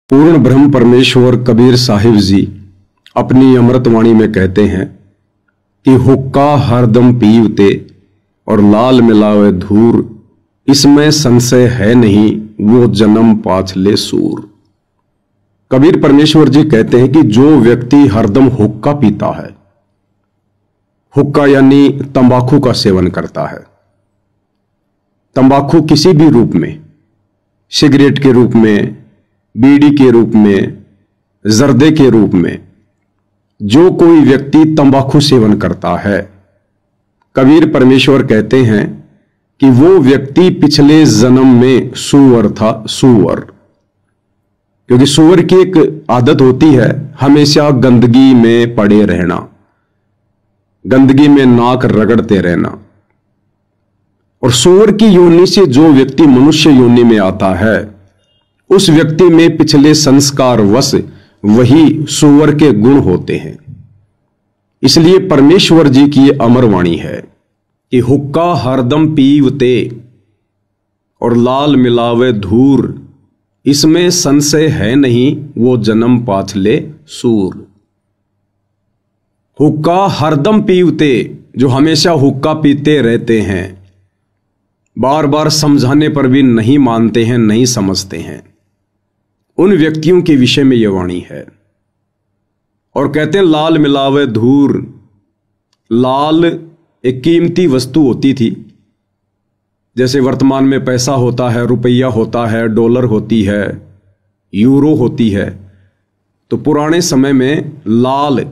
पूर्ण ब्रह्म परमेश्वर कबीर साहिब जी अपनी अमृतवाणी में कहते हैं कि हुक्का हरदम पीवते और लाल मिलावे धूर, इसमें संशय है नहीं वो जन्म पाछ ले सूर। कबीर परमेश्वर जी कहते हैं कि जो व्यक्ति हरदम हुक्का पीता है, हुक्का यानी तंबाकू का सेवन करता है, तंबाकू किसी भी रूप में, सिगरेट के रूप में, बीड़ी के रूप में, जर्दे के रूप में, जो कोई व्यक्ति तंबाकू सेवन करता है, कबीर परमेश्वर कहते हैं कि वो व्यक्ति पिछले जन्म में सूअर था, सूअर। क्योंकि सूअर की एक आदत होती है हमेशा गंदगी में पड़े रहना, गंदगी में नाक रगड़ते रहना। और सूअर की योनि से जो व्यक्ति मनुष्य योनि में आता है, उस व्यक्ति में पिछले संस्कार वश वही सूअर के गुण होते हैं। इसलिए परमेश्वर जी की ये अमर वाणी है कि हुक्का हरदम पीवते और लाल मिलावे धूर, इसमें संशय है नहीं वो जन्म पाछ ले सूर। हुक्का हरदम पीवते, जो हमेशा हुक्का पीते रहते हैं, बार बार समझाने पर भी नहीं मानते हैं, नहीं समझते हैं, उन व्यक्तियों के विषय में यह वाणी है। और कहते हैं लाल मिलावे धूर। लाल एक कीमती वस्तु होती थी, जैसे वर्तमान में पैसा होता है, रुपया होता है, डॉलर होती है, यूरो होती है। तो पुराने समय में लाल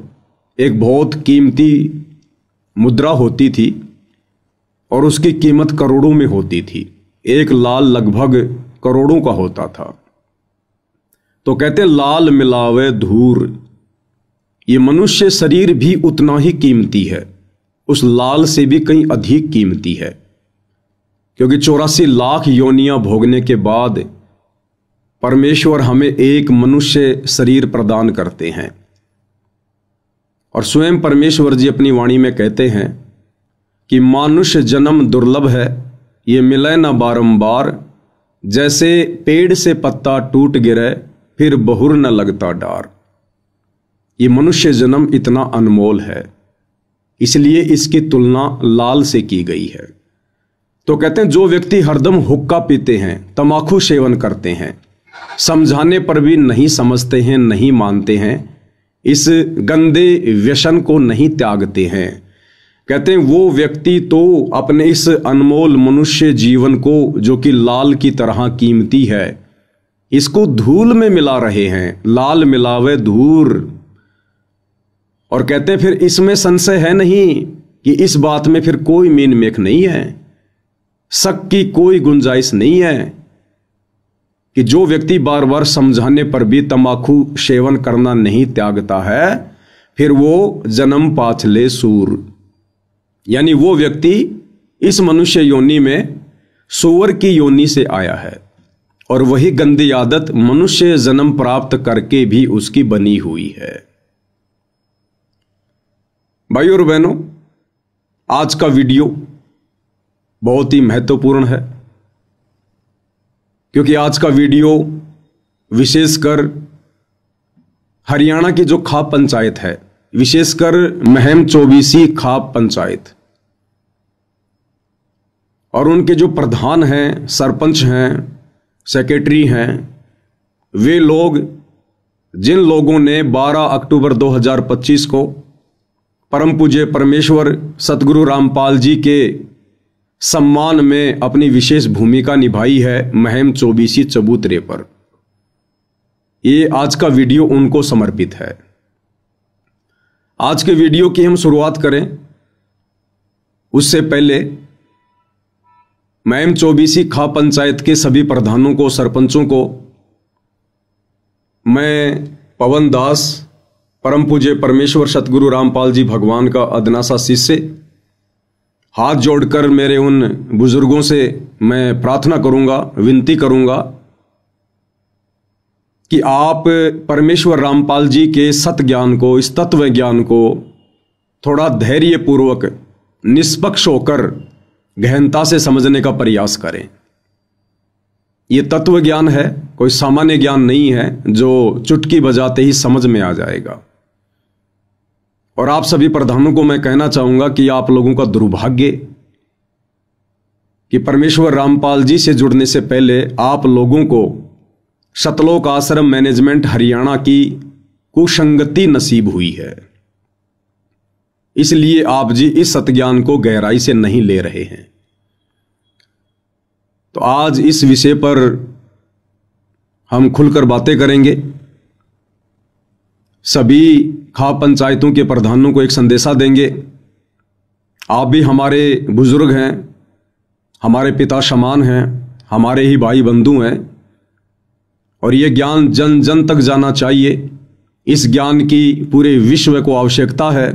एक बहुत कीमती मुद्रा होती थी और उसकी कीमत करोड़ों में होती थी। एक लाल लगभग करोड़ों का होता था। तो कहते हैं लाल मिलावे धूर, ये मनुष्य शरीर भी उतना ही कीमती है, उस लाल से भी कहीं अधिक कीमती है। क्योंकि 84 लाख योनियां भोगने के बाद परमेश्वर हमें एक मनुष्य शरीर प्रदान करते हैं। और स्वयं परमेश्वर जी अपनी वाणी में कहते हैं कि मानुष जन्म दुर्लभ है, ये मिले न बारंबार, जैसे पेड़ से पत्ता टूट गिरे फिर बहुर न लगता डार। ये मनुष्य जन्म इतना अनमोल है, इसलिए इसकी तुलना लाल से की गई है। तो कहते हैं जो व्यक्ति हरदम हुक्का पीते हैं, तंबाकू सेवन करते हैं, समझाने पर भी नहीं समझते हैं, नहीं मानते हैं, इस गंदे व्यसन को नहीं त्यागते हैं, कहते हैं वो व्यक्ति तो अपने इस अनमोल मनुष्य जीवन को, जो कि लाल की तरह कीमती है, इसको धूल में मिला रहे हैं। लाल मिलावे धूर। और कहते हैं फिर इसमें संशय है नहीं कि इस बात में फिर कोई मीन मेख नहीं है, शक की कोई गुंजाइश नहीं है कि जो व्यक्ति बार बार समझाने पर भी तंबाकू सेवन करना नहीं त्यागता है, फिर वो जन्म पाछ ले सूर। यानी वो व्यक्ति इस मनुष्य योनि में सूअर की योनि से आया है और वही गंदी आदत मनुष्य जन्म प्राप्त करके भी उसकी बनी हुई है। भाई और बहनों, आज का वीडियो बहुत ही महत्वपूर्ण है, क्योंकि आज का वीडियो विशेषकर हरियाणा की जो खाप पंचायत है, विशेषकर महम 24 खाप पंचायत, और उनके जो प्रधान हैं, सरपंच हैं, सेक्रेटरी हैं, वे लोग, जिन लोगों ने 12 अक्टूबर 2025 को परम पूज्य परमेश्वर सतगुरु रामपाल जी के सम्मान में अपनी विशेष भूमिका निभाई है महम 24 चबूतरे पर, ये आज का वीडियो उनको समर्पित है। आज के वीडियो की हम शुरुआत करें उससे पहले महम 24 खाप पंचायत के सभी प्रधानों को, सरपंचों को मैं पवन दास, परम पूज्य परमेश्वर सतगुरु रामपाल जी भगवान का अदनासा शिष्य, हाथ जोड़कर मेरे उन बुजुर्गों से मैं प्रार्थना करूंगा, विनती करूंगा कि आप परमेश्वर रामपाल जी के सत ज्ञान को, इस तत्व ज्ञान को थोड़ा धैर्यपूर्वक, निष्पक्ष होकर गहनता से समझने का प्रयास करें। ये तत्व ज्ञान है कोई सामान्य ज्ञान नहीं है जो चुटकी बजाते ही समझ में आ जाएगा। और आप सभी प्रधानों को मैं कहना चाहूंगा कि आप लोगों का दुर्भाग्य कि परमेश्वर रामपाल जी से जुड़ने से पहले आप लोगों को सतलोक आश्रम मैनेजमेंट हरियाणा की कुसंगति नसीब हुई है, इसलिए आप जी इस सतज्ञान को गहराई से नहीं ले रहे हैं। तो आज इस विषय पर हम खुलकर बातें करेंगे। सभी खाप पंचायतों के प्रधानों को एक संदेशा देंगे। आप भी हमारे बुजुर्ग हैं, हमारे पिता समान हैं, हमारे ही भाई बंधु हैं, और ये ज्ञान जन जन तक जाना चाहिए। इस ज्ञान की पूरे विश्व को आवश्यकता है,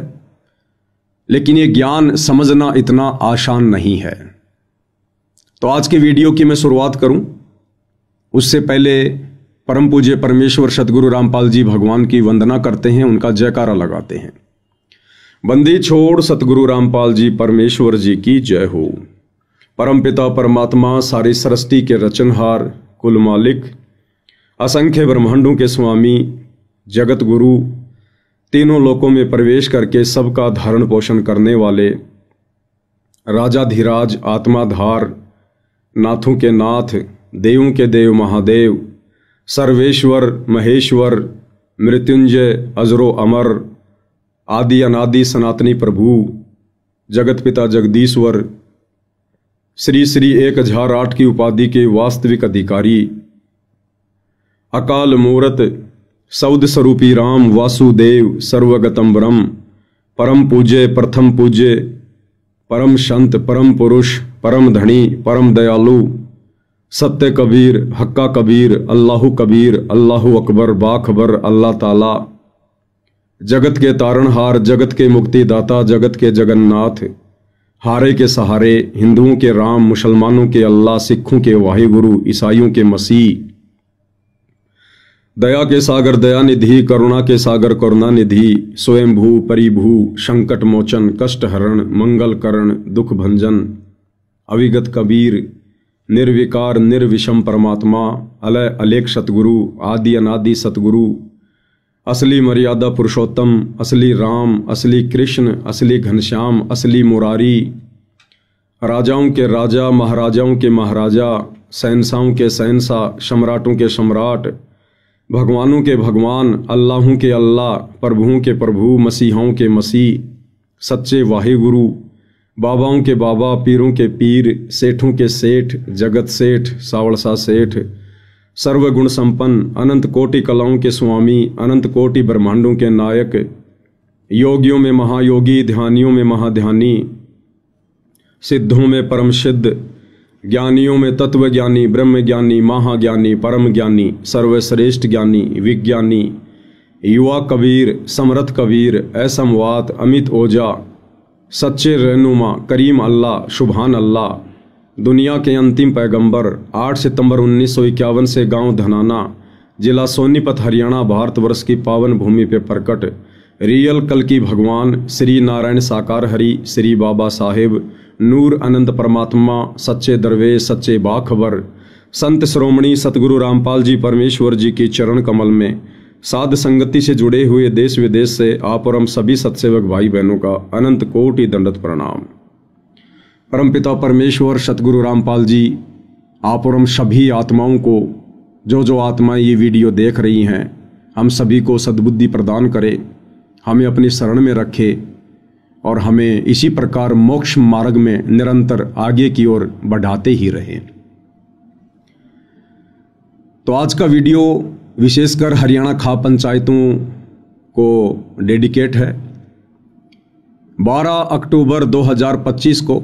लेकिन ये ज्ञान समझना इतना आसान नहीं है। तो आज के वीडियो की मैं शुरुआत करूं उससे पहले परम पूज्य परमेश्वर सतगुरु रामपाल जी भगवान की वंदना करते हैं, उनका जयकारा लगाते हैं। बंदी छोड़ सतगुरु रामपाल जी परमेश्वर जी की जय हो। परम पिता परमात्मा सारी सृष्टि के रचनहार, कुल मालिक, असंख्य ब्रह्मांडों के स्वामी, जगत गुरु, तीनों लोकों में प्रवेश करके सबका धारण पोषण करने वाले, राजाधिराज, आत्माधार, नाथों के नाथ, देवों के देव महादेव, सर्वेश्वर महेश्वर, मृत्युंजय, अजरो अमर, आदि अनादि सनातनी प्रभु, जगत पिता जगदीश्वर, श्री श्री 1008 की उपाधि के वास्तविक अधिकारी, अकाल मूरत, सौद स्वरूपी राम वासुदेव, सर्वगतम ब्रह्म, परम पूज्य, प्रथम पूज्य, परम संत, परम पुरुष, परम धनी, परम दयालु, सत्य कबीर, हक्का कबीर, अल्लाहु कबीर, अल्लाहु अकबर, बाखबर, अल्लाह ताला, जगत के तारणहार, जगत के मुक्तिदाता, जगत के जगन्नाथ, हारे के सहारे, हिंदुओं के राम, मुसलमानों के अल्लाह, सिखों के वाहिगुरु, ईसाइयों के मसीह, दया के सागर दयानिधि, करुणा के सागर करुणानिधि, स्वयंभू परिभू, संकट मोचन, कष्ट हरण, मंगल करण, दुख भंजन, अविगत कबीर, निर्विकार निर्विषम परमात्मा, अलय अलेख सतगुरु, आदि अनादि सतगुरु, असली मर्यादा पुरुषोत्तम, असली राम, असली कृष्ण, असली घनश्याम, असली मुरारी, राजाओं के राजा, महाराजाओं के महाराजा, शहंशाहों के शहंशाह, सम्राटों के सम्राट, भगवानों के भगवान, अल्लाहों के अल्लाह, प्रभुओं के प्रभु, मसीहों के मसीह, सच्चे वाहिगुरु, बाबाओं के बाबा, पीरों के पीर, सेठों के सेठ, जगत सेठ, सावड़सा सेठ, सर्वगुण संपन्न, अनंत कोटि कलाओं के स्वामी, अनंत कोटि ब्रह्मांडों के नायक, योगियों में महायोगी, ध्यानियों में महाध्यानी, सिद्धों में परम सिद्ध, ज्ञानियों में तत्व ज्ञानी, ब्रह्म ज्ञानी, महाज्ञानी, परम ज्ञानी, सर्वश्रेष्ठ ज्ञानी, विज्ञानी, युवा कबीर, समर्थ कबीर, असमवात, अमित ओजा, सच्चे रहनुमा, करीम अल्लाह, सुभान अल्लाह, दुनिया के अंतिम पैगंबर, 8 सितंबर 1951 से गांव धनाना, जिला सोनीपत, हरियाणा, भारतवर्ष की पावन भूमि पे प्रकट रियल कल की भगवान श्री नारायण साकार हरि, श्री बाबा साहेब, नूर अनंत परमात्मा, सच्चे दरवेश, सच्चे बाखबर, संत श्रोमणी सतगुरु रामपाल जी परमेश्वर जी की चरण कमल में साध संगति से जुड़े हुए देश विदेश से आप और हम सभी सत्सेवक भाई बहनों का अनंत कोटि दंडवत प्रणाम। परमपिता परमेश्वर सतगुरु रामपाल जी आप और हम सभी आत्माओं को, जो आत्माएं ये वीडियो देख रही हैं, हम सभी को सद्बुद्धि प्रदान करे, हमें अपनी शरण में रखे और हमें इसी प्रकार मोक्ष मार्ग में निरंतर आगे की ओर बढ़ाते ही रहें। तो आज का वीडियो विशेषकर हरियाणा खाप पंचायतों को डेडिकेट है। 12 अक्टूबर 2025 को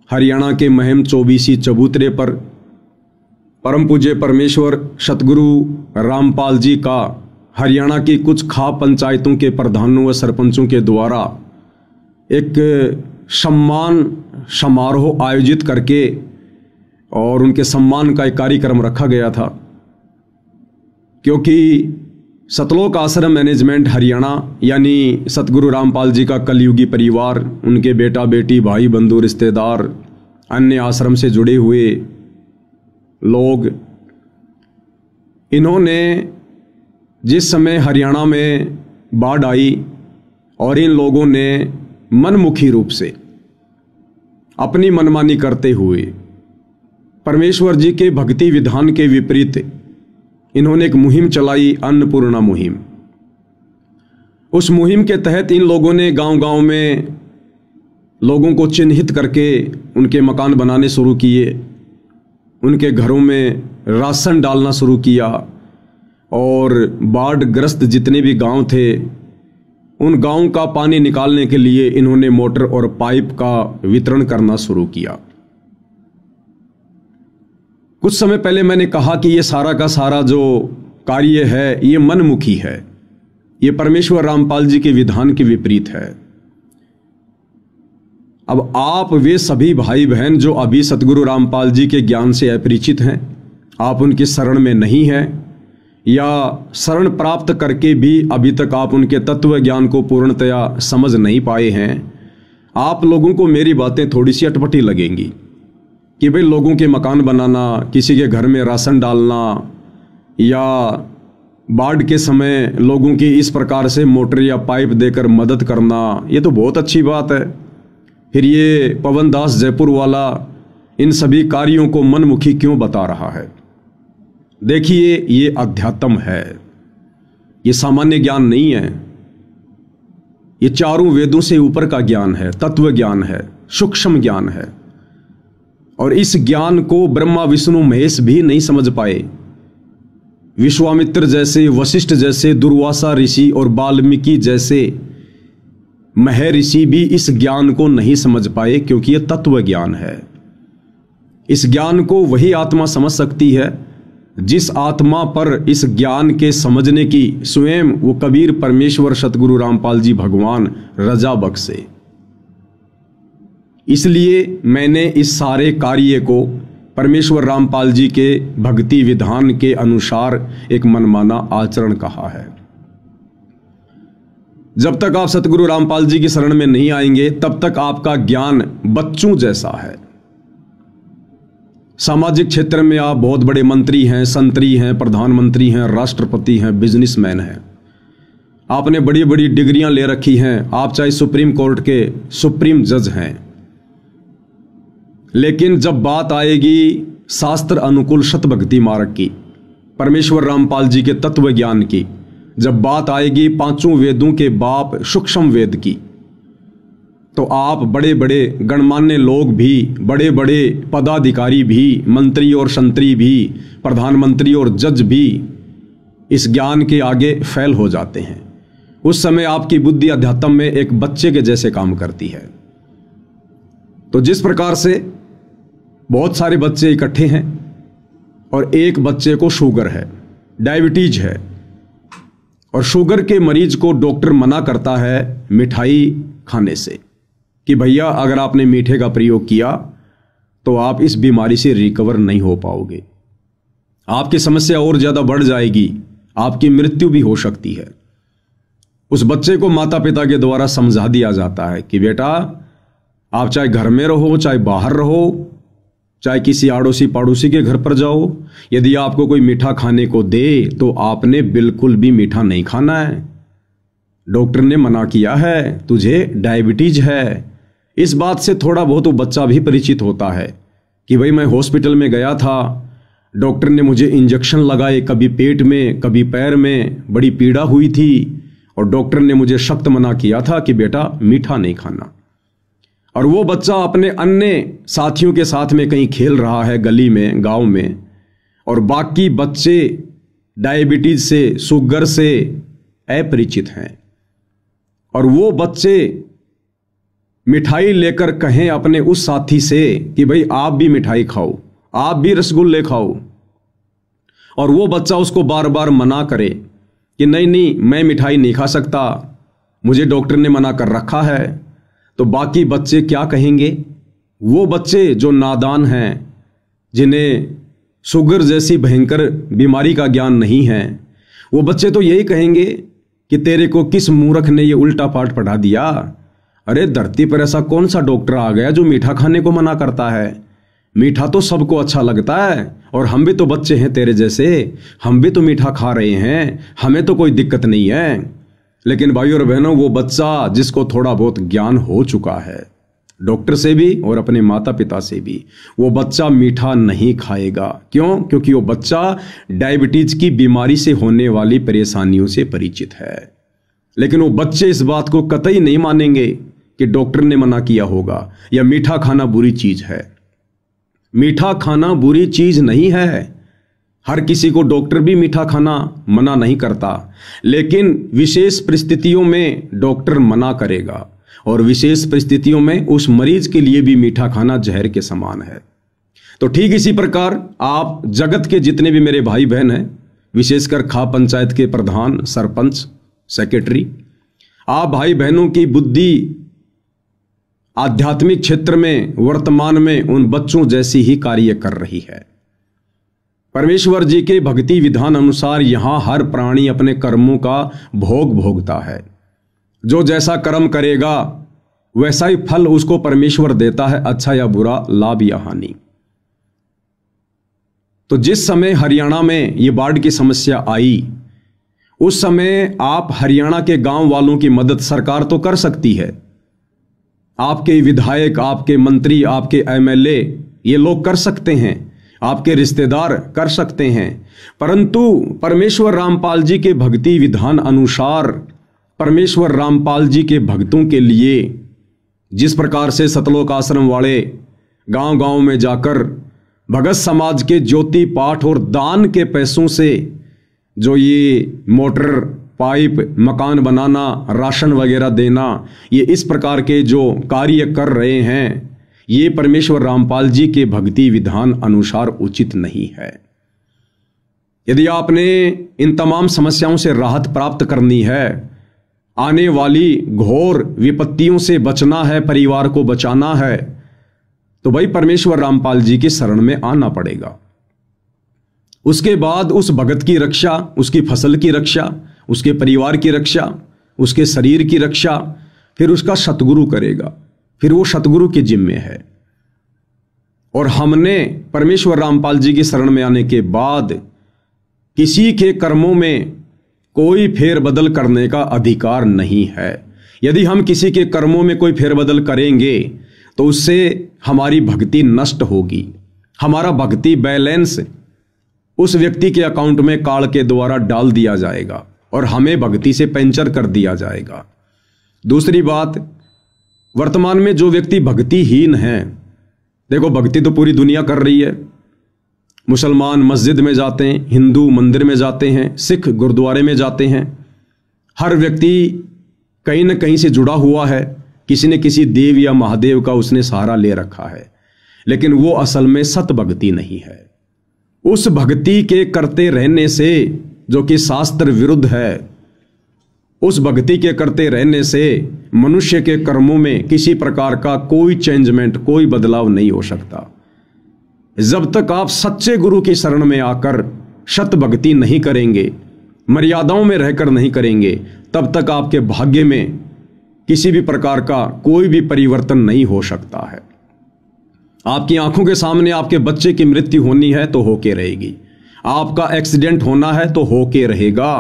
हरियाणा के महम 24 चबूतरे पर परम पूज्य परमेश्वर सतगुरु रामपाल जी का हरियाणा की कुछ खाप पंचायतों के प्रधानों व सरपंचों के द्वारा एक सम्मान समारोह आयोजित करके और उनके सम्मान का एक कार्यक्रम रखा गया था, क्योंकि सतलोक आश्रम मैनेजमेंट हरियाणा यानी सतगुरु रामपाल जी का कलयुगी परिवार, उनके बेटा बेटी, भाई बंधु, रिश्तेदार, अन्य आश्रम से जुड़े हुए लोग इन्होंने जिस समय हरियाणा में बाढ़ आई और इन लोगों ने मनमुखी रूप से अपनी मनमानी करते हुए परमेश्वर जी के भक्ति विधान के विपरीत इन्होंने एक मुहिम चलाई, अन्नपूर्णा मुहिम। उस मुहिम के तहत इन लोगों ने गांव-गांव में लोगों को चिन्हित करके उनके मकान बनाने शुरू किए, उनके घरों में राशन डालना शुरू किया और बाढ़ग्रस्त जितने भी गांव थे उन गांव का पानी निकालने के लिए इन्होंने मोटर और पाइप का वितरण करना शुरू किया। कुछ समय पहले मैंने कहा कि ये सारा का सारा जो कार्य है ये मनमुखी है, ये परमेश्वर रामपाल जी के विधान के विपरीत है। अब आप वे सभी भाई बहन जो अभी सतगुरु रामपाल जी के ज्ञान से अपरिचित हैं, आप उनकी शरण में नहीं हैं या शरण प्राप्त करके भी अभी तक आप उनके तत्व ज्ञान को पूर्णतया समझ नहीं पाए हैं, आप लोगों को मेरी बातें थोड़ी सी अटपटी लगेंगी कि भाई लोगों के मकान बनाना, किसी के घर में राशन डालना या बाढ़ के समय लोगों की इस प्रकार से मोटर या पाइप देकर मदद करना, ये तो बहुत अच्छी बात है। फिर ये पवन दास जयपुर वाला इन सभी कार्यों को मनमुखी क्यों बता रहा है? देखिए, ये अध्यात्म है, ये सामान्य ज्ञान नहीं है, ये चारों वेदों से ऊपर का ज्ञान है, तत्व ज्ञान है, सूक्ष्म ज्ञान है। और इस ज्ञान को ब्रह्मा विष्णु महेश भी नहीं समझ पाए। विश्वामित्र जैसे, वशिष्ठ जैसे, दुर्वासा ऋषि और वाल्मीकि जैसे महर्षि भी इस ज्ञान को नहीं समझ पाए, क्योंकि यह तत्व ज्ञान है। इस ज्ञान को वही आत्मा समझ सकती है जिस आत्मा पर इस ज्ञान के समझने की स्वयं वो कबीर परमेश्वर सतगुरु रामपाल जी भगवान रजा बख्शे। इसलिए मैंने इस सारे कार्य को परमेश्वर रामपाल जी के भक्ति विधान के अनुसार एक मनमाना आचरण कहा है। जब तक आप सतगुरु रामपाल जी की शरण में नहीं आएंगे तब तक आपका ज्ञान बच्चों जैसा है। सामाजिक क्षेत्र में आप बहुत बड़े मंत्री हैं, संतरी हैं, प्रधानमंत्री हैं, राष्ट्रपति हैं, बिजनेसमैन हैं, आपने बड़ी बड़ी डिग्रियां ले रखी हैं, आप चाहे सुप्रीम कोर्ट के सुप्रीम जज हैं, लेकिन जब बात आएगी शास्त्र अनुकूल सत भक्ति मार्ग की, परमेश्वर रामपाल जी के तत्व ज्ञान की, जब बात आएगी पांचों वेदों के बाप सूक्ष्म वेद की, तो आप बड़े बड़े गणमान्य लोग भी, बड़े बड़े पदाधिकारी भी, मंत्री और संतरी भी, प्रधानमंत्री और जज भी इस ज्ञान के आगे फेल हो जाते हैं। उस समय आपकी बुद्धि अध्यात्म में एक बच्चे के जैसे काम करती है। तो जिस प्रकार से बहुत सारे बच्चे इकट्ठे हैं और एक बच्चे को शुगर है, डायबिटीज है, और शुगर के मरीज को डॉक्टर मना करता है मिठाई खाने से कि भैया अगर आपने मीठे का प्रयोग किया तो आप इस बीमारी से रिकवर नहीं हो पाओगे, आपकी समस्या और ज्यादा बढ़ जाएगी, आपकी मृत्यु भी हो सकती है। उस बच्चे को माता पिता के द्वारा समझा दिया जाता है कि बेटा आप चाहे घर में रहो, चाहे बाहर रहो, चाहे किसी आड़ोसी पड़ोसी के घर पर जाओ, यदि आपको कोई मीठा खाने को दे तो आपने बिल्कुल भी मीठा नहीं खाना है। डॉक्टर ने मना किया है, तुझे डायबिटीज है। इस बात से थोड़ा बहुत वो बच्चा भी परिचित होता है कि भाई मैं हॉस्पिटल में गया था, डॉक्टर ने मुझे इंजेक्शन लगाए, कभी पेट में कभी पैर में, बड़ी पीड़ा हुई थी और डॉक्टर ने मुझे सख्त मना किया था कि बेटा मीठा नहीं खाना। और वो बच्चा अपने अन्य साथियों के साथ में कहीं खेल रहा है गली में, गांव में, और बाकी बच्चे डायबिटीज से, शुगर से अपरिचित हैं, और वो बच्चे मिठाई लेकर कहें अपने उस साथी से कि भाई आप भी मिठाई खाओ, आप भी रसगुल्ले खाओ, और वो बच्चा उसको बार बार मना करे कि नहीं नहीं मैं मिठाई नहीं खा सकता, मुझे डॉक्टर ने मना कर रखा है, तो बाकी बच्चे क्या कहेंगे? वो बच्चे जो नादान हैं, जिन्हें शुगर जैसी भयंकर बीमारी का ज्ञान नहीं है, वो बच्चे तो यही कहेंगे कि तेरे को किस मूर्ख ने ये उल्टा पाठ पढ़ा दिया। अरे धरती पर ऐसा कौन सा डॉक्टर आ गया जो मीठा खाने को मना करता है? मीठा तो सबको अच्छा लगता है और हम भी तो बच्चे हैं तेरे जैसे, हम भी तो मीठा खा रहे हैं, हमें तो कोई दिक्कत नहीं है। लेकिन भाइयों और बहनों, वो बच्चा जिसको थोड़ा बहुत ज्ञान हो चुका है डॉक्टर से भी और अपने माता पिता से भी, वो बच्चा मीठा नहीं खाएगा। क्यों? क्योंकि वो बच्चा डायबिटीज की बीमारी से होने वाली परेशानियों से परिचित है। लेकिन वो बच्चे इस बात को कतई नहीं मानेंगे कि डॉक्टर ने मना किया होगा या मीठा खाना बुरी चीज है। मीठा खाना बुरी चीज नहीं है, हर किसी को डॉक्टर भी मीठा खाना मना नहीं करता, लेकिन विशेष परिस्थितियों में डॉक्टर मना करेगा और विशेष परिस्थितियों में उस मरीज के लिए भी मीठा खाना जहर के समान है। तो ठीक इसी प्रकार आप जगत के जितने भी मेरे भाई बहन हैं, विशेषकर खाप पंचायत के प्रधान, सरपंच, सेक्रेटरी, आप भाई बहनों की बुद्धि आध्यात्मिक क्षेत्र में वर्तमान में उन बच्चों जैसी ही कार्य कर रही है। परमेश्वर जी के भक्ति विधान अनुसार यहां हर प्राणी अपने कर्मों का भोग भोगता है। जो जैसा कर्म करेगा वैसा ही फल उसको परमेश्वर देता है, अच्छा या बुरा, लाभ या हानि। तो जिस समय हरियाणा में ये बाढ़ की समस्या आई, उस समय आप हरियाणा के गांव वालों की मदद सरकार तो कर सकती है, आपके विधायक, आपके मंत्री, आपके एमएलए, ये लोग कर सकते हैं, आपके रिश्तेदार कर सकते हैं, परंतु परमेश्वर रामपाल जी के भक्ति विधान अनुसार परमेश्वर रामपाल जी के भक्तों के लिए जिस प्रकार से सतलोक आश्रम वाले गांव गांव में जाकर भगत समाज के ज्योति पाठ और दान के पैसों से जो ये मोटर, पाइप, मकान बनाना, राशन वगैरह देना, ये इस प्रकार के जो कार्य कर रहे हैं, ये परमेश्वर रामपाल जी के भक्ति विधान अनुसार उचित नहीं है। यदि आपने इन तमाम समस्याओं से राहत प्राप्त करनी है, आने वाली घोर विपत्तियों से बचना है, परिवार को बचाना है, तो भाई परमेश्वर रामपाल जी की शरण में आना पड़ेगा। उसके बाद उस भगत की रक्षा, उसकी फसल की रक्षा, उसके परिवार की रक्षा, उसके शरीर की रक्षा फिर उसका सतगुरु करेगा, फिर वो सतगुरु के जिम्मे है। और हमने परमेश्वर रामपाल जी की शरण में आने के बाद किसी के कर्मों में कोई फेरबदल करने का अधिकार नहीं है। यदि हम किसी के कर्मों में कोई फेरबदल करेंगे तो उससे हमारी भक्ति नष्ट होगी, हमारा भक्ति बैलेंस उस व्यक्ति के अकाउंट में काल के द्वारा डाल दिया जाएगा और हमें भक्ति से पेंचर कर दिया जाएगा। दूसरी बात, वर्तमान में जो व्यक्ति भक्तिहीन है, देखो भक्ति तो पूरी दुनिया कर रही है, मुसलमान मस्जिद में जाते हैं, हिंदू मंदिर में जाते हैं, सिख गुरुद्वारे में जाते हैं, हर व्यक्ति कहीं न कहीं से जुड़ा हुआ है, किसी न किसी देव या महादेव का उसने सहारा ले रखा है, लेकिन वो असल में सत भक्ति नहीं है। उस भक्ति के करते रहने से जो कि शास्त्र विरुद्ध है, उस भक्ति के करते रहने से मनुष्य के कर्मों में किसी प्रकार का कोई चेंजमेंट, कोई बदलाव नहीं हो सकता। जब तक आप सच्चे गुरु की शरण में आकर सत भक्ति नहीं करेंगे, मर्यादाओं में रहकर नहीं करेंगे, तब तक आपके भाग्य में किसी भी प्रकार का कोई भी परिवर्तन नहीं हो सकता है। आपकी आंखों के सामने आपके बच्चे की मृत्यु होनी है तो होके रहेगी, आपका एक्सीडेंट होना है तो होके रहेगा।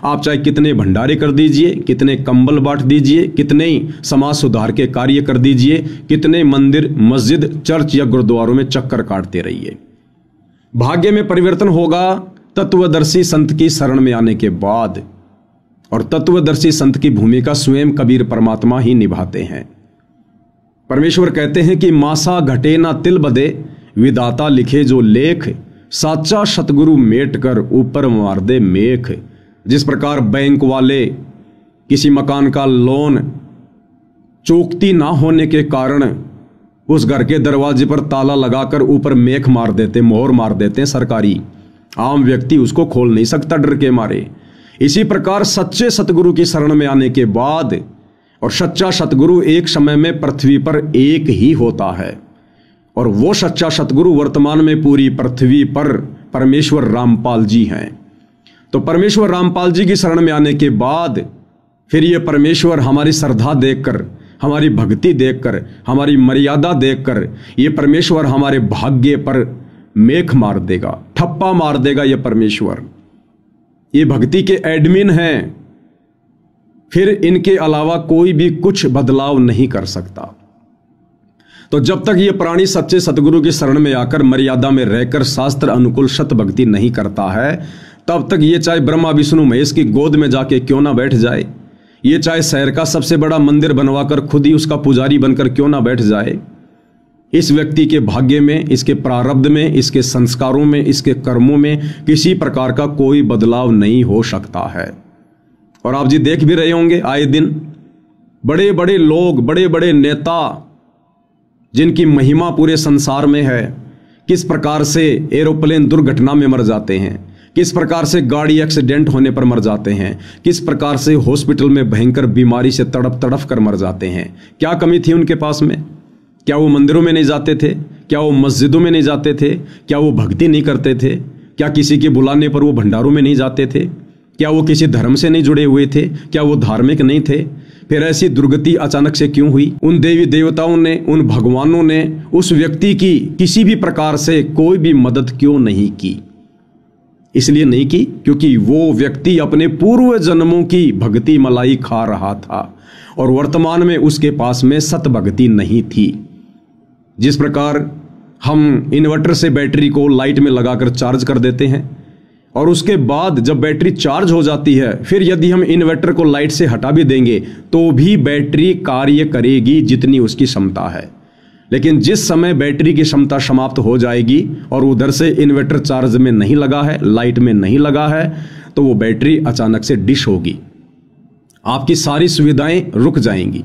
आप चाहे कितने भंडारे कर दीजिए, कितने कंबल बांट दीजिए, कितने ही समाज सुधार के कार्य कर दीजिए, कितने मंदिर, मस्जिद, चर्च या गुरुद्वारों में चक्कर काटते रहिए, भाग्य में परिवर्तन होगा तत्वदर्शी संत की शरण में आने के बाद। और तत्वदर्शी संत की भूमिका स्वयं कबीर परमात्मा ही निभाते हैं। परमेश्वर कहते हैं कि मासा घटे ना तिल बदे, विदाता लिखे जो लेख, साचा सतगुरु मेट कर ऊपर मार दे मेख। जिस प्रकार बैंक वाले किसी मकान का लोन चूकती ना होने के कारण उस घर के दरवाजे पर ताला लगाकर ऊपर मेख मार देते, मोहर मार देते हैं सरकारी, आम व्यक्ति उसको खोल नहीं सकता डर के मारे। इसी प्रकार सच्चे सतगुरु की शरण में आने के बाद, और सच्चा सतगुरु एक समय में पृथ्वी पर एक ही होता है, और वो सच्चा सतगुरु वर्तमान में पूरी पृथ्वी पर परमेश्वर रामपाल जी हैं। तो परमेश्वर रामपाल जी की शरण में आने के बाद फिर ये परमेश्वर हमारी श्रद्धा देखकर, हमारी भक्ति देखकर, हमारी मर्यादा देखकर ये परमेश्वर हमारे भाग्य पर मेख मार देगा, ठप्पा मार देगा। ये परमेश्वर ये भक्ति के एडमिन हैं, फिर इनके अलावा कोई भी कुछ बदलाव नहीं कर सकता। तो जब तक ये प्राणी सच्चे सतगुरु की शरण में आकर मर्यादा में रहकर शास्त्र अनुकूल सत भक्ति नहीं करता है, तब तक ये चाहे ब्रह्मा विष्णु महेश की गोद में जाके क्यों ना बैठ जाए, ये चाहे शहर का सबसे बड़ा मंदिर बनवाकर खुद ही उसका पुजारी बनकर क्यों ना बैठ जाए, इस व्यक्ति के भाग्य में, इसके प्रारब्ध में, इसके संस्कारों में, इसके कर्मों में किसी प्रकार का कोई बदलाव नहीं हो सकता है। और आप जी देख भी रहे होंगे आए दिन बड़े बड़े लोग, बड़े बड़े नेता जिनकी महिमा पूरे संसार में है, किस प्रकार से एरोप्लेन दुर्घटना में मर जाते हैं, किस प्रकार से गाड़ी एक्सीडेंट होने पर मर जाते हैं, किस प्रकार से हॉस्पिटल में भयंकर बीमारी से तड़प तड़प कर मर जाते हैं। क्या कमी थी उनके पास में? क्या वो मंदिरों में नहीं जाते थे? क्या वो मस्जिदों में नहीं जाते थे? क्या वो भक्ति नहीं करते थे? क्या किसी के बुलाने पर वो भंडारों में नहीं जाते थे? क्या वो किसी धर्म से नहीं जुड़े हुए थे? क्या वो धार्मिक नहीं थे? फिर ऐसी दुर्गति अचानक से क्यों हुई? उन देवी देवताओं ने, उन भगवानों ने उस व्यक्ति की किसी भी प्रकार से कोई भी मदद क्यों नहीं की? इसलिए नहीं की क्योंकि वो व्यक्ति अपने पूर्व जन्मों की भक्ति मलाई खा रहा था और वर्तमान में उसके पास में सत भक्ति नहीं थी। जिस प्रकार हम इन्वर्टर से बैटरी को लाइट में लगाकर चार्ज कर देते हैं और उसके बाद जब बैटरी चार्ज हो जाती है, फिर यदि हम इन्वर्टर को लाइट से हटा भी देंगे तो भी बैटरी कार्य करेगी जितनी उसकी क्षमता है। लेकिन जिस समय बैटरी की क्षमता समाप्त हो जाएगी और उधर से इन्वर्टर चार्ज में नहीं लगा है, लाइट में नहीं लगा है, तो वो बैटरी अचानक से डिश होगी, आपकी सारी सुविधाएं रुक जाएंगी।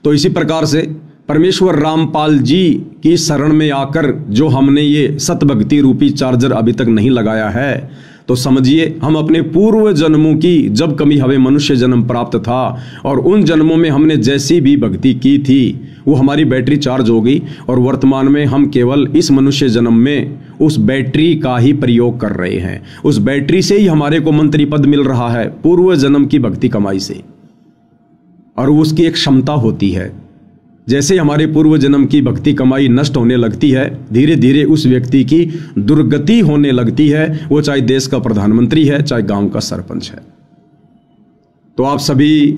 तो इसी प्रकार से परमेश्वर रामपाल जी की शरण में आकर जो हमने ये सतभक्ति रूपी चार्जर अभी तक नहीं लगाया है, तो समझिए हम अपने पूर्व जन्मों की, जब कभी हमें मनुष्य जन्म प्राप्त था और उन जन्मों में हमने जैसी भी भक्ति की थी वो हमारी बैटरी चार्ज हो गई और वर्तमान में हम केवल इस मनुष्य जन्म में उस बैटरी का ही प्रयोग कर रहे हैं। उस बैटरी से ही हमारे को मंत्री पद मिल रहा है पूर्व जन्म की भक्ति कमाई से, और उसकी एक क्षमता होती है। जैसे हमारे पूर्व जन्म की भक्ति कमाई नष्ट होने लगती है, धीरे धीरे उस व्यक्ति की दुर्गति होने लगती है, वो चाहे देश का प्रधानमंत्री है, चाहे गांव का सरपंच है। तो आप सभी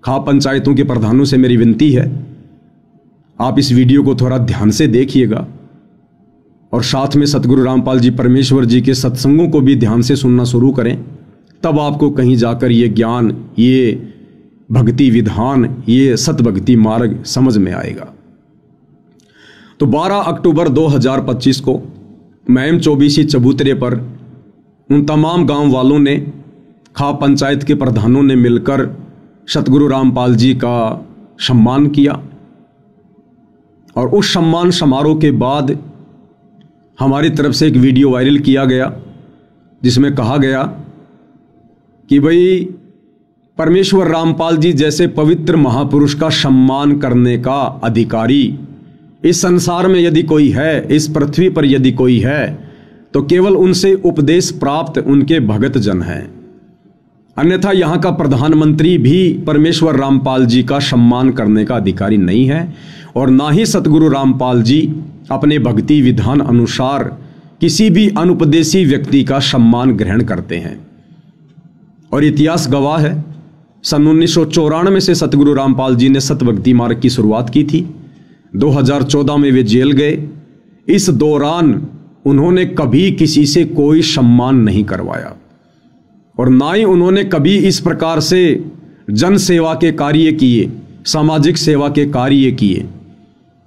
खाप पंचायतों के प्रधानों से मेरी विनती है, आप इस वीडियो को थोड़ा ध्यान से देखिएगा और साथ में सतगुरु रामपाल जी परमेश्वर जी के सत्संगों को भी ध्यान से सुनना शुरू करें। तब आपको कहीं जाकर ये ज्ञान, ये भक्ति विधान, ये सतभक्ति मार्ग समझ में आएगा। तो 12 अक्टूबर 2025 को महम 24 चबूतरे पर उन तमाम गांव वालों ने, खाप पंचायत के प्रधानों ने मिलकर सतगुरु रामपाल जी का सम्मान किया। और उस सम्मान समारोह के बाद हमारी तरफ से एक वीडियो वायरल किया गया जिसमें कहा गया कि भाई परमेश्वर रामपाल जी जैसे पवित्र महापुरुष का सम्मान करने का अधिकारी इस संसार में यदि कोई है, इस पृथ्वी पर यदि कोई है, तो केवल उनसे उपदेश प्राप्त उनके भगत जन हैं। अन्यथा यहाँ का प्रधानमंत्री भी परमेश्वर रामपाल जी का सम्मान करने का अधिकारी नहीं है और ना ही सतगुरु रामपाल जी अपने भक्ति विधान अनुसार किसी भी अनुपदेशी व्यक्ति का सम्मान ग्रहण करते हैं। और इतिहास गवाह है, सन 1994 से सतगुरु रामपाल जी ने सतभक्ति मार्ग की शुरुआत की थी। 2014 में वे जेल गए। इस दौरान उन्होंने कभी किसी से कोई सम्मान नहीं करवाया और ना ही उन्होंने कभी इस प्रकार से जन सेवा के कार्य किए, सामाजिक सेवा के कार्य किए,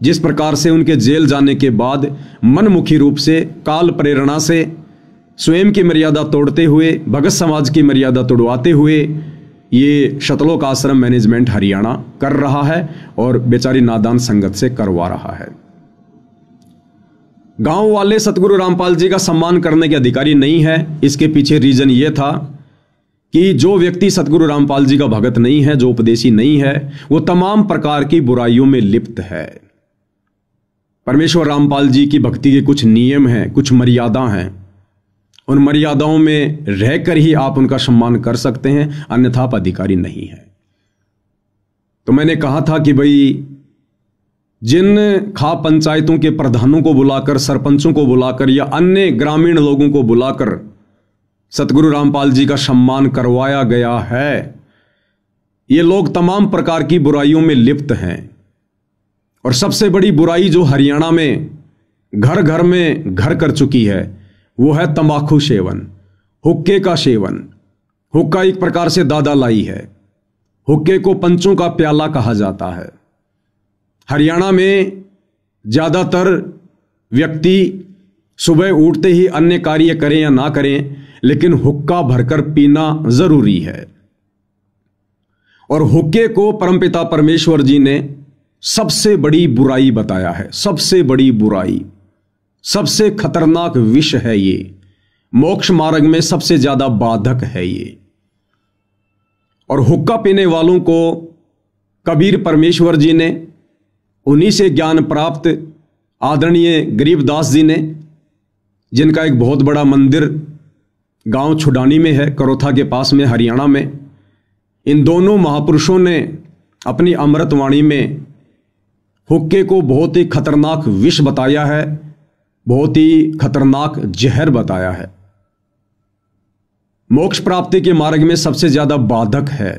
जिस प्रकार से उनके जेल जाने के बाद मनमुखी रूप से, काल प्रेरणा से, स्वयं की मर्यादा तोड़ते हुए, भगत समाज की मर्यादा तोड़वाते हुए ये शतलोक आश्रम मैनेजमेंट हरियाणा कर रहा है और बेचारी नादान संगत से करवा रहा है। गांव वाले सतगुरु रामपाल जी का सम्मान करने के अधिकारी नहीं है। इसके पीछे रीजन ये था कि जो व्यक्ति सतगुरु रामपाल जी का भगत नहीं है, जो उपदेशी नहीं है, वो तमाम प्रकार की बुराइयों में लिप्त है। परमेश्वर रामपाल जी की भक्ति के कुछ नियम हैं, कुछ मर्यादा हैं। उन मर्यादाओं में रहकर ही आप उनका सम्मान कर सकते हैं, अन्यथा आप अधिकारी नहीं है। तो मैंने कहा था कि भाई जिन खाप पंचायतों के प्रधानों को बुलाकर, सरपंचों को बुलाकर या अन्य ग्रामीण लोगों को बुलाकर सतगुरु रामपाल जी का सम्मान करवाया गया है, ये लोग तमाम प्रकार की बुराइयों में लिप्त हैं। और सबसे बड़ी बुराई जो हरियाणा में घर घर में घर कर चुकी है वो है तंबाकू सेवन, हुक्के का सेवन। हुक्का एक प्रकार से दादा लाई है। हुक्के को पंचों का प्याला कहा जाता है। हरियाणा में ज्यादातर व्यक्ति सुबह उठते ही अन्य कार्य करें या ना करें, लेकिन हुक्का भरकर पीना जरूरी है। और हुक्के को परमपिता परमेश्वर जी ने सबसे बड़ी बुराई बताया है। सबसे बड़ी बुराई, सबसे खतरनाक विष है ये। मोक्ष मार्ग में सबसे ज्यादा बाधक है ये। और हुक्का पीने वालों को कबीर परमेश्वर जी ने, उन्हीं से ज्ञान प्राप्त आदरणीय गरीबदास जी ने, जिनका एक बहुत बड़ा मंदिर गांव छुडानी में है, करोथा के पास में, हरियाणा में, इन दोनों महापुरुषों ने अपनी अमृतवाणी में हुक्के को बहुत ही खतरनाक विष बताया है, बहुत ही खतरनाक जहर बताया है। मोक्ष प्राप्ति के मार्ग में सबसे ज्यादा बाधक है।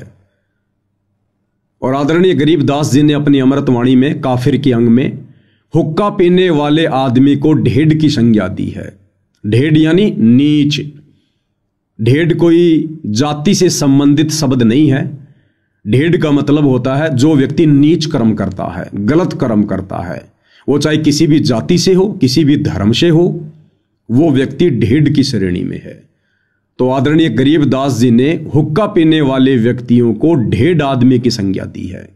और आदरणीय गरीबदास जी ने अपनी अमृतवाणी में काफिर के अंग में हुक्का पीने वाले आदमी को ढेड़ की संज्ञा दी है। ढेड़ यानी नीच। ढेड़ कोई जाति से संबंधित शब्द नहीं है। ढेड़ का मतलब होता है जो व्यक्ति नीच कर्म करता है, गलत कर्म करता है, वो चाहे किसी भी जाति से हो, किसी भी धर्म से हो, वो व्यक्ति ढेड़ की श्रेणी में है। तो आदरणीय गरीबदास जी ने हुक्का पीने वाले व्यक्तियों को ढेड़ आदमी की संज्ञा दी है।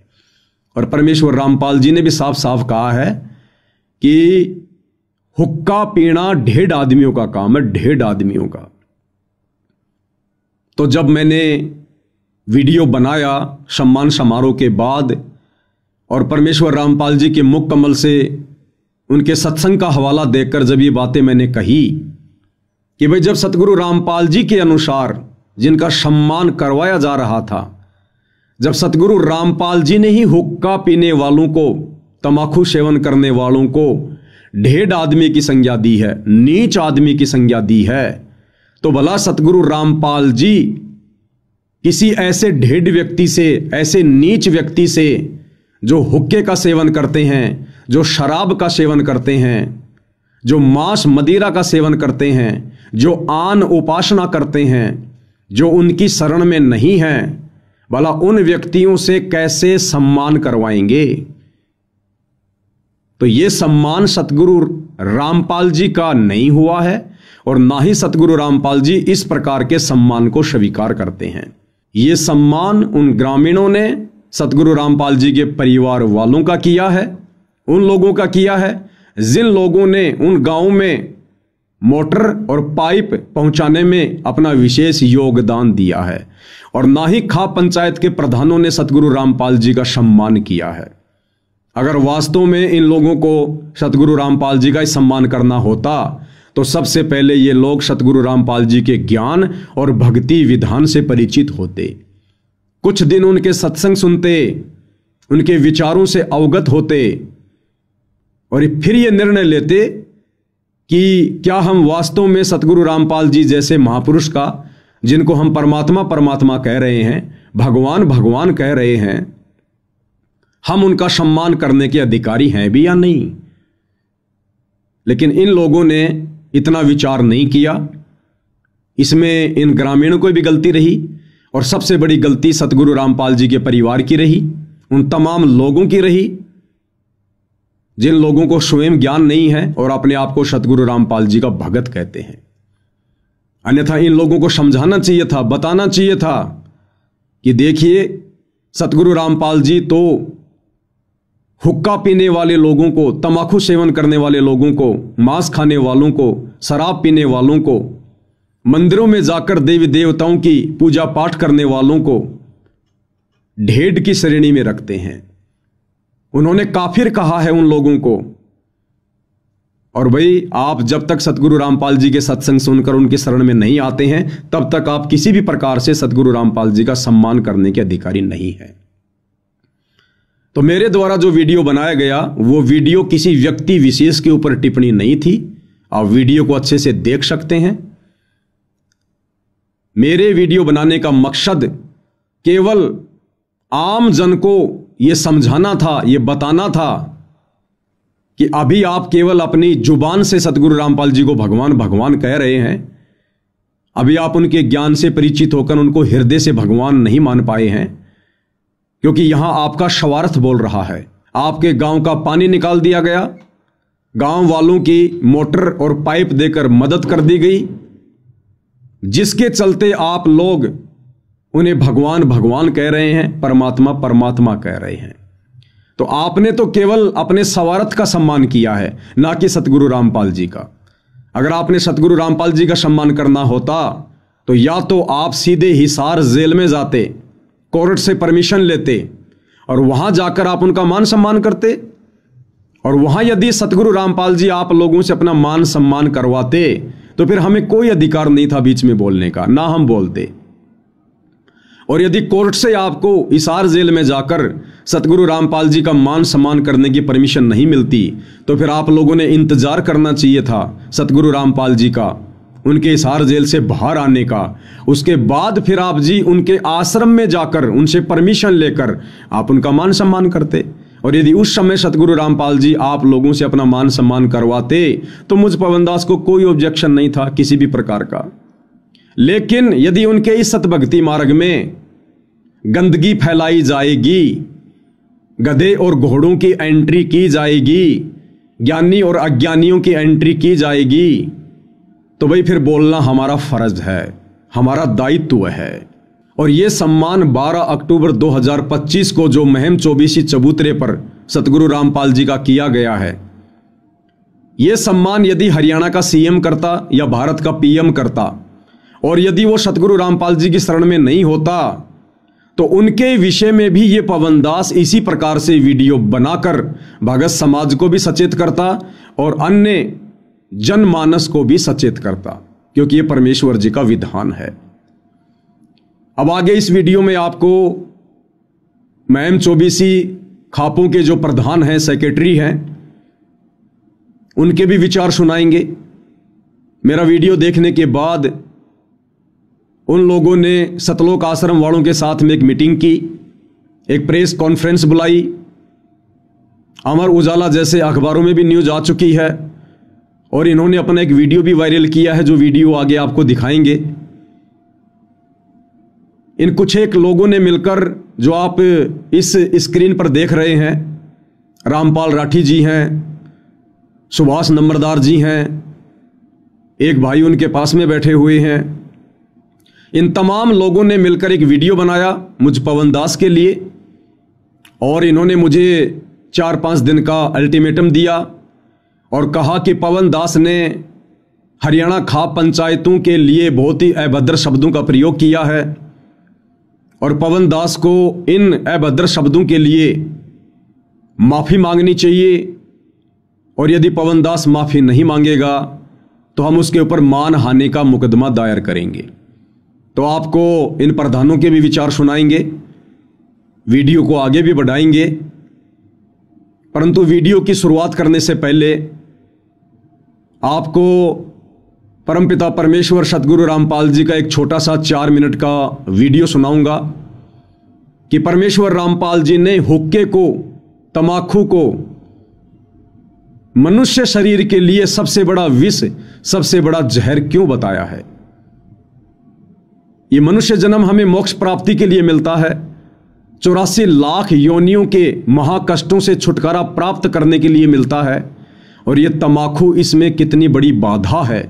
और परमेश्वर रामपाल जी ने भी साफ साफ कहा है कि हुक्का पीना ढेड़ आदमियों का काम है, ढेड़ आदमियों का। तो जब मैंने वीडियो बनाया सम्मान समारोह के बाद और परमेश्वर रामपाल जी के मुख कमल से उनके सत्संग का हवाला देकर जब ये बातें मैंने कही कि भाई जब सतगुरु रामपाल जी के अनुसार जिनका सम्मान करवाया जा रहा था, जब सतगुरु रामपाल जी ने ही हुक्का पीने वालों को, तंबाकू सेवन करने वालों को ढेड़ आदमी की संज्ञा दी है, नीच आदमी की संज्ञा दी है, तो भला सतगुरु रामपाल जी किसी ऐसे ढेड़ व्यक्ति से, ऐसे नीच व्यक्ति से जो हुक्के का सेवन करते हैं, जो शराब का सेवन करते हैं, जो मांस मदिरा का सेवन करते हैं, जो आन उपासना करते हैं, जो उनकी शरण में नहीं है, भला उन व्यक्तियों से कैसे सम्मान करवाएंगे? तो ये सम्मान सतगुरु रामपाल जी का नहीं हुआ है और ना ही सतगुरु रामपाल जी इस प्रकार के सम्मान को स्वीकार करते हैं। ये सम्मान उन ग्रामीणों ने सतगुरु रामपाल जी के परिवार वालों का किया है, उन लोगों का किया है जिन लोगों ने उन गांव में मोटर और पाइप पहुंचाने में अपना विशेष योगदान दिया है। और ना ही खाप पंचायत के प्रधानों ने सतगुरु रामपाल जी का सम्मान किया है। अगर वास्तव में इन लोगों को सतगुरु रामपाल जी का सम्मान करना होता तो सबसे पहले ये लोग सतगुरु रामपाल जी के ज्ञान और भक्ति विधान से परिचित होते, कुछ दिन उनके सत्संग सुनते, उनके विचारों से अवगत होते और फिर ये निर्णय लेते कि क्या हम वास्तव में सतगुरु रामपाल जी जैसे महापुरुष का, जिनको हम परमात्मा परमात्मा कह रहे हैं, भगवान भगवान कह रहे हैं, हम उनका सम्मान करने के अधिकारी हैं भी या नहीं। लेकिन इन लोगों ने इतना विचार नहीं किया। इसमें इन ग्रामीणों को भी गलती रही और सबसे बड़ी गलती सतगुरु रामपाल जी के परिवार की रही, उन तमाम लोगों की रही जिन लोगों को स्वयं ज्ञान नहीं है और अपने आप को सतगुरु रामपाल जी का भगत कहते हैं। अन्यथा इन लोगों को समझाना चाहिए था, बताना चाहिए था कि देखिए सतगुरु रामपाल जी तो हुक्का पीने वाले लोगों को, तंबाकू सेवन करने वाले लोगों को, मांस खाने वालों को, शराब पीने वालों को, मंदिरों में जाकर देवी देवताओं की पूजा पाठ करने वालों को ढेड़ की श्रेणी में रखते हैं। उन्होंने काफिर कहा है उन लोगों को। और भाई आप जब तक सतगुरु रामपाल जी के सत्संग सुनकर उनके शरण में नहीं आते हैं तब तक आप किसी भी प्रकार से सतगुरु रामपाल जी का सम्मान करने के अधिकारी नहीं है। तो मेरे द्वारा जो वीडियो बनाया गया वो वीडियो किसी व्यक्ति विशेष के ऊपर टिप्पणी नहीं थी। आप वीडियो को अच्छे से देख सकते हैं। मेरे वीडियो बनाने का मकसद केवल आम जन को यह समझाना था, यह बताना था कि अभी आप केवल अपनी जुबान से सतगुरु रामपाल जी को भगवान भगवान कह रहे हैं। अभी आप उनके ज्ञान से परिचित होकर उनको हृदय से भगवान नहीं मान पाए हैं, क्योंकि यहां आपका स्वार्थ बोल रहा है। आपके गांव का पानी निकाल दिया गया, गांव वालों की मोटर और पाइप देकर मदद कर दी गई, जिसके चलते आप लोग उन्हें भगवान भगवान कह रहे हैं, परमात्मा परमात्मा कह रहे हैं। तो आपने तो केवल अपने स्वार्थ का सम्मान किया है, ना कि सतगुरु रामपाल जी का। अगर आपने सतगुरु रामपाल जी का सम्मान करना होता तो या तो आप सीधे हिसार जेल में जाते, कोर्ट से परमिशन लेते और वहां जाकर आप उनका मान सम्मान करते, और वहां यदि सतगुरु रामपाल जी आप लोगों से अपना मान सम्मान करवाते तो फिर हमें कोई अधिकार नहीं था बीच में बोलने का, ना हम बोलते। और यदि कोर्ट से आपको हिसार जेल में जाकर सतगुरु रामपाल जी का मान सम्मान करने की परमिशन नहीं मिलती तो फिर आप लोगों ने इंतजार करना चाहिए था सतगुरु रामपाल जी का, उनके हिसार जेल से बाहर आने का। उसके बाद फिर आप जी उनके आश्रम में जाकर उनसे परमिशन लेकर आप उनका मान सम्मान करते। और यदि उस समय सतगुरु रामपाल जी आप लोगों से अपना मान सम्मान करवाते तो मुझ पवनदास को कोई ऑब्जेक्शन नहीं था किसी भी प्रकार का। लेकिन यदि उनके इस सतभक्ति मार्ग में गंदगी फैलाई जाएगी, गधे और घोड़ों की एंट्री की जाएगी, ज्ञानी और अज्ञानियों की एंट्री की जाएगी, तो भाई फिर बोलना हमारा फर्ज है, हमारा दायित्व है। और यह सम्मान 12 अक्टूबर 2025 को जो महम चौबीसी चबूतरे पर सतगुरु रामपाल जी का किया गया है, यह सम्मान यदि हरियाणा का सीएम करता या भारत का पीएम करता, और यदि वो सतगुरु रामपाल जी की शरण में नहीं होता तो उनके विषय में भी ये पवनदास इसी प्रकार से वीडियो बनाकर भगत समाज को भी सचेत करता और अन्य जनमानस को भी सचेत करता, क्योंकि ये परमेश्वर जी का विधान है। अब आगे इस वीडियो में आपको महम चौबीसी खापों के जो प्रधान हैं, सेक्रेटरी हैं, उनके भी विचार सुनाएंगे। मेरा वीडियो देखने के बाद उन लोगों ने सतलोक आश्रम वालों के साथ में एक मीटिंग की, एक प्रेस कॉन्फ्रेंस बुलाई। अमर उजाला जैसे अखबारों में भी न्यूज आ चुकी है और इन्होंने अपना एक वीडियो भी वायरल किया है, जो वीडियो आगे आपको दिखाएंगे। इन कुछ एक लोगों ने मिलकर, जो आप इस स्क्रीन पर देख रहे हैं, रामपाल राठी जी हैं, सुभाष नंबरदार जी हैं, एक भाई उनके पास में बैठे हुए हैं, इन तमाम लोगों ने मिलकर एक वीडियो बनाया मुझ पवनदास के लिए। और इन्होंने मुझे 4-5 दिन का अल्टीमेटम दिया और कहा कि पवनदास ने हरियाणा खाप पंचायतों के लिए बहुत ही अभद्र शब्दों का प्रयोग किया है और पवनदास को इन अभद्र शब्दों के लिए माफी मांगनी चाहिए, और यदि पवनदास माफी नहीं मांगेगा तो हम उसके ऊपर मानहानि का मुकदमा दायर करेंगे। तो आपको इन प्रधानों के भी विचार सुनाएंगे, वीडियो को आगे भी बढ़ाएंगे। परंतु वीडियो की शुरुआत करने से पहले आपको परमपिता परमेश्वर सतगुरु रामपाल जी का एक छोटा सा 4 मिनट का वीडियो सुनाऊंगा कि परमेश्वर रामपाल जी ने हुक्के को, तमाकू को मनुष्य शरीर के लिए सबसे बड़ा विष, सबसे बड़ा जहर क्यों बताया है। ये मनुष्य जन्म हमें मोक्ष प्राप्ति के लिए मिलता है, 84 लाख योनियों के महाकष्टों से छुटकारा प्राप्त करने के लिए मिलता है, और ये तमाकू इसमें कितनी बड़ी बाधा है।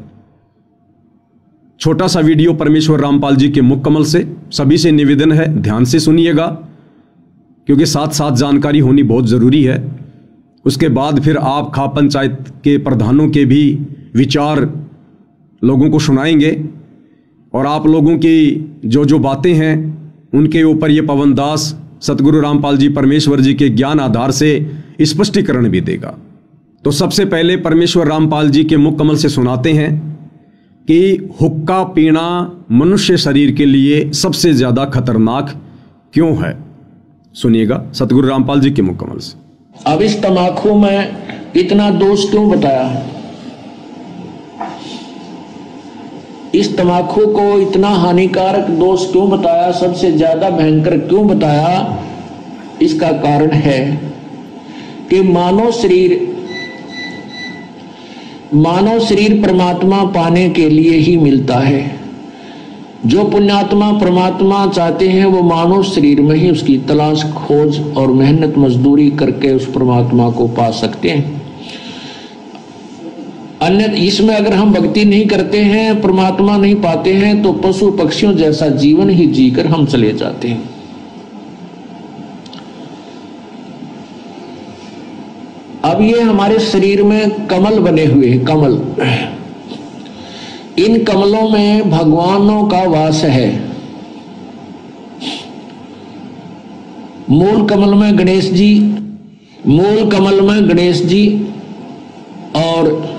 छोटा सा वीडियो परमेश्वर रामपाल जी के मुख कमल से, सभी से निवेदन है ध्यान से सुनिएगा, क्योंकि साथ साथ जानकारी होनी बहुत जरूरी है। उसके बाद फिर आप खाप पंचायत के प्रधानों के भी विचार लोगों को सुनाएंगे, और आप लोगों की जो जो बातें हैं उनके ऊपर ये पवनदास सतगुरु रामपाल जी परमेश्वर जी के ज्ञान आधार से स्पष्टीकरण भी देगा। तो सबसे पहले परमेश्वर रामपाल जी के मुख कमल से सुनाते हैं कि हुक्का पीना मनुष्य शरीर के लिए सबसे ज्यादा खतरनाक क्यों है। सुनिएगा सतगुरु रामपाल जी के मुकम्मल से। अब इस तम्बाकू में इतना दोष क्यों बताया, इस तम्बाकू को इतना हानिकारक दोष क्यों बताया, सबसे ज्यादा भयंकर क्यों बताया? इसका कारण है कि मानव शरीर परमात्मा पाने के लिए ही मिलता है। जो पुण्यात्मा परमात्मा चाहते हैं वो मानव शरीर में ही उसकी तलाश खोज और मेहनत मजदूरी करके उस परमात्मा को पा सकते हैं। अन्य इसमें अगर हम भक्ति नहीं करते हैं, परमात्मा नहीं पाते हैं, तो पशु पक्षियों जैसा जीवन ही जीकर हम चले जाते हैं। अब ये हमारे शरीर में कमल बने हुए हैं, कमल, इन कमलों में भगवानों का वास है। मूल कमल में गणेश जी और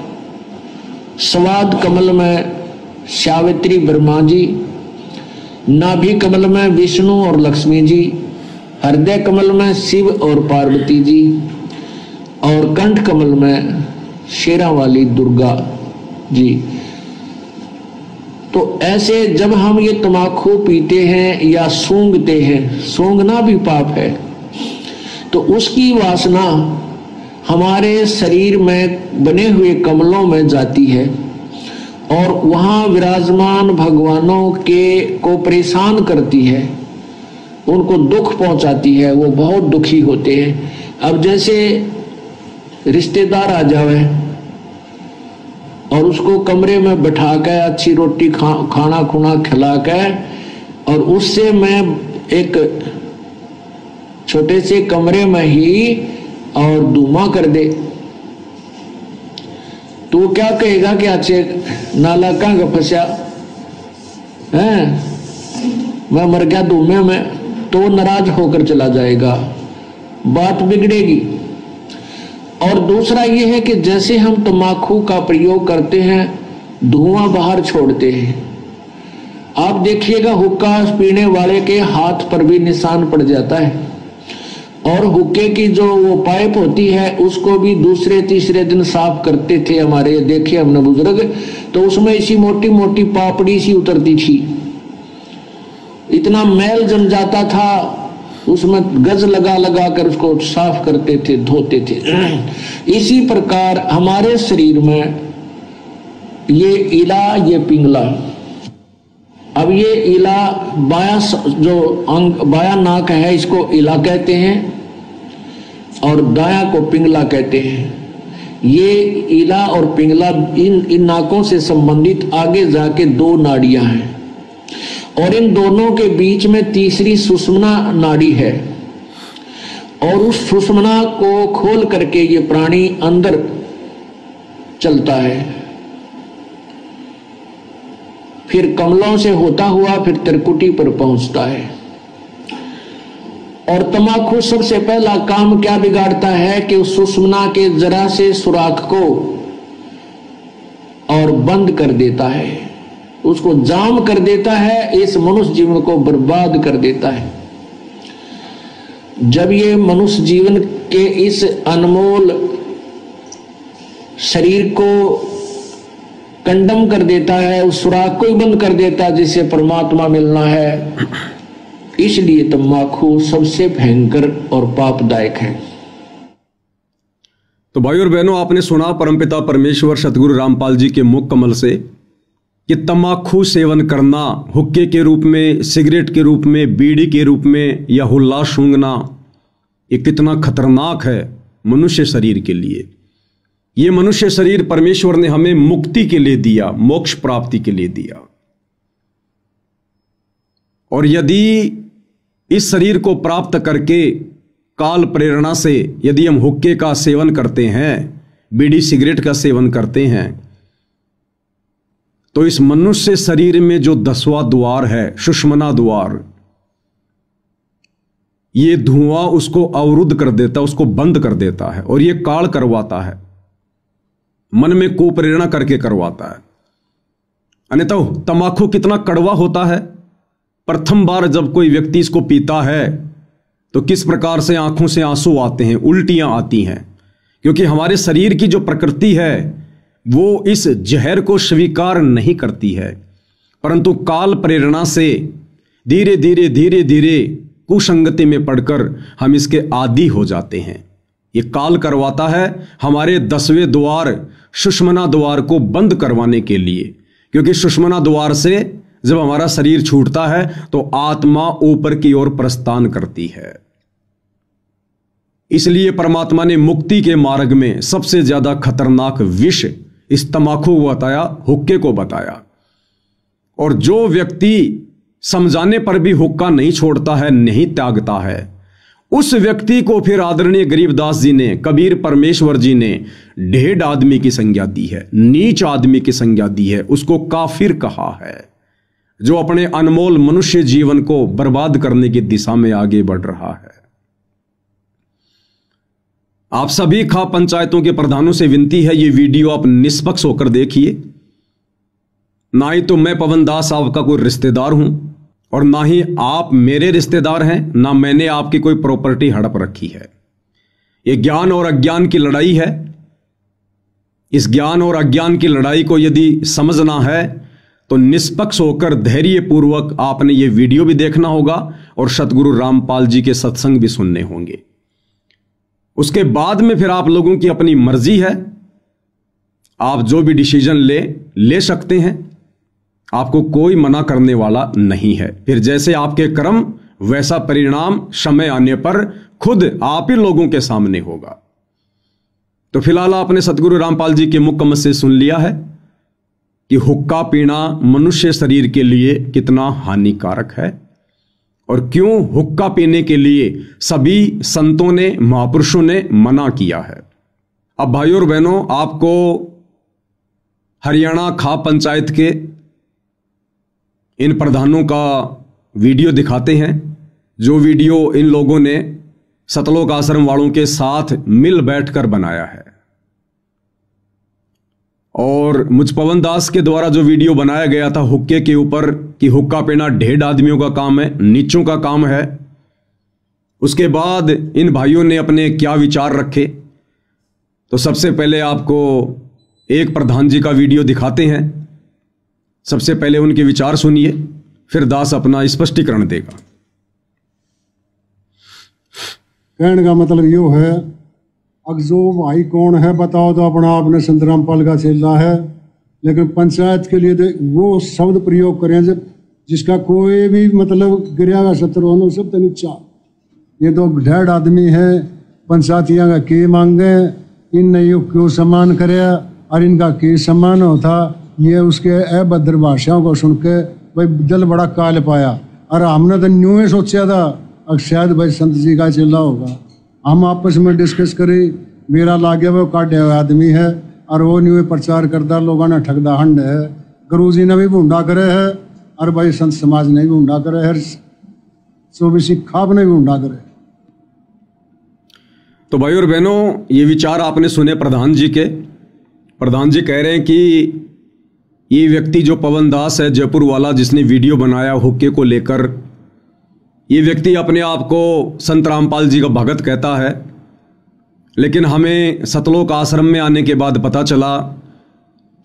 स्वाद कमल में सावित्री ब्रह्मा जी, नाभि कमल में विष्णु और लक्ष्मी जी, हृदय कमल में शिव और पार्वती जी, और कंठ कमल में शेरा वाली दुर्गा जी। तो ऐसे जब हम ये तम्बाकू पीते हैं या सूंघते हैं, सूंघना भी पाप है, तो उसकी वासना हमारे शरीर में बने हुए कमलों में जाती है और वहां विराजमान भगवानों को परेशान करती है, उनको दुख पहुंचाती है, वो बहुत दुखी होते हैं। अब जैसे रिश्तेदार आ जावे और उसको कमरे में बैठा कर अच्छी रोटी खाना खुना खिला कर और उससे मैं एक छोटे से कमरे में ही और धुआं कर दे, तो क्या कहेगा कि अच्छे नाला कहाँ फंसा है, मैं मर गया धुएं में, तो नाराज होकर चला जाएगा, बात बिगड़ेगी। और दूसरा ये है कि जैसे हम तम्बाकू का प्रयोग करते हैं, धुआं बाहर छोड़ते हैं, आप देखिएगा हुक्का पीने वाले के हाथ पर भी निशान पड़ जाता है, और हुक्के की जो वो पाइप होती है उसको भी दूसरे तीसरे दिन साफ करते थे हमारे, देखे हमने बुजुर्ग, तो उसमें इसी मोटी मोटी पापड़ी सी उतरती थी, इतना मैल जम जाता था, उसमें गज लगा लगा कर उसको साफ करते थे, धोते थे। इसी प्रकार हमारे शरीर में ये इला, ये पिंगला, अब ये इला बाया जो अंग बाया नाक है इसको इला कहते हैं और दाया को पिंगला कहते हैं। ये इला और पिंगला इन नाकों से संबंधित आगे जाके दो नाड़ियां हैं और इन दोनों के बीच में तीसरी सुषुम्ना नाड़ी है और उस सुषुम्ना को खोल करके ये प्राणी अंदर चलता है, फिर कमलों से होता हुआ फिर त्रिकुटी पर पहुंचता है। और तम्बाकू सबसे पहला काम क्या बिगाड़ता है कि उस सुषुम्ना के जरा से सुराख को और बंद कर देता है, उसको जाम कर देता है, इस मनुष्य जीवन को बर्बाद कर देता है। जब ये मनुष्य जीवन के इस अनमोल शरीर को कंडम कर देता है, उस सुराख को ही बंद कर देता है जिससे परमात्मा मिलना है, इसलिए तम्बाकू सबसे भयंकर और पापदायक है। तो भाई और बहनों, आपने सुना परमपिता परमेश्वर सतगुरु रामपाल जी के मुख कमल से कि तम्बाकू सेवन करना, हुक्के के रूप में, सिगरेट के रूप में, बीड़ी के रूप में या हुल्ला सूंघना, ये कितना खतरनाक है मनुष्य शरीर के लिए। ये मनुष्य शरीर परमेश्वर ने हमें मुक्ति के लिए दिया, मोक्ष प्राप्ति के लिए दिया, और यदि इस शरीर को प्राप्त करके काल प्रेरणा से यदि हम हुक्के का सेवन करते हैं, बीड़ी सिगरेट का सेवन करते हैं, तो इस मनुष्य शरीर में जो 10वां द्वार है, सुषुम्ना द्वार, ये धुआं उसको अवरुद्ध कर देता, उसको बंद कर देता है और ये काल करवाता है, मन में कुप्रेरणा करके करवाता है। अन्यथा तम्बाकू कितना कड़वा होता है। प्रथम बार जब कोई व्यक्ति इसको पीता है तो किस प्रकार से आंखों से आंसू आते हैं, उल्टियां आती हैं, क्योंकि हमारे शरीर की जो प्रकृति है वो इस जहर को स्वीकार नहीं करती है, परंतु काल प्रेरणा से धीरे धीरे धीरे धीरे कुसंगति में पड़कर हम इसके आदी हो जाते हैं। ये काल करवाता है हमारे 10वें द्वार सुषुम्ना द्वार को बंद करवाने के लिए, क्योंकि सुषुम्ना द्वार से जब हमारा शरीर छूटता है तो आत्मा ऊपर की ओर प्रस्थान करती है। इसलिए परमात्मा ने मुक्ति के मार्ग में सबसे ज्यादा खतरनाक विष इस तंबाकू को बताया, हुक्के को बताया। और जो व्यक्ति समझाने पर भी हुक्का नहीं छोड़ता है, नहीं त्यागता है, उस व्यक्ति को फिर आदरणीय गरीबदास जी ने, कबीर परमेश्वर जी ने ढेड आदमी की संज्ञा दी है, नीच आदमी की संज्ञा दी है, उसको काफिर कहा है, जो अपने अनमोल मनुष्य जीवन को बर्बाद करने की दिशा में आगे बढ़ रहा है। आप सभी खाप पंचायतों के प्रधानों से विनती है, ये वीडियो आप निष्पक्ष होकर देखिए। ना ही तो मैं पवन दास आपका कोई रिश्तेदार हूं और ना ही आप मेरे रिश्तेदार हैं, ना मैंने आपकी कोई प्रॉपर्टी हड़प रखी है। ये ज्ञान और अज्ञान की लड़ाई है। इस ज्ञान और अज्ञान की लड़ाई को यदि समझना है तो निष्पक्ष होकर धैर्य पूर्वक आपने ये वीडियो भी देखना होगा और सतगुरु रामपाल जी के सत्संग भी सुनने होंगे। उसके बाद में फिर आप लोगों की अपनी मर्जी है, आप जो भी डिसीजन ले सकते हैं, आपको कोई मना करने वाला नहीं है। फिर जैसे आपके कर्म वैसा परिणाम समय आने पर खुद आप ही लोगों के सामने होगा। तो फिलहाल आपने सतगुरु रामपाल जी के मुख से सुन लिया है कि हुक्का पीना मनुष्य शरीर के लिए कितना हानिकारक है और क्यों हुक्का पीने के लिए सभी संतों ने, महापुरुषों ने मना किया है। अब भाइयों और बहनों, आपको हरियाणा खाप पंचायत के इन प्रधानों का वीडियो दिखाते हैं, जो वीडियो इन लोगों ने सतलोक आश्रम वालों के साथ मिल बैठकर बनाया है। और मुझ पवन दास के द्वारा जो वीडियो बनाया गया था हुक्के के ऊपर कि हुक्का पीना ढेड आदमियों का काम है, नीचों का काम है, उसके बाद इन भाइयों ने अपने क्या विचार रखे। तो सबसे पहले आपको एक प्रधान जी का वीडियो दिखाते हैं। सबसे पहले उनके विचार सुनिए, फिर दास अपना स्पष्टीकरण देगा। कहने का मतलब यो है, अब जो भाई कौन है बताओ तो अपना आपने संत रामपाल का चेला है, लेकिन पंचायत के लिए वो शब्द प्रयोग करें जब जिसका कोई भी मतलब गिरा हुआ शत्रु होना सब तो नीचा। ये तो ढेड आदमी है, पंचायतियाँ का के मांगे, इन यो क्यों सम्मान करे और इनका के सम्मान होता, ये उसके अभद्र भाषाओं को सुन के भाई दिल बड़ा काल पाया। और हमने तो न्यू ही सोचा था अब शायद भाई संत जी का चेला होगा। हम आपस में डिस्कस करी, मेरा लागे वो काटे हुए आदमी है और वो न्यू प्रचार करता, लोगों ने ठगदा हंड है, गुरु जी ने भी भूंडा करे है और भाई संत समाज ने भी भूंडा करे है, चौबीसी खाप ने भी भूंडा करे। तो भाई और बहनों, ये विचार आपने सुने प्रधान जी के। प्रधान जी कह रहे हैं कि ये व्यक्ति जो पवन दास है जयपुर वाला, जिसने वीडियो बनाया हुक्के को लेकर, ये व्यक्ति अपने आप को संत रामपाल जी का भगत कहता है, लेकिन हमें सतलोक आश्रम में आने के बाद पता चला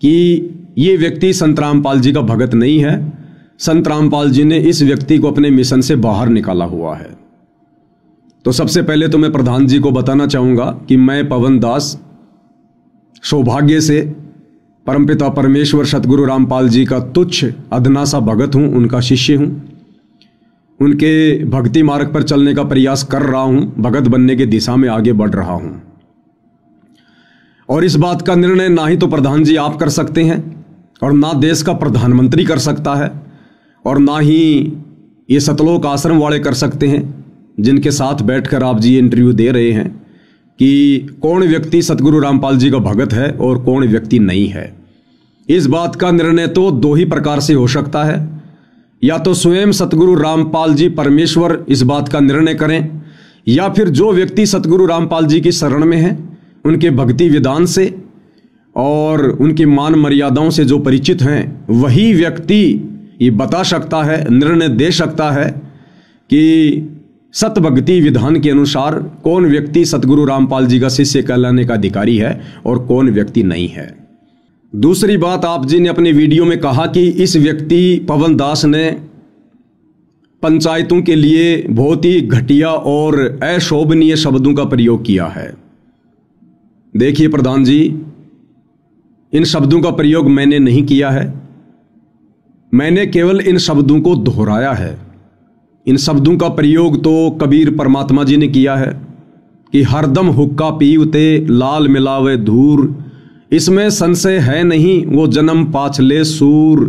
कि ये व्यक्ति संत रामपाल जी का भगत नहीं है। संत रामपाल जी ने इस व्यक्ति को अपने मिशन से बाहर निकाला हुआ है। तो सबसे पहले तो मैं प्रधान जी को बताना चाहूँगा कि मैं पवन दास सौभाग्य से परमपिता परमेश्वर सतगुरु रामपाल जी का तुच्छ अदना सा भगत हूँ, उनका शिष्य हूँ। उनके भक्ति मार्ग पर चलने का प्रयास कर रहा हूं, भगत बनने की दिशा में आगे बढ़ रहा हूं। और इस बात का निर्णय ना ही तो प्रधान जी आप कर सकते हैं और ना देश का प्रधानमंत्री कर सकता है और ना ही ये सतलोक आश्रम वाले कर सकते हैं, जिनके साथ बैठकर आप जी इंटरव्यू दे रहे हैं कि कौन व्यक्ति सतगुरु रामपाल जी का भगत है और कौन व्यक्ति नहीं है। इस बात का निर्णय तो दो ही प्रकार से हो सकता है, या तो स्वयं सतगुरु रामपाल जी परमेश्वर इस बात का निर्णय करें, या फिर जो व्यक्ति सतगुरु रामपाल जी की शरण में है, उनके भक्ति विधान से और उनकी मान मर्यादाओं से जो परिचित हैं, वही व्यक्ति ये बता सकता है, निर्णय दे सकता है कि सत भक्ति विधान के अनुसार कौन व्यक्ति सतगुरु रामपाल जी का शिष्य कहलाने का अधिकारी है और कौन व्यक्ति नहीं है। दूसरी बात, आप जी ने अपने वीडियो में कहा कि इस व्यक्ति पवन दास ने पंचायतों के लिए बहुत ही घटिया और अशोभनीय शब्दों का प्रयोग किया है। देखिए प्रधान जी, इन शब्दों का प्रयोग मैंने नहीं किया है, मैंने केवल इन शब्दों को दोहराया है। इन शब्दों का प्रयोग तो कबीर परमात्मा जी ने किया है कि हरदम हुक्का पीवते लाल मिलावे धूर, इसमें संशय है नहीं वो जन्म पाछले सूर।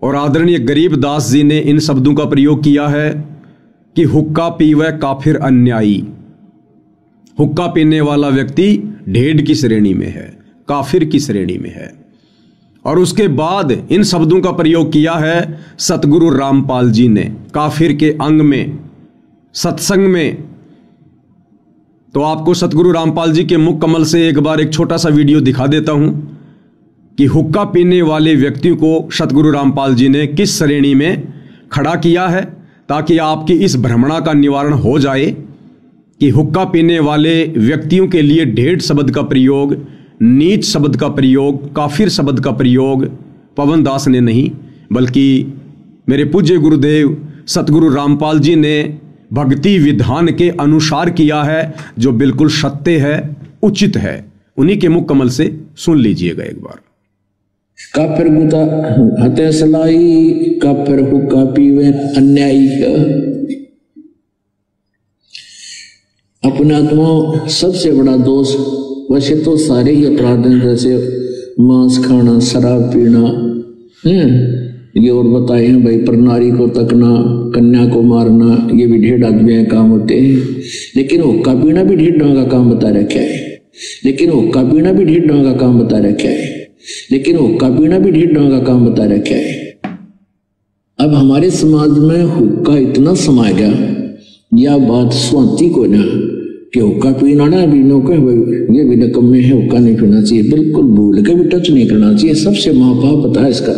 और आदरणीय गरीबदास जी ने इन शब्दों का प्रयोग किया है कि हुक्का पीवे काफिर अन्यायी। हुक्का पीने वाला व्यक्ति ढेड की श्रेणी में है, काफिर की श्रेणी में है। और उसके बाद इन शब्दों का प्रयोग किया है सतगुरु रामपाल जी ने काफिर के अंग में, सत्संग में। तो आपको सतगुरु रामपाल जी के मुख कमल से एक बार एक छोटा सा वीडियो दिखा देता हूं कि हुक्का पीने वाले व्यक्ति को सतगुरु रामपाल जी ने किस श्रेणी में खड़ा किया है, ताकि आपकी इस भ्रमणा का निवारण हो जाए कि हुक्का पीने वाले व्यक्तियों के लिए ढेड शब्द का प्रयोग, नीच शब्द का प्रयोग, काफिर शब्द का प्रयोग पवन दास ने नहीं, बल्कि मेरे पूज्य गुरुदेव सतगुरु रामपाल जी ने भक्ति विधान के अनुसार किया है, जो बिल्कुल सत्य है, उचित है। उन्हीं के मुख कमल से सुन लीजिएगा एक बार। काफिर गुता हते सलाई, काफिर हुक्का पीवे अन्यायी। अपने आत्मा सबसे बड़ा दोष, वैसे तो सारे ही अपराध हैं, जैसे मांस खाना, शराब पीना, ये और बताए हैं भाई, पर नारी को तकना, कन्या को मारना, ये भी ढेर आदमी के काम होते हैं। लेकिन हुक्का पीना भी ढेर ढंग का काम बता रखा है। लेकिन हुक्का पीना भी ढेर ढंग का काम बता रखा है। लेकिन हुक्का पीना भी ढेर ढंग का काम बता रखा है। अब हमारे समाज में हुक्का इतना समा गया, यह बात स्वाति को ना कि हुक्का पीना ना भी नौका ये भी नकम्मे है, हुक्का नहीं पीना चाहिए, बिल्कुल भूल के भी टच नहीं करना चाहिए। सबसे महापाप पता है इसका।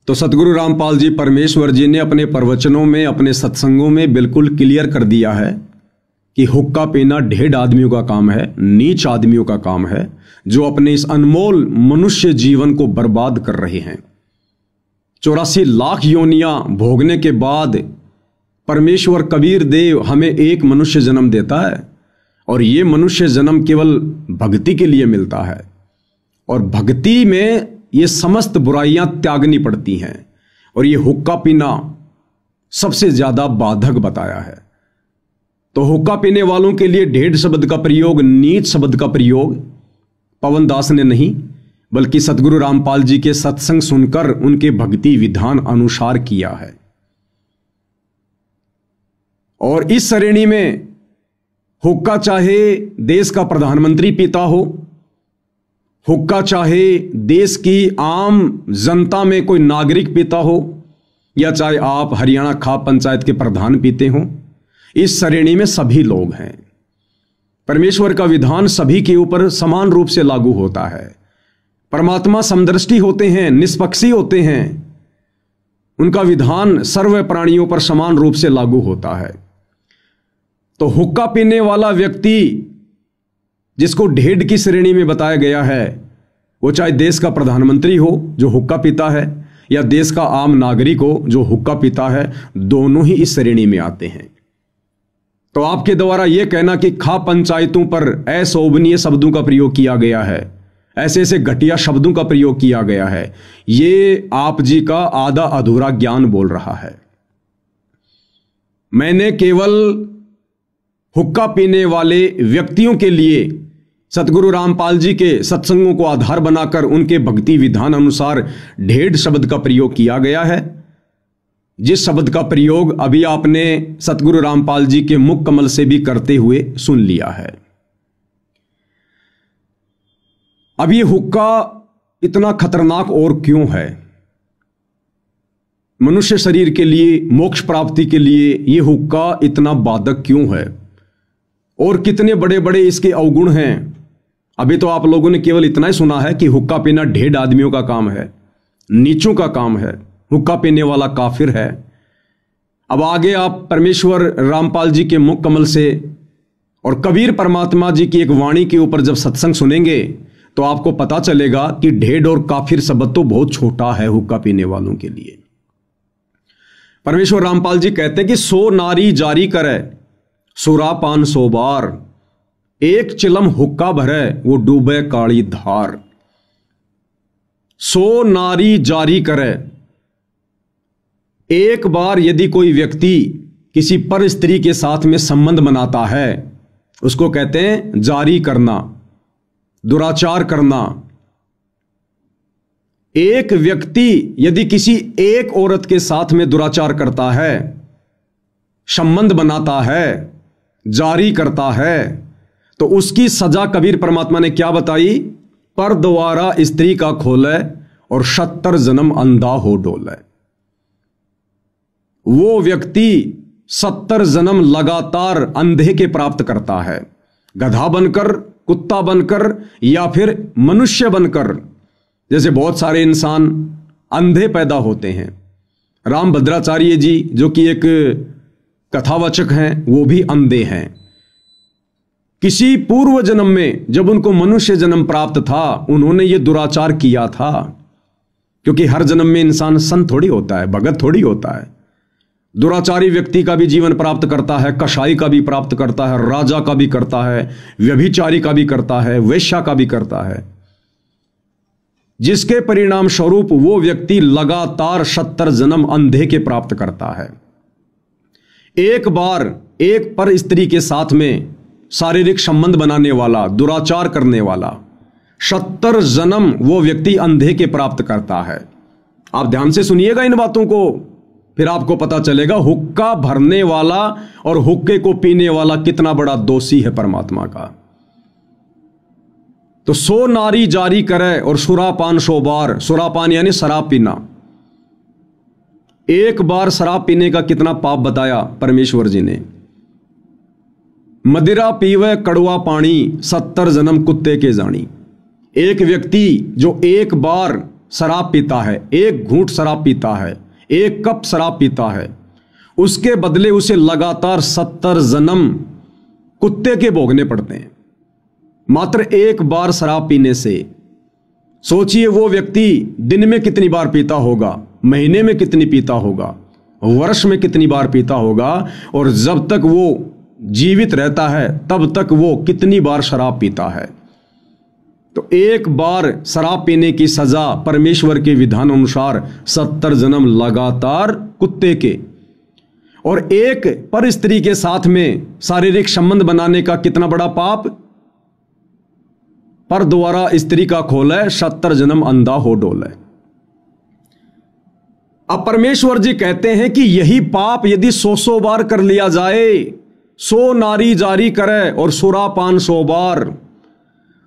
तो सतगुरु रामपाल जी परमेश्वर जी ने अपने प्रवचनों में, अपने सत्संगों में बिल्कुल क्लियर कर दिया है कि हुक्का पीना ढेड आदमियों का काम है, नीच आदमियों का काम है, जो अपने इस अनमोल मनुष्य जीवन को बर्बाद कर रहे हैं। 84 लाख योनियां भोगने के बाद परमेश्वर कबीर देव हमें एक मनुष्य जन्म देता है, और ये मनुष्य जन्म केवल भक्ति के लिए मिलता है। और भक्ति में ये समस्त बुराइयां त्यागनी पड़ती हैं, और ये हुक्का पीना सबसे ज्यादा बाधक बताया है। तो हुक्का पीने वालों के लिए ढेड शब्द का प्रयोग, नीच शब्द का प्रयोग पवन दास ने नहीं, बल्कि सतगुरु रामपाल जी के सत्संग सुनकर उनके भक्ति विधान अनुसार किया है। और इस श्रेणी में हुक्का चाहे देश का प्रधानमंत्री पीता हो, हुक्का चाहे देश की आम जनता में कोई नागरिक पीता हो, या चाहे आप हरियाणा खाप पंचायत के प्रधान पीते हो, इस श्रेणी में सभी लोग हैं। परमेश्वर का विधान सभी के ऊपर समान रूप से लागू होता है। परमात्मा समदृष्टि होते हैं, निष्पक्षी होते हैं, उनका विधान सर्व प्राणियों पर समान रूप से लागू होता है। तो हुक्का पीने वाला व्यक्ति जिसको ढेड की श्रेणी में बताया गया है, वो चाहे देश का प्रधानमंत्री हो जो हुक्का पीता है, या देश का आम नागरिक हो जो हुक्का पीता है, दोनों ही इस श्रेणी में आते हैं। तो आपके द्वारा यह कहना कि खाप पंचायतों पर अशोभनीय शब्दों का प्रयोग किया गया है, ऐसे ऐसे घटिया शब्दों का प्रयोग किया गया है, ये आप जी का आधा अधूरा ज्ञान बोल रहा है। मैंने केवल हुक्का पीने वाले व्यक्तियों के लिए सतगुरु रामपाल जी के सत्संगों को आधार बनाकर उनके भक्ति विधान अनुसार ढेड शब्द का प्रयोग किया गया है, जिस शब्द का प्रयोग अभी आपने सतगुरु रामपाल जी के मुख कमल से भी करते हुए सुन लिया है। अब ये हुक्का इतना खतरनाक और क्यों है? मनुष्य शरीर के लिए, मोक्ष प्राप्ति के लिए ये हुक्का इतना बाधक क्यों है? और कितने बड़े बड़े इसके अवगुण हैं? अभी तो आप लोगों ने केवल इतना ही सुना है कि हुक्का पीना ढेड आदमियों का काम है, नीचों का काम है, हुक्का पीने वाला काफिर है। अब आगे आप परमेश्वर रामपाल जी के मुख कमल से और कबीर परमात्मा जी की एक वाणी के ऊपर जब सत्संग सुनेंगे तो आपको पता चलेगा कि ढेड और काफिर शब्द तो बहुत छोटा है हुक्का पीने वालों के लिए। परमेश्वर रामपाल जी कहते हैं कि 100 नारी जारी करे सुरापान 100 बार, एक चिलम हुक्का भरे वो डूबे काली धार। 100 नारी जारी करे, एक बार यदि कोई व्यक्ति किसी पर स्त्री के साथ में संबंध बनाता है उसको कहते हैं जारी करना, दुराचार करना। एक व्यक्ति यदि किसी एक औरत के साथ में दुराचार करता है, संबंध बनाता है, जारी करता है, तो उसकी सजा कबीर परमात्मा ने क्या बताई? पर द्वारा स्त्री का खोले और 70 जन्म अंधा हो डोले। वो व्यक्ति 70 जन्म लगातार अंधे के प्राप्त करता है, गधा बनकर, कुत्ता बनकर या फिर मनुष्य बनकर। जैसे बहुत सारे इंसान अंधे पैदा होते हैं। राम भद्राचार्य जी जो कि एक कथावाचक हैं वो भी अंधे हैं। किसी पूर्व जन्म में जब उनको मनुष्य जन्म प्राप्त था उन्होंने ये दुराचार किया था, क्योंकि हर जन्म में इंसान संत थोड़ी होता है, भगत थोड़ी होता है। दुराचारी व्यक्ति का भी जीवन प्राप्त करता है, कसाई का भी प्राप्त करता है, राजा का भी करता है, व्यभिचारी का भी करता है, वेश्या का भी करता है, जिसके परिणाम स्वरूप वो व्यक्ति लगातार 70 जन्म अंधे के प्राप्त करता है। एक बार एक पर स्त्री के साथ में शारीरिक संबंध बनाने वाला, दुराचार करने वाला 70 जन्म वो व्यक्ति अंधे के प्राप्त करता है। आप ध्यान से सुनिएगा इन बातों को, फिर आपको पता चलेगा हुक्का भरने वाला और हुक्के को पीने वाला कितना बड़ा दोषी है परमात्मा का। तो 100 नारी जारी करे और सुरापान 100 बार। सुरापान यानी शराब पीना। एक बार शराब पीने का कितना पाप बताया परमेश्वर जी ने? मदिरा पीवे कड़वा पानी 70 जन्म कुत्ते के जानी। एक व्यक्ति जो एक बार शराब पीता है, एक घूंट शराब पीता है, एक कप शराब पीता है, उसके बदले उसे लगातार 70 जन्म कुत्ते के भोगने पड़ते हैं मात्र एक बार शराब पीने से। सोचिए वो व्यक्ति दिन में कितनी बार पीता होगा, महीने में कितनी पीता होगा, वर्ष में कितनी बार पीता होगा, और जब तक वो जीवित रहता है तब तक वो कितनी बार शराब पीता है। तो एक बार शराब पीने की सजा परमेश्वर के विधान अनुसार 70 जन्म लगातार कुत्ते के, और एक पर स्त्री के साथ में शारीरिक संबंध बनाने का कितना बड़ा पाप? पर द्वारा स्त्री का खोले 70 जन्म अंधा हो डोले। अब परमेश्वर जी कहते हैं कि यही पाप यदि 100 बार कर लिया जाए, 100 नारी जारी करे और सुरापान 100 बार,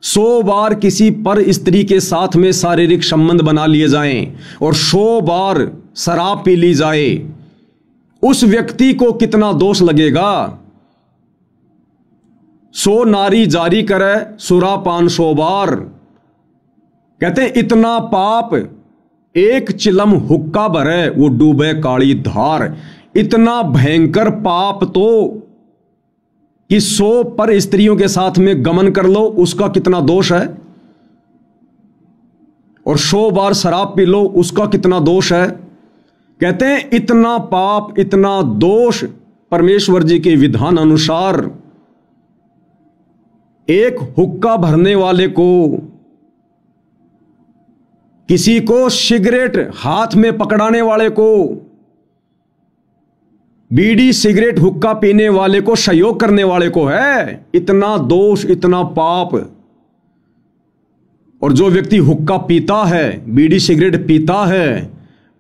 100 बार किसी पर स्त्री के साथ में शारीरिक संबंध बना लिए जाएं और 100 बार शराब पी ली जाए, उस व्यक्ति को कितना दोष लगेगा? 100 नारी जारी करे सुरापान 100 बार। कहते हैं इतना पाप, एक चिलम हुक्का भरे वो डूबे काली धार। इतना भयंकर पाप तो कि 100 पर स्त्रियों के साथ में गमन कर लो उसका कितना दोष है, और 100 बार शराब पी लो उसका कितना दोष है। कहते हैं इतना पाप, इतना दोष परमेश्वर जी के विधान अनुसार एक हुक्का भरने वाले को, किसी को सिगरेट हाथ में पकड़ाने वाले को, बीड़ी सिगरेट हुक्का पीने वाले को, सहयोग करने वाले को है इतना दोष, इतना पाप। और जो व्यक्ति हुक्का पीता है, बीड़ी सिगरेट पीता है,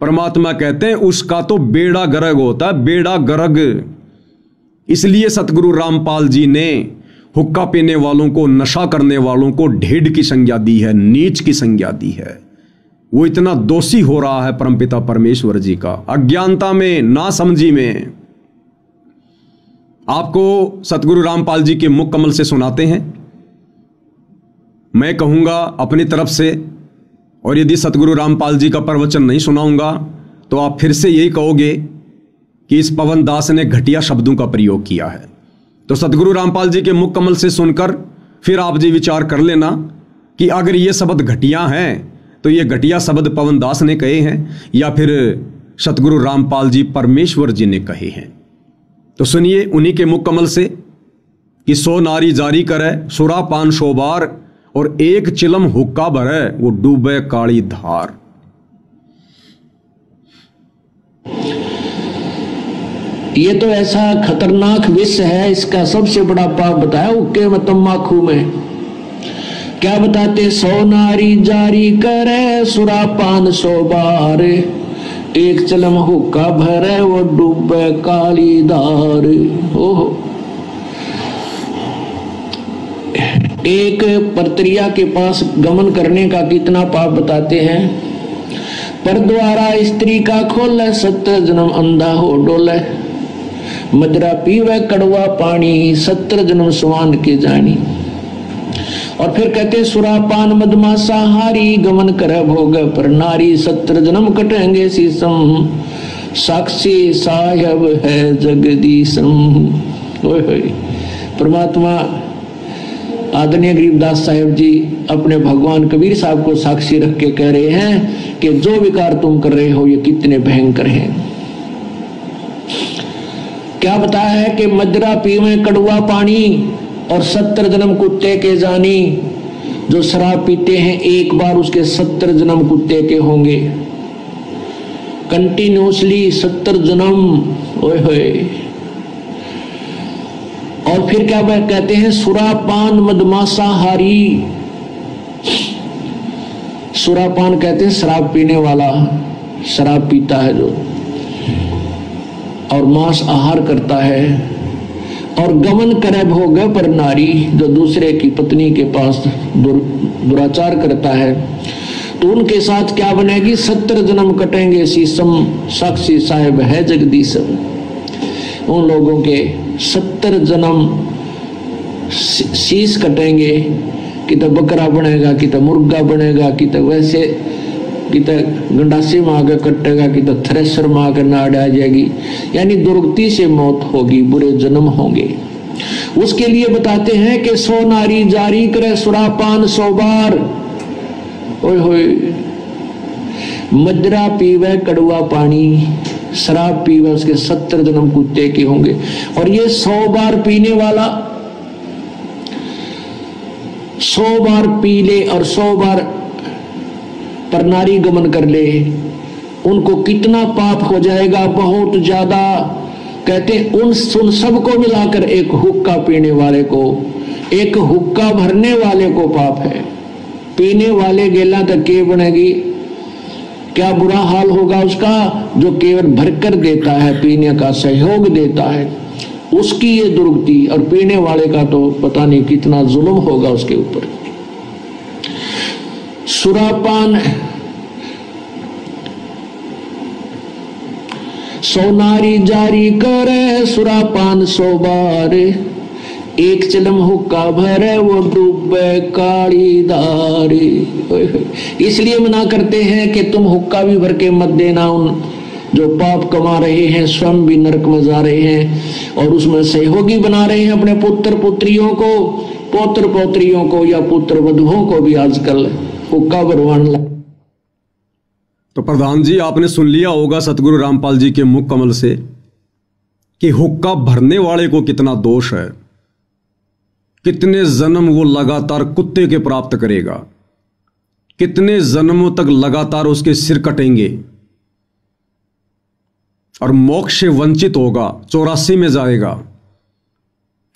परमात्मा कहते हैं उसका तो बेड़ा गर्क होता है, बेड़ा गर्क। इसलिए सतगुरु रामपाल जी ने हुक्का पीने वालों को, नशा करने वालों को ढेड की संज्ञा दी है, नीच की संज्ञा दी है। वो इतना दोषी हो रहा है परमपिता परमेश्वर जी का, अज्ञानता में, नासमझी में। आपको सतगुरु रामपाल जी के मुख कमल से सुनाते हैं। मैं कहूंगा अपनी तरफ से, और यदि सतगुरु रामपाल जी का प्रवचन नहीं सुनाऊंगा तो आप फिर से यही कहोगे कि इस पवन दास ने घटिया शब्दों का प्रयोग किया है। तो सतगुरु रामपाल जी के मुख कमल से सुनकर फिर आप जी विचार कर लेना कि अगर ये शब्द घटिया हैं तो ये घटिया शब्द पवन दास ने कहे हैं या फिर सतगुरु रामपाल जी परमेश्वर जी ने कहे हैं। तो सुनिए उन्हीं के मुख कमल से कि 100 नारी जारी करे सुरा पान शोबार और एक चिलम हुक्का भरे वो डूबे काली धार। ये तो ऐसा खतरनाक विष है, इसका सबसे बड़ा पाप बताया हुक्के में तम्बाकू में। क्या बताते? 100 नारी जारी करे सुरा पान शोबार एक चिलम हुक्का भरे वो डूबे काली धार। ओहो, एक परत्रिया के पास गमन करने का कितना पाप बताते हैं। पर द्वारा स्त्री का खोले 70 जन्म अंधा हो डोले, मदरा पीवे कड़वा पानी 70 जन्म स्वान के जानी। और फिर कहते सुरापान मदमासा हारी गमन करे भोग पर नारी 70 जन्म कटेंगे शीसम साक्षी साहेब है जगदीशम। परमात्मा आदरणीय गरीबदास साहेब जी अपने भगवान कबीर साहब को साक्षी रख के कह रहे हैं कि जो विकार तुम कर रहे हो ये कितने भयंकर हैं। क्या बताया है कि मदरा पीवे कड़वा पानी और 70 जन्म कुत्ते के जानी। जो शराब पीते हैं एक बार उसके 70 जन्म कुत्ते के होंगे, कंटिन्यूसली 70 जन्म। ओए होए। और फिर क्या कहते हैं सुरापान मदमासा हारी। सुरापान कहते हैं शराब पीने वाला, शराब पीता है जो, और मांस आहार करता है। और गमन करे भोग पर नारी, जो दूसरे की पत्नी के पास दुराचार करता है, तो उनके साथ क्या बनेगी? 70 जन्म कटेंगे शीसम साक्षी साहेब है जगदीशम। उन लोगों के 70 जन्म शीश कटेंगे, कि तो बकरा बनेगा, कि तो मुर्गा बनेगा, कि तो वैसे, कि तो गंडासी में आकर कटेगा, कि तो थ्रेसर में आकर नाड़ आ जाएगी। यानी दुर्गति से मौत होगी, बुरे जन्म होंगे। उसके लिए बताते हैं कि 100 नारी जारी करे सुरापान 100 बार। ओए होए। मदरा पीवे कड़वा पानी, शराब पीवे उसके 70 जन्म कुत्ते के होंगे। और ये 100 बार पीने वाला 100 बार पी ले और 100 बार पर नारी गमन कर ले, उनको कितना पाप हो जाएगा? बहुत ज्यादा। कहते उन सबको मिलाकर एक हुक्का पीने वाले को, एक हुक्का भरने वाले को पाप है। पीने वाले गेला तक के बनेगी, क्या बुरा हाल होगा उसका जो केवल भरकर देता है, पीने का सहयोग देता है, उसकी ये दुर्गति। और पीने वाले का तो पता नहीं कितना जुल्म होगा उसके ऊपर। सुरापान 100 नारी जारी करे सुरापान 100 बार एक चिलम हुक्का भरे वो डूबे काली धारी। इसलिए मना करते हैं कि तुम हुक्का भी भर के मत देना। उन जो पाप कमा रहे हैं स्वयं भी नरक में जा रहे हैं और उसमें सहयोगी बना रहे हैं अपने पुत्र पुत्रियों को, पौत्र पौत्रियों को या पुत्र वधुओं को भी आजकल हुक्का भरवाने लगे। तो प्रधान जी आपने सुन लिया होगा सतगुरु रामपाल जी के मुख कमल से कि हुक्का भरने वाले को कितना दोष है, कितने जन्म वो लगातार कुत्ते के प्राप्त करेगा, कितने जन्मों तक लगातार उसके सिर कटेंगे और मोक्ष से वंचित होगा, 84 में जाएगा।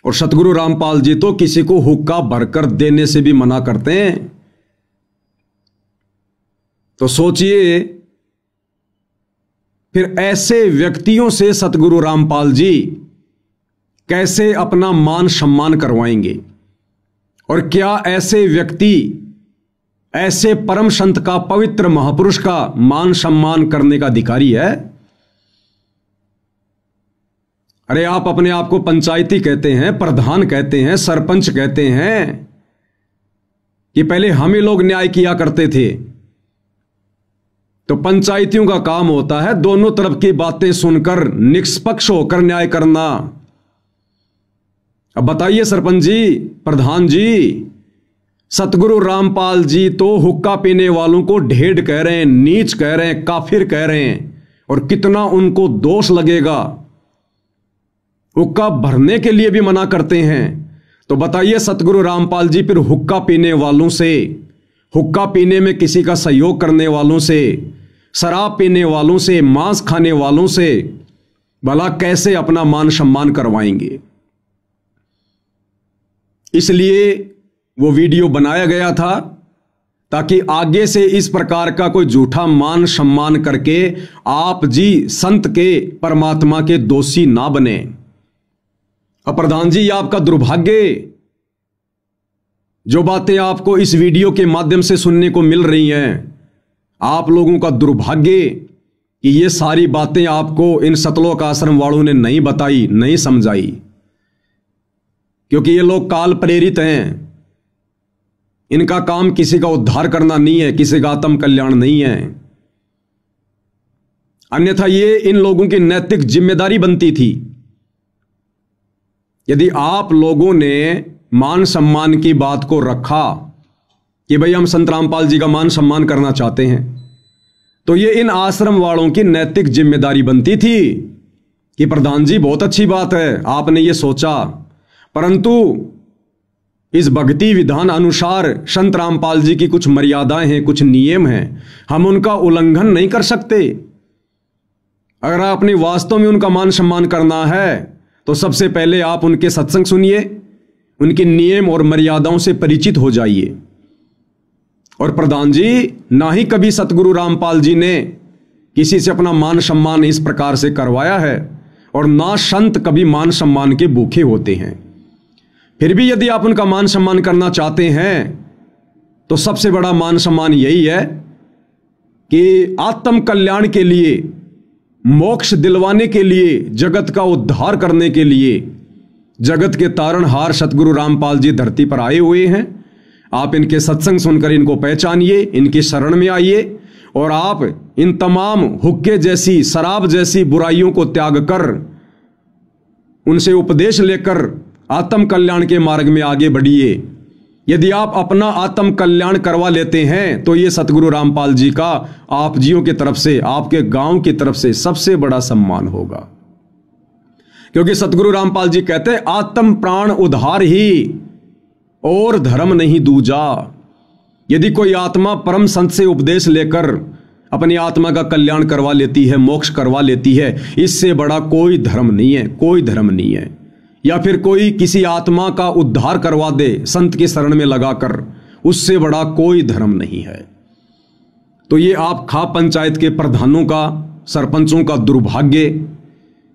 और सतगुरु रामपाल जी तो किसी को हुक्का भरकर देने से भी मना करते हैं। तो सोचिए फिर ऐसे व्यक्तियों से सतगुरु रामपाल जी कैसे अपना मान सम्मान करवाएंगे? और क्या ऐसे व्यक्ति ऐसे परम संत का, पवित्र महापुरुष का मान सम्मान करने का अधिकारी है? अरे आप अपने आप को पंचायती कहते हैं, प्रधान कहते हैं, सरपंच कहते हैं कि पहले हम ही लोग न्याय किया करते थे, तो पंचायतियों का काम होता है दोनों तरफ की बातें सुनकर निष्पक्ष होकर न्याय करना। अब बताइए सरपंच जी, प्रधान जी, सतगुरु रामपाल जी तो हुक्का पीने वालों को ढेड़ कह रहे हैं, नीच कह रहे हैं, काफिर कह रहे हैं, और कितना उनको दोष लगेगा। हुक्का भरने के लिए भी मना करते हैं। तो बताइए सतगुरु रामपाल जी फिर हुक्का पीने वालों से, हुक्का पीने में किसी का सहयोग करने वालों से, शराब पीने वालों से, मांस खाने वालों से भला कैसे अपना मान सम्मान करवाएंगे? इसलिए वो वीडियो बनाया गया था ताकि आगे से इस प्रकार का कोई झूठा मान सम्मान करके आप जी संत के परमात्मा के दोषी ना बने। अब प्रधान जी, ये आपका दुर्भाग्य, जो बातें आपको इस वीडियो के माध्यम से सुनने को मिल रही हैं, आप लोगों का दुर्भाग्य कि ये सारी बातें आपको इन सतलोक आश्रम वालों ने नहीं बताई, नहीं समझाई, क्योंकि ये लोग काल प्रेरित हैं। इनका काम किसी का उद्धार करना नहीं है, किसी का आत्म कल्याण नहीं है। अन्यथा ये इन लोगों की नैतिक जिम्मेदारी बनती थी। यदि आप लोगों ने मान सम्मान की बात को रखा कि भाई हम संत रामपाल जी का मान सम्मान करना चाहते हैं, तो ये इन आश्रम वालों की नैतिक जिम्मेदारी बनती थी कि प्रधान जी बहुत अच्छी बात है आपने ये सोचा, परंतु इस भक्ति विधान अनुसार संत रामपाल जी की कुछ मर्यादाएं हैं, कुछ नियम हैं, हम उनका उल्लंघन नहीं कर सकते। अगर आपने वास्तव में उनका मान सम्मान करना है तो सबसे पहले आप उनके सत्संग सुनिए, उनके नियम और मर्यादाओं से परिचित हो जाइए। और प्रधान जी, ना ही कभी सतगुरु रामपाल जी ने किसी से अपना मान सम्मान इस प्रकार से करवाया है, और ना संत कभी मान सम्मान के भूखे होते हैं। फिर भी यदि आप उनका मान सम्मान करना चाहते हैं तो सबसे बड़ा मान सम्मान यही है कि आत्म कल्याण के लिए, मोक्ष दिलवाने के लिए, जगत का उद्धार करने के लिए जगत के तारणहार सतगुरु रामपाल जी धरती पर आए हुए हैं। आप इनके सत्संग सुनकर इनको पहचानिए, इनकी शरण में आइए, और आप इन तमाम हुक्के जैसी, शराब जैसी बुराइयों को त्याग कर उनसे उपदेश लेकर आत्म कल्याण के मार्ग में आगे बढ़िए। यदि आप अपना आत्म कल्याण करवा लेते हैं तो ये सतगुरु रामपाल जी का आप जियों की तरफ से, आपके गांव की तरफ से सबसे बड़ा सम्मान होगा। क्योंकि सतगुरु रामपाल जी कहते हैं, आत्म प्राण उद्धार ही और धर्म नहीं दूजा। यदि कोई आत्मा परम संत से उपदेश लेकर अपनी आत्मा का कल्याण करवा लेती है, मोक्ष करवा लेती है, इससे बड़ा कोई धर्म नहीं है, कोई धर्म नहीं है। या फिर कोई किसी आत्मा का उद्धार करवा दे संत की शरण में लगाकर, उससे बड़ा कोई धर्म नहीं है। तो ये आप खाप पंचायत के प्रधानों का, सरपंचों का दुर्भाग्य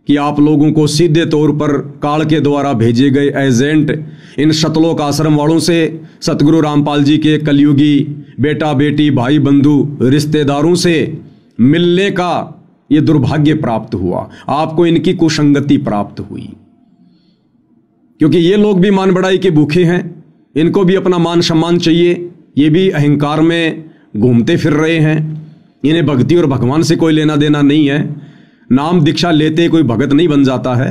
कि आप लोगों को सीधे तौर पर काल के द्वारा भेजे गए एजेंट इन सतलोक आश्रम वालों से सतगुरु रामपाल जी के कलयुगी बेटा बेटी, भाई बंधु, रिश्तेदारों से मिलने का ये दुर्भाग्य प्राप्त हुआ। आपको इनकी कुसंगति प्राप्त हुई, क्योंकि ये लोग भी मान बढ़ाई के भूखे हैं, इनको भी अपना मान सम्मान चाहिए। ये भी अहंकार में घूमते फिर रहे हैं। इन्हें भक्ति और भगवान से कोई लेना देना नहीं है। नाम दीक्षा लेते कोई भगत नहीं बन जाता है।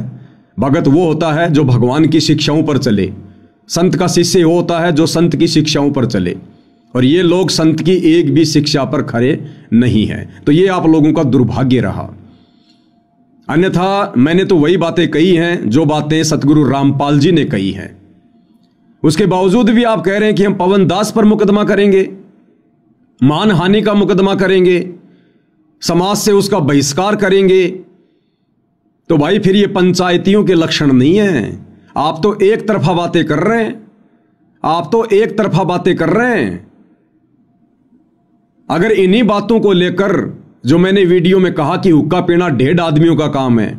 भगत वो होता है जो भगवान की शिक्षाओं पर चले। संत का शिष्य वो होता है जो संत की शिक्षाओं पर चले, और ये लोग संत की एक भी शिक्षा पर खरे नहीं है। तो ये आप लोगों का दुर्भाग्य रहा। अन्यथा मैंने तो वही बातें कही हैं जो बातें सतगुरु रामपाल जी ने कही हैं। उसके बावजूद भी आप कह रहे हैं कि हम पवन दास पर मुकदमा करेंगे, मानहानि का मुकदमा करेंगे, समाज से उसका बहिष्कार करेंगे। तो भाई फिर ये पंचायतियों के लक्षण नहीं है। आप तो एक तरफा बातें कर रहे हैं, आप तो एक तरफा बातें कर रहे हैं। अगर इन्हीं बातों को लेकर जो मैंने वीडियो में कहा कि हुक्का पीना 1.5 आदमियों का काम है,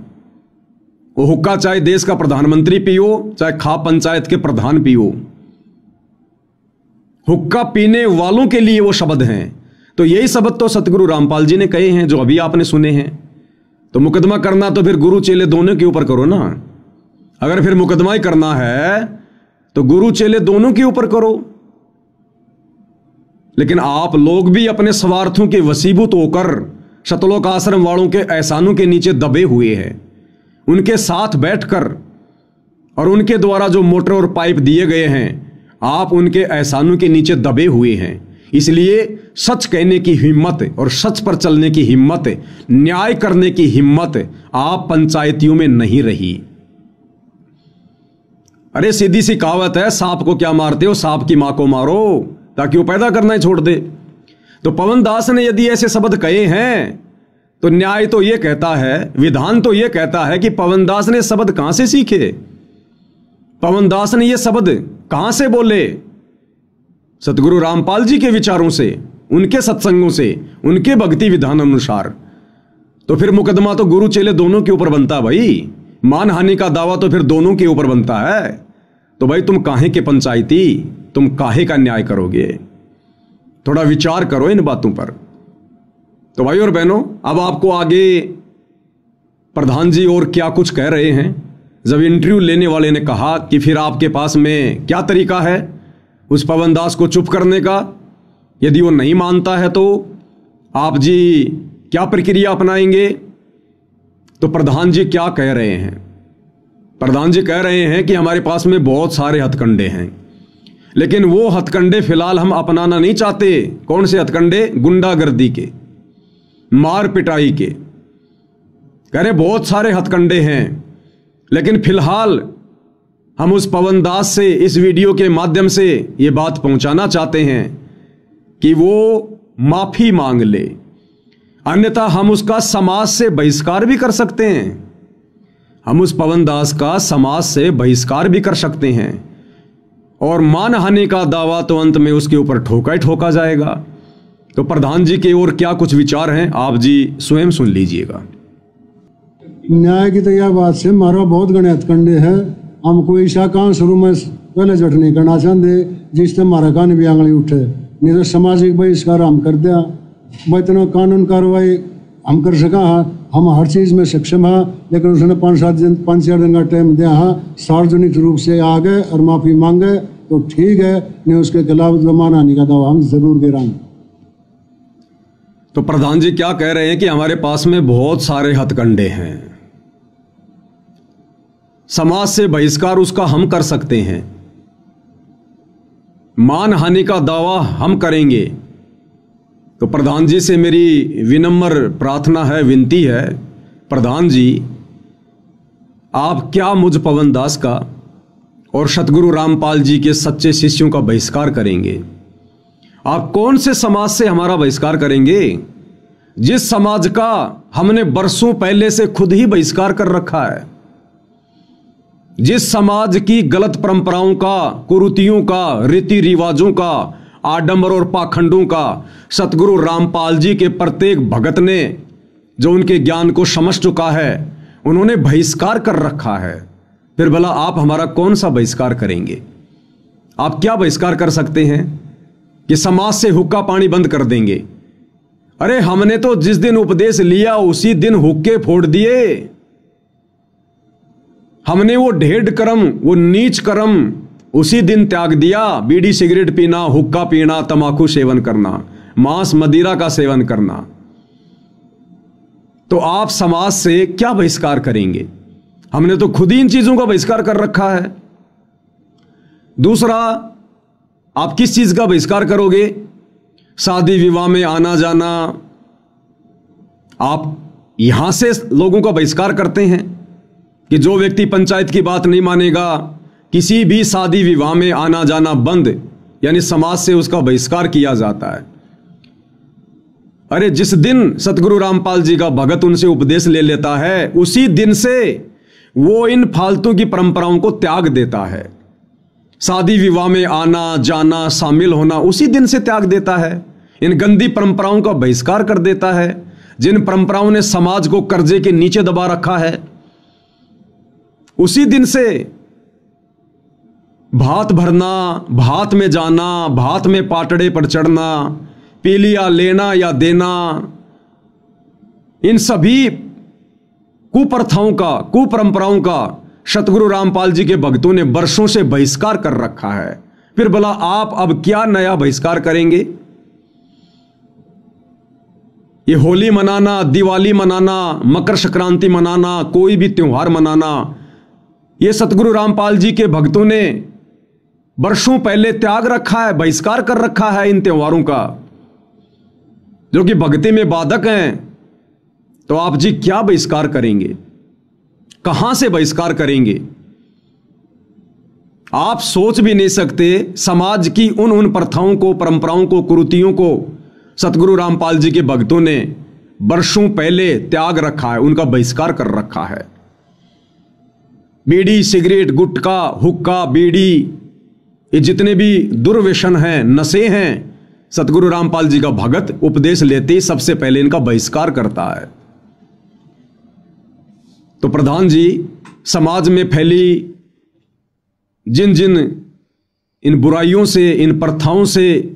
वो हुक्का चाहे देश का प्रधानमंत्री पियो, चाहे खाप पंचायत के प्रधान पियो, हुक्का पीने वालों के लिए वो शब्द हैं। तो यही शब्द तो सतगुरु रामपाल जी ने कहे हैं जो अभी आपने सुने हैं। तो मुकदमा करना तो फिर गुरु चेले दोनों के ऊपर करो ना। अगर फिर मुकदमा ही करना है तो गुरु चेले दोनों के ऊपर करो। लेकिन आप लोग भी अपने स्वार्थों के वसीभूत होकर सतलोक आश्रम वालों के एहसानों के नीचे दबे हुए हैं। उनके साथ बैठकर और उनके द्वारा जो मोटर और पाइप दिए गए हैं, आप उनके एहसानों के नीचे दबे हुए हैं। इसलिए सच कहने की हिम्मत और सच पर चलने की हिम्मत, न्याय करने की हिम्मत आप पंचायतियों में नहीं रही। अरे सीधी सी कहावत है, सांप को क्या मारते हो, सांप की मां को मारो ताकि वो पैदा करना ही छोड़ दे। तो पवन दास ने यदि ऐसे शब्द कहे हैं तो न्याय तो यह कहता है, विधान तो यह कहता है कि पवन दास ने शब्द कहां से सीखे, पवन दास ने ये शब्द कहां से बोले? सतगुरु रामपाल जी के विचारों से, उनके सत्संगों से, उनके भक्ति विधान अनुसार। तो फिर मुकदमा तो गुरु चेले दोनों के ऊपर बनता भाई, मानहानि का दावा तो फिर दोनों के ऊपर बनता है। तो भाई तुम काहे के पंचायती, तुम काहे का न्याय करोगे? थोड़ा विचार करो इन बातों पर। तो भाई और बहनों, अब आपको आगे प्रधान जी और क्या कुछ कह रहे हैं। जब इंटरव्यू लेने वाले ने कहा कि फिर आपके पास में क्या तरीका है उस पवन दास को चुप करने का, यदि वो नहीं मानता है तो आप जी क्या प्रक्रिया अपनाएंगे? तो प्रधान जी क्या कह रहे हैं? प्रधान जी कह रहे हैं कि हमारे पास में बहुत सारे हथकंडे हैं, लेकिन वो हथकंडे फिलहाल हम अपनाना नहीं चाहते। कौन से हथकंडे? गुंडागर्दी के, मार पिटाई के। कह रहे बहुत सारे हथकंडे हैं, लेकिन फिलहाल हम उस पवन दास से इस वीडियो के माध्यम से ये बात पहुंचाना चाहते हैं कि वो माफी मांग ले, अन्यथा हम उसका समाज से बहिष्कार भी कर सकते हैं। हम उस पवन दास का समाज से बहिष्कार भी कर सकते हैं और मानहानि का दावा तो अंत में उसके ऊपर ठोका ही ठोका जाएगा। तो प्रधान जी के और क्या कुछ विचार हैं, आप जी स्वयं सुन लीजिएगा। न्याय की तो यह बात से मारो बहुत गणे हथकंडे हैं। हमको ऐसा काम शुरू में पहले जट नहीं करना चाहते जिससे हमारा कान भी आंगली उठे, नहीं तो सामाजिक बहिष्कार हम कर दिया। भाई इतना कानून कार्रवाई हम कर सका, हम हर चीज़ में सक्षम है, लेकिन उसने 5-4 दिन का टाइम दिया है। सार्वजनिक रूप से आ गए और माफ़ी मांगे तो ठीक है, नहीं उसके खिलाफ जो मानहानि का दावा हम जरूर गिराएंगे। तो प्रधान जी क्या कह रहे हैं कि हमारे पास में बहुत सारे हथकंडे हैं, समाज से बहिष्कार उसका हम कर सकते हैं, मानहानि का दावा हम करेंगे। तो प्रधान जी से मेरी विनम्र प्रार्थना है, विनती है, प्रधान जी आप क्या मुझ पवन दास का और सतगुरु रामपाल जी के सच्चे शिष्यों का बहिष्कार करेंगे? आप कौन से समाज से हमारा बहिष्कार करेंगे? जिस समाज का हमने बरसों पहले से खुद ही बहिष्कार कर रखा है, जिस समाज की गलत परंपराओं का, कुरीतियों का, रीति रिवाजों का, आडंबर और पाखंडों का सतगुरु रामपाल जी के प्रत्येक भगत ने जो उनके ज्ञान को समझ चुका है, उन्होंने बहिष्कार कर रखा है। फिर भला आप हमारा कौन सा बहिष्कार करेंगे? आप क्या बहिष्कार कर सकते हैं कि समाज से हुक्का पानी बंद कर देंगे? अरे हमने तो जिस दिन उपदेश लिया उसी दिन हुक्के फोड़ दिए। हमने वो ढेड कर्म, वो नीच कर्म उसी दिन त्याग दिया। बीड़ी सिगरेट पीना, हुक्का पीना, तंबाकू सेवन करना, मांस मदिरा का सेवन करना। तो आप समाज से क्या बहिष्कार करेंगे? हमने तो खुद ही इन चीजों का बहिष्कार कर रखा है। दूसरा, आप किस चीज का बहिष्कार करोगे? शादी विवाह में आना जाना, आप यहां से लोगों का बहिष्कार करते हैं कि जो व्यक्ति पंचायत की बात नहीं मानेगा, किसी भी शादी विवाह में आना जाना बंद, यानी समाज से उसका बहिष्कार किया जाता है। अरे जिस दिन सतगुरु रामपाल जी का भगत उनसे उपदेश ले लेता है, उसी दिन से वो इन फालतू की परंपराओं को त्याग देता है। शादी विवाह में आना जाना, शामिल होना उसी दिन से त्याग देता है। इन गंदी परंपराओं का बहिष्कार कर देता है, जिन परंपराओं ने समाज को कर्जे के नीचे दबा रखा है। उसी दिन से भात भरना, भात में जाना, भात में पाटड़े पर चढ़ना, पीलिया लेना या देना, इन सभी कुप्रथाओं का, कुपरंपराओं का सतगुरु रामपाल जी के भक्तों ने वर्षों से बहिष्कार कर रखा है। फिर भला आप अब क्या नया बहिष्कार करेंगे? ये होली मनाना, दिवाली मनाना, मकर संक्रांति मनाना, कोई भी त्योहार मनाना, ये सतगुरु रामपाल जी के भक्तों ने वर्षों पहले त्याग रखा है, बहिष्कार कर रखा है इन त्योहारों का, जो कि भक्ति में बाधक हैं। तो आप जी क्या बहिष्कार करेंगे, कहां से बहिष्कार करेंगे? आप सोच भी नहीं सकते समाज की उन प्रथाओं को, परंपराओं को, कुरीतियों को सतगुरु रामपाल जी के भक्तों ने वर्षों पहले त्याग रखा है, उनका बहिष्कार कर रखा है। बीड़ी, सिगरेट, गुटखा, हुक्का, बीड़ी, ये जितने भी दुर्व्यसन हैं, नशे हैं, सतगुरु रामपाल जी का भगत उपदेश लेते ही सबसे पहले इनका बहिष्कार करता है। तो प्रधान जी, समाज में फैली जिन जिन इन बुराइयों से, इन प्रथाओं से,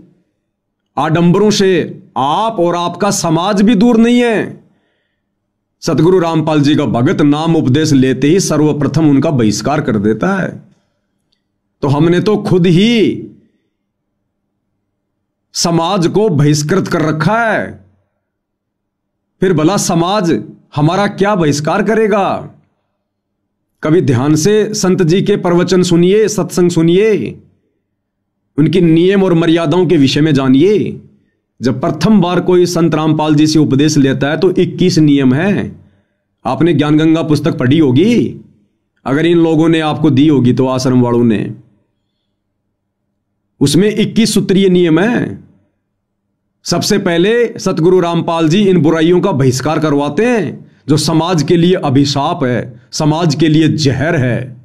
आडंबरों से आप और आपका समाज भी दूर नहीं है। सतगुरु रामपाल जी का भगत नाम उपदेश लेते ही सर्वप्रथम उनका बहिष्कार कर देता है। तो हमने तो खुद ही समाज को बहिष्कृत कर रखा है, फिर भला समाज हमारा क्या बहिष्कार करेगा? कभी ध्यान से संत जी के प्रवचन सुनिए, सत्संग सुनिए, उनकी नियम और मर्यादाओं के विषय में जानिए। जब प्रथम बार कोई संत रामपाल जी से उपदेश लेता है तो 21 नियम है। आपने ज्ञान गंगा पुस्तक पढ़ी होगी, अगर इन लोगों ने आपको दी होगी तो, आश्रम वालों ने, उसमें 21 सूत्रीय नियम है। सबसे पहले सतगुरु रामपाल जी इन बुराइयों का बहिष्कार करवाते हैं जो समाज के लिए अभिशाप है, समाज के लिए जहर है।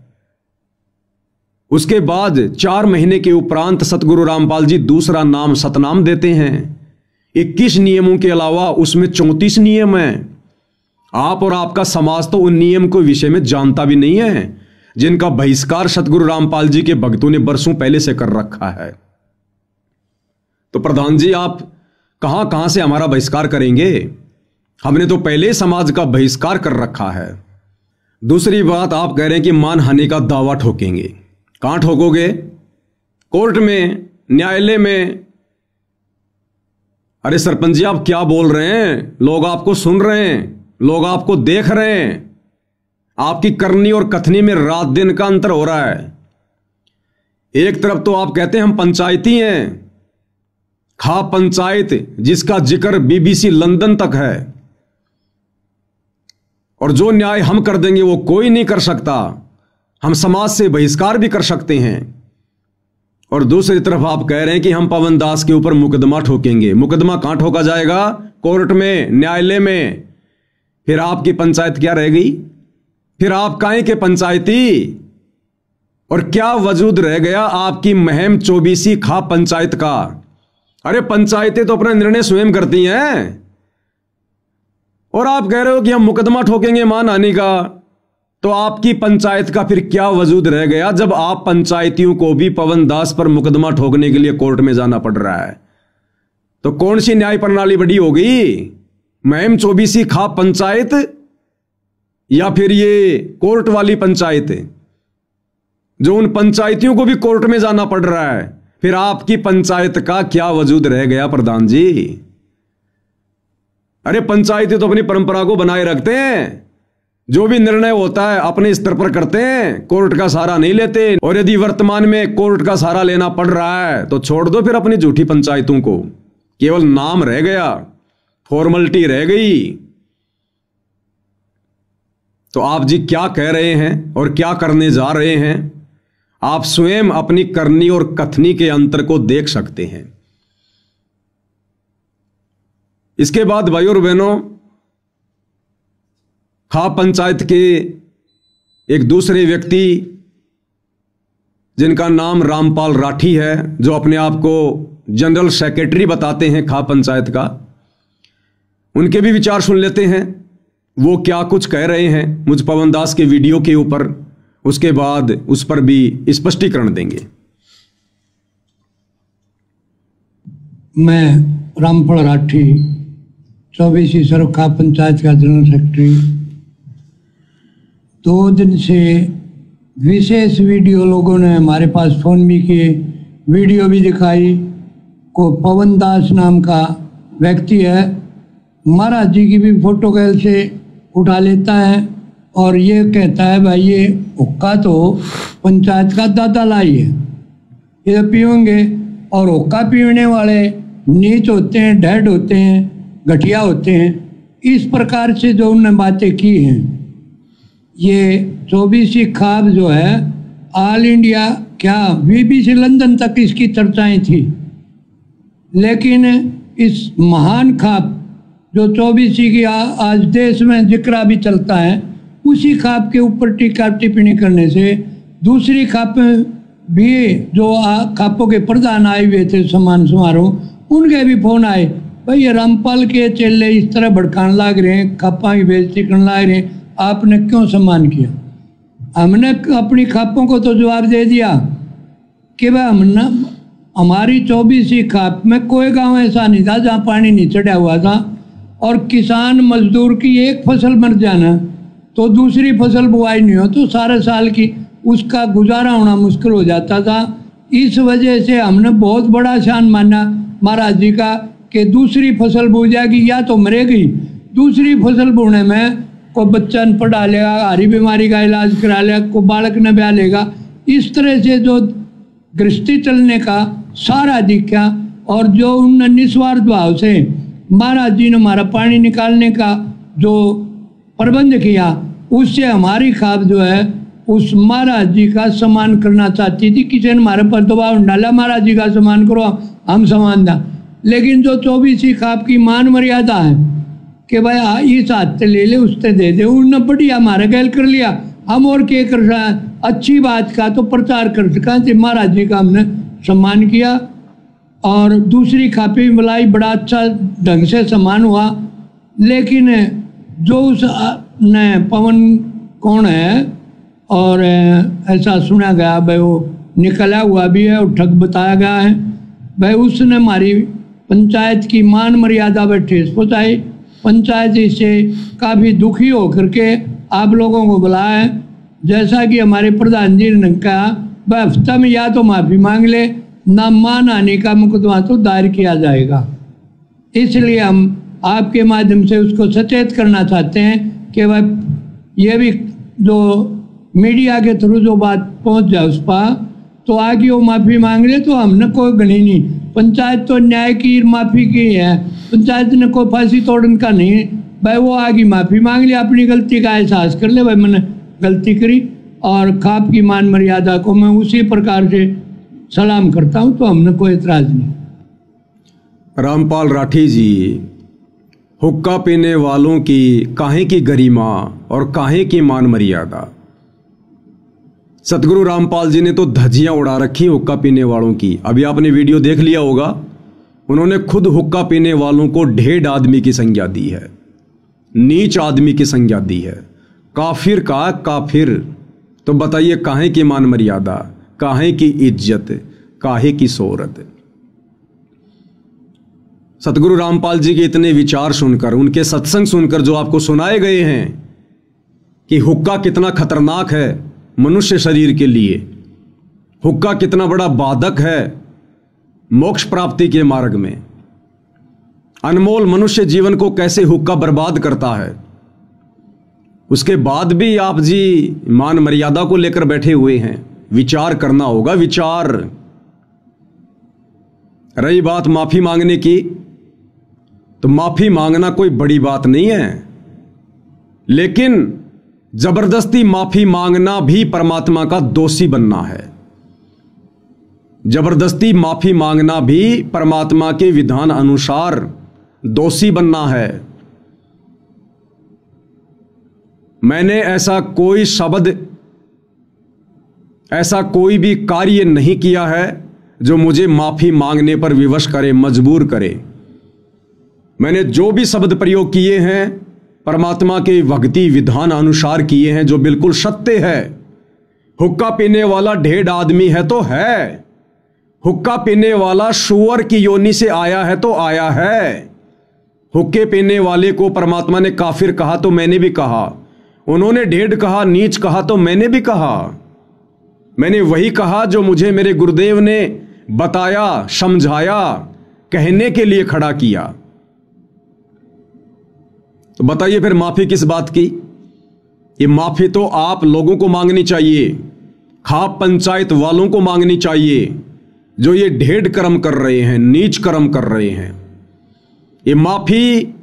उसके बाद 4 महीने के उपरांत सतगुरु रामपाल जी दूसरा नाम सतनाम देते हैं। 21 नियमों के अलावा उसमें 34 नियम हैं। आप और आपका समाज तो उन नियम के विषय में जानता भी नहीं है, जिनका बहिष्कार सतगुरु रामपाल जी के भक्तों ने वर्षों पहले से कर रखा है। तो प्रधान जी, आप कहां कहां से हमारा बहिष्कार करेंगे? हमने तो पहले समाज का बहिष्कार कर रखा है। दूसरी बात, आप कह रहे हैं कि मानहानि का दावा ठोकेंगे। कहां ठोकोगे? कोर्ट में, न्यायालय में। अरे सरपंच जी, आप क्या बोल रहे हैं? लोग आपको सुन रहे हैं, लोग आपको देख रहे हैं। आपकी करनी और कथनी में रात दिन का अंतर हो रहा है। एक तरफ तो आप कहते हैं हम पंचायती हैं, खा पंचायत जिसका जिक्र BBC लंदन तक है, और जो न्याय हम कर देंगे वो कोई नहीं कर सकता, हम समाज से बहिष्कार भी कर सकते हैं। और दूसरी तरफ आप कह रहे हैं कि हम पवन दास के ऊपर मुकदमा ठोकेंगे। मुकदमा कहां ठोका जाएगा? कोर्ट में, न्यायालय में। फिर आपकी पंचायत क्या रह गई? फिर आप काहे के पंचायती? और क्या वजूद रह गया आपकी महम 24 खा पंचायत का? अरे पंचायतें तो अपना निर्णय स्वयं करती हैं, और आप कह रहे हो कि हम मुकदमा ठोकेंगे मानहानि का। तो आपकी पंचायत का फिर क्या वजूद रह गया जब आप पंचायतियों को भी पवन दास पर मुकदमा ठोकने के लिए कोर्ट में जाना पड़ रहा है? तो कौन सी न्याय प्रणाली बड़ी होगी? महम 24 खा पंचायत या फिर ये कोर्ट वाली पंचायत, जो उन पंचायतियों को भी कोर्ट में जाना पड़ रहा है? फिर आपकी पंचायत का क्या वजूद रह गया प्रधान जी? अरे पंचायतें तो अपनी परंपरा को बनाए रखते हैं, जो भी निर्णय होता है अपने स्तर पर करते हैं, कोर्ट का सहारा नहीं लेते। और यदि वर्तमान में कोर्ट का सहारा लेना पड़ रहा है तो छोड़ दो फिर अपनी झूठी पंचायतों को, केवल नाम रह गया, फॉर्मेलिटी रह गई। तो आप जी क्या कह रहे हैं और क्या करने जा रहे हैं, आप स्वयं अपनी करनी और कथनी के अंतर को देख सकते हैं। इसके बाद भाइयों और बहनों, खा पंचायत के एक दूसरे व्यक्ति जिनका नाम रामपाल राठी है, जो अपने आप को जनरल सेक्रेटरी बताते हैं खा पंचायत का, उनके भी विचार सुन लेते हैं। वो क्या कुछ कह रहे हैं मुझ पवन दास के वीडियो के ऊपर, उसके बाद उस पर भी स्पष्टीकरण देंगे। मैं रामपाल राठी 24 सर्व खा पंचायत का जनरल सेक्रेटरी। 2 दिन से विशेष वीडियो लोगों ने हमारे पास फ़ोन भी किए, वीडियो भी दिखाई। को पवन दास नाम का व्यक्ति है, महाराज जी की भी फोटो कैल से उठा लेता है और ये कहता है भाई ये हुक्का तो पंचायत का दादा लाई है, ये पियोगे। और हुक्का पीने वाले नीच होते हैं, ढेड होते हैं, घटिया होते हैं। इस प्रकार से जो उन्होंने बातें की हैं, ये 24वीं खाप जो है ऑल इंडिया क्या BBC लंदन तक इसकी चर्चाएं थी। लेकिन इस महान खाप जो 24वीं की आज देश में जिक्र भी चलता है, उसी खाप के ऊपर टीका टिप्पणी करने से दूसरी खाप भी जो खापों के प्रधान आए हुए थे सम्मान समारोह, उनके भी फोन आए, भाई ये रामपाल के चेले इस तरह भड़काने लग रहे हैं, खापा की बेइज्जती करने लग रहे हैं, आपने क्यों सम्मान किया। हमने अपनी खापों को तो जवाब दे दिया कि भाई हमने हमारी 24वीं खाप में कोई गांव ऐसा नहीं था जहाँ पानी नहीं चढ़ा हुआ था, और किसान मजदूर की एक फसल मर जाना तो दूसरी फसल बुआई नहीं हो तो सारे साल की उसका गुजारा होना मुश्किल हो जाता था। इस वजह से हमने बहुत बड़ा शान माना महाराज जी का कि दूसरी फसल बो जाएगी या तो मरेगी, दूसरी फसल बोने में कोई बच्चा न पढ़ा लेगा, हरी बीमारी का इलाज करा लेगा, कोई बालक न ब्याह लेगा। इस तरह से जो गृहस्थी चलने का सारा दिखा, और जो उन निस्वार्थ भाव से महाराज जी ने हमारा पानी निकालने का जो प्रबंध किया, उससे हमारी खाप जो है उस महाराज जी का सम्मान करना चाहती थी। किसी ने हमारे पर दबाव डाला महाराज जी का सम्मान करो, हम सम्मान दा। लेकिन जो 24वीं खाप की मान मर्यादा है कि भाई इस हाथ से ले ले उससे दे दे, उन्होंने बढ़िया हमारा गैल कर लिया, हम और क्या कर रहा है, अच्छी बात का तो प्रचार कर सका। महाराज जी का हमने सम्मान किया और दूसरी खापी मलाई बड़ा अच्छा ढंग से सम्मान हुआ। लेकिन जो उस ने पवन कौन है और ऐसा सुना गया भाई वो निकला हुआ भी है और ठग बताया गया है, भाई उसने हमारी पंचायत की मान मर्यादा पर ठेस पहुँचाई। पंचायत इससे काफ़ी दुखी होकर के आप लोगों को बुलाया है। जैसा कि हमारे प्रधान जी ने कहा, भाई हफ्ता में या तो माफ़ी मांग ले, ना मान आने का मुकदमा तो दायर किया जाएगा। इसलिए हम आपके माध्यम से उसको सचेत करना चाहते हैं कि भाई ये भी जो मीडिया के थ्रू जो बात पहुंच जाए उस पर, तो आगे वो माफ़ी मांग ले तो हमने कोई गणी नहीं। पंचायत तो न्याय की माफ़ी की है, पंचायत ने कोई फांसी तोड़ने का नहीं। भाई वो आगे माफ़ी मांग ले, अपनी गलती का एहसास कर ले, भाई मैंने गलती करी, और खाप की मान मर्यादा को मैं उसी प्रकार से सलाम करता हूँ, तो हमने कोई एतराज़ नहीं। रामपाल राठी जी, हुक्का पीने वालों की काहे की गरिमा और काहे की मान मर्यादा। सतगुरु रामपाल जी ने तो धज्जियां उड़ा रखी हुक्का पीने वालों की। अभी आपने वीडियो देख लिया होगा, उन्होंने खुद हुक्का पीने वालों को ढेड आदमी की संज्ञा दी है, नीच आदमी की संज्ञा दी है, काफिर का काफिर। तो बताइए काहे की मान मर्यादा, काहे की इज्जत, काहे की शोहरत। सतगुरु रामपाल जी के इतने विचार सुनकर, उनके सत्संग सुनकर जो आपको सुनाए गए हैं कि हुक्का कितना खतरनाक है मनुष्य शरीर के लिए, हुक्का कितना बड़ा बाधक है मोक्ष प्राप्ति के मार्ग में, अनमोल मनुष्य जीवन को कैसे हुक्का बर्बाद करता है, उसके बाद भी आप जी मान मर्यादा को लेकर बैठे हुए हैं। विचार करना होगा, विचार। रही बात माफी मांगने की, तो माफी मांगना कोई बड़ी बात नहीं है, लेकिन जबरदस्ती माफी मांगना भी परमात्मा का दोषी बनना है। जबरदस्ती माफी मांगना भी परमात्मा के विधान अनुसार दोषी बनना है। मैंने ऐसा कोई शब्द, ऐसा कोई भी कार्य नहीं किया है जो मुझे माफी मांगने पर विवश करे, मजबूर करे। मैंने जो भी शब्द प्रयोग किए हैं परमात्मा के भक्ति विधान अनुसार किए हैं, जो बिल्कुल सत्य है। हुक्का पीने वाला ढेड आदमी है तो है, हुक्का पीने वाला सुअर की योनि से आया है तो आया है। हुक्के पीने वाले को परमात्मा ने काफिर कहा तो मैंने भी कहा, उन्होंने ढेड कहा, नीच कहा तो मैंने भी कहा। मैंने वही कहा जो मुझे मेरे गुरुदेव ने बताया, समझाया, कहने के लिए खड़ा किया। तो बताइए फिर माफी किस बात की? ये माफी तो आप लोगों को मांगनी चाहिए, खाप पंचायत वालों को मांगनी चाहिए, जो ये ढेड़ कर्म कर रहे हैं, नीच कर्म कर रहे हैं। ये माफी